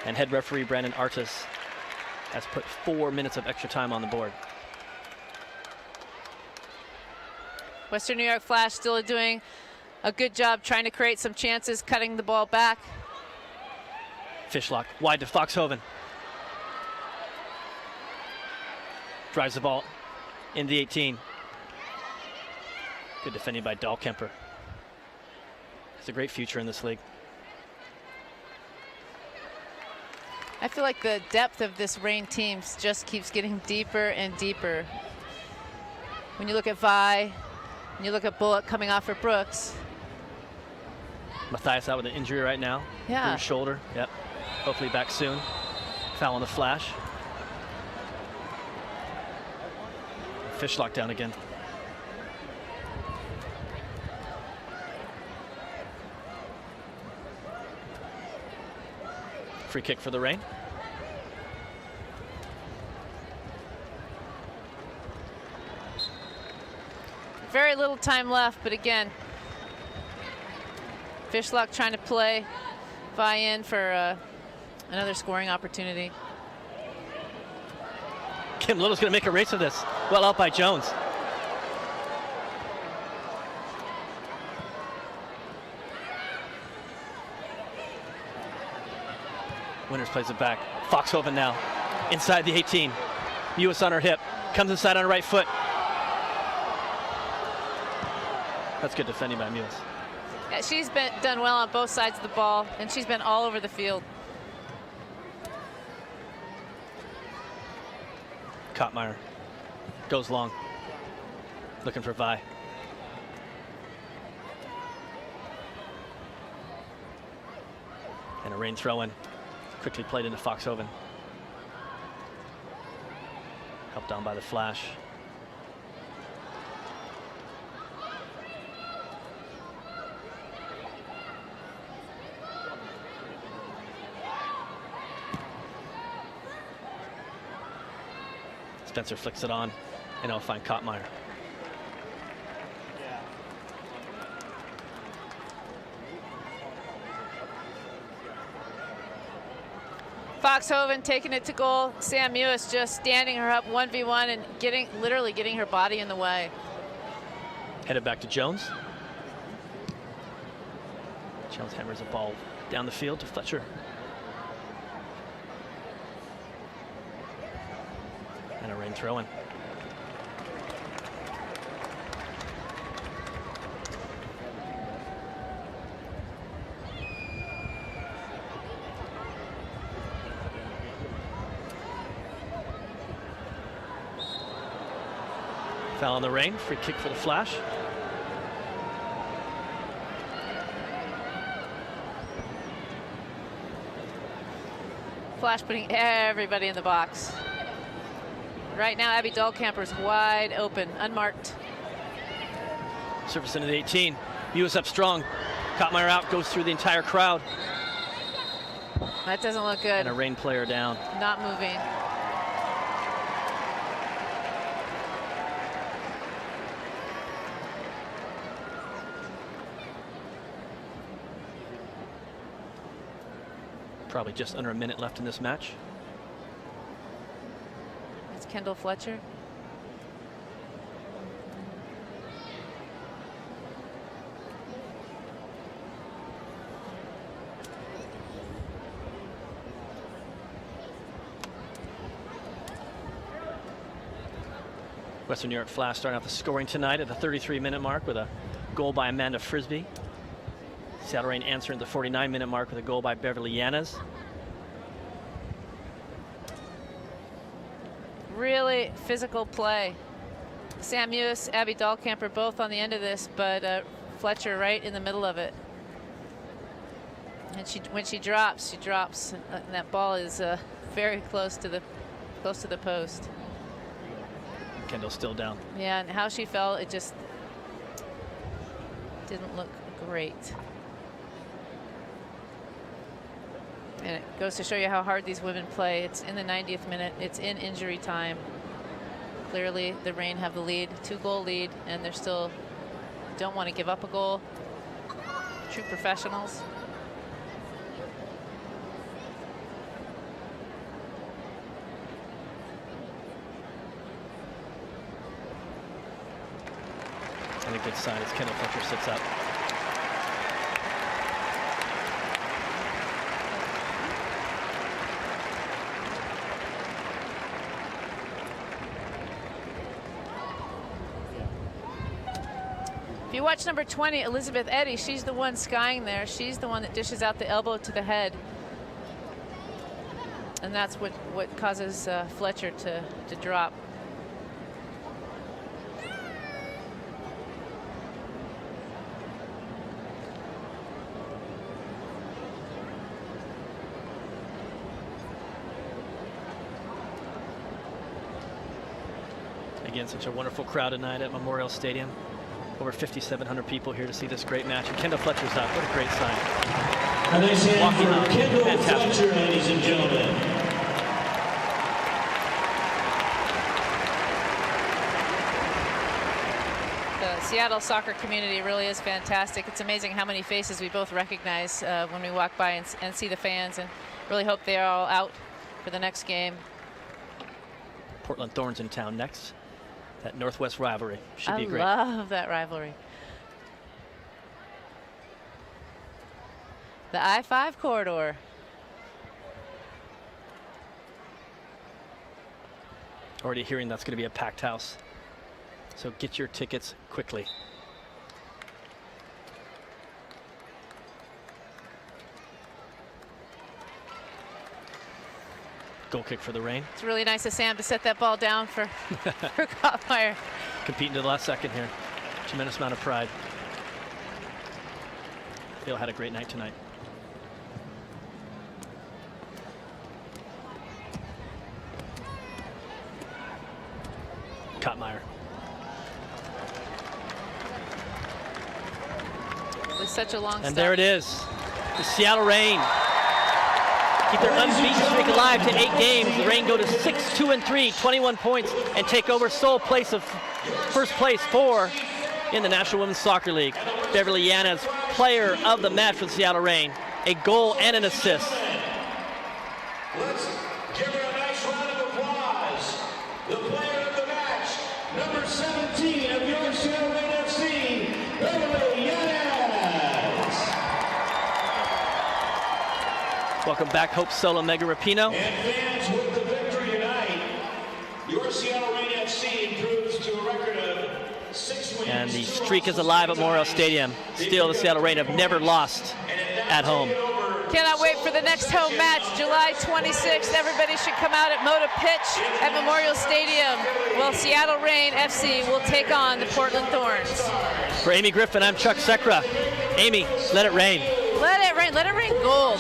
And head referee Brandon Artis has put 4 minutes of extra time on the board. Western New York Flash still doing a good job trying to create some chances, cutting the ball back. Fishlock wide to Foxhoven. Drives the ball in the 18. Good defending by Dahlkemper. It's a great future in this league. I feel like the depth of this Reign team just keeps getting deeper and deeper. When you look at Vi, when you look at Bullock coming off for Brooks. Matthias out with an injury right now. Yeah. Bruised shoulder. Yep. Hopefully back soon. Foul on the Flash. Fishlock down again. Free kick for the Reign. Very little time left, but again, Fishlock trying to play Vi in for another scoring opportunity. Kim Little's going to make a race of this. Well out by Jones. Winters plays it back. Foxhoven now inside the 18. Mewis on her hip. Comes inside on her right foot. That's good defending by Mewis. She's been done well on both sides of the ball, and she's been all over the field. Kottmeyer goes long, looking for Vi. And a rain throw in, quickly played into Foxhoven. Helped down by the Flash. Spencer flicks it on, and it'll find Kottmeyer. Foxhoven taking it to goal. Sam Mewis just standing her up 1v1 and literally getting her body in the way. Headed back to Jones. Jones hammers a ball down the field to Fletcher. And a rain throw in. Foul on the rain, free kick for the Flash. Flash putting everybody in the box. Right now, Abby Dahlkamper's wide open, unmarked. Surface into the 18. Mewis up strong. Kottmeyer out, goes through the entire crowd. That doesn't look good. And a rain player down. Not moving. Probably just under a minute left in this match. It's Kendall Fletcher. Western New York Flash starting off the scoring tonight at the 33-minute mark with a goal by Amanda Frisbee. Seattle Reign answering at the 49-minute mark with a goal by Beverly Yanez. Really physical play. Sam Mewis, Abby Dahlkamper both on the end of this, but Fletcher right in the middle of it. And when she drops, and that ball is very close to the post. Kendall's still down. Yeah, and how she fell, it just didn't look great. And it goes to show you how hard these women play. It's in the 90th minute. It's in injury time. Clearly, the Reign have the lead, 2-goal lead, and they're still don't want to give up a goal. True professionals. And a good sign as Kendall Fletcher sits up. If you watch number 20, Elizabeth Eddy, she's the one skying there. She's the one that dishes out the elbow to the head. And that's what causes Fletcher to drop. Again, such a wonderful crowd tonight at Memorial Stadium. Over 5,700 people here to see this great match. And Kendall Fletcher's up. What a great sign. A nice hand for Kendall Fantastic. Fletcher, ladies and gentlemen. The Seattle soccer community really is fantastic. It's amazing how many faces we both recognize when we walk by and see the fans, and really hope they are all out for the next game. Portland Thorns in town next. That Northwest rivalry should be great. I love that rivalry. The I-5 corridor. Already hearing that's going to be a packed house. So get your tickets quickly. Goal kick for the Reign. It's really nice of Sam to set that ball down for Kottmeyer. Competing to the last second here. Tremendous amount of pride. Phil had a great night tonight. Kottmeyer. It was such a long And stop. there it is. The Seattle Reign keep their unbeaten streak alive to 8 games. The Reign go to 6-2-3, 21 points, and take over first place 4 in the National Women's Soccer League. Beverly Yanez, player of the match for the Seattle Reign, a goal and an assist. Let's give her a nice round of applause. The player of the match, number 17 of your Seattle Reign FC, Beverly Yanez. Welcome back, Hope Solo Mega Rapino. And fans, with the victory tonight, your Seattle Reign FC improves to a record of 6 wins. And the streak is alive at Memorial Stadium. Still, the Seattle Reign have never lost at home. Cannot wait for the next home match, July 26th. Everybody should come out at Moda Pitch at Memorial Stadium. Well, Seattle Reign FC will take on the Portland Thorns. For Amy Griffin, I'm Chuck Sekra. Amy, let it rain. Let it rain gold.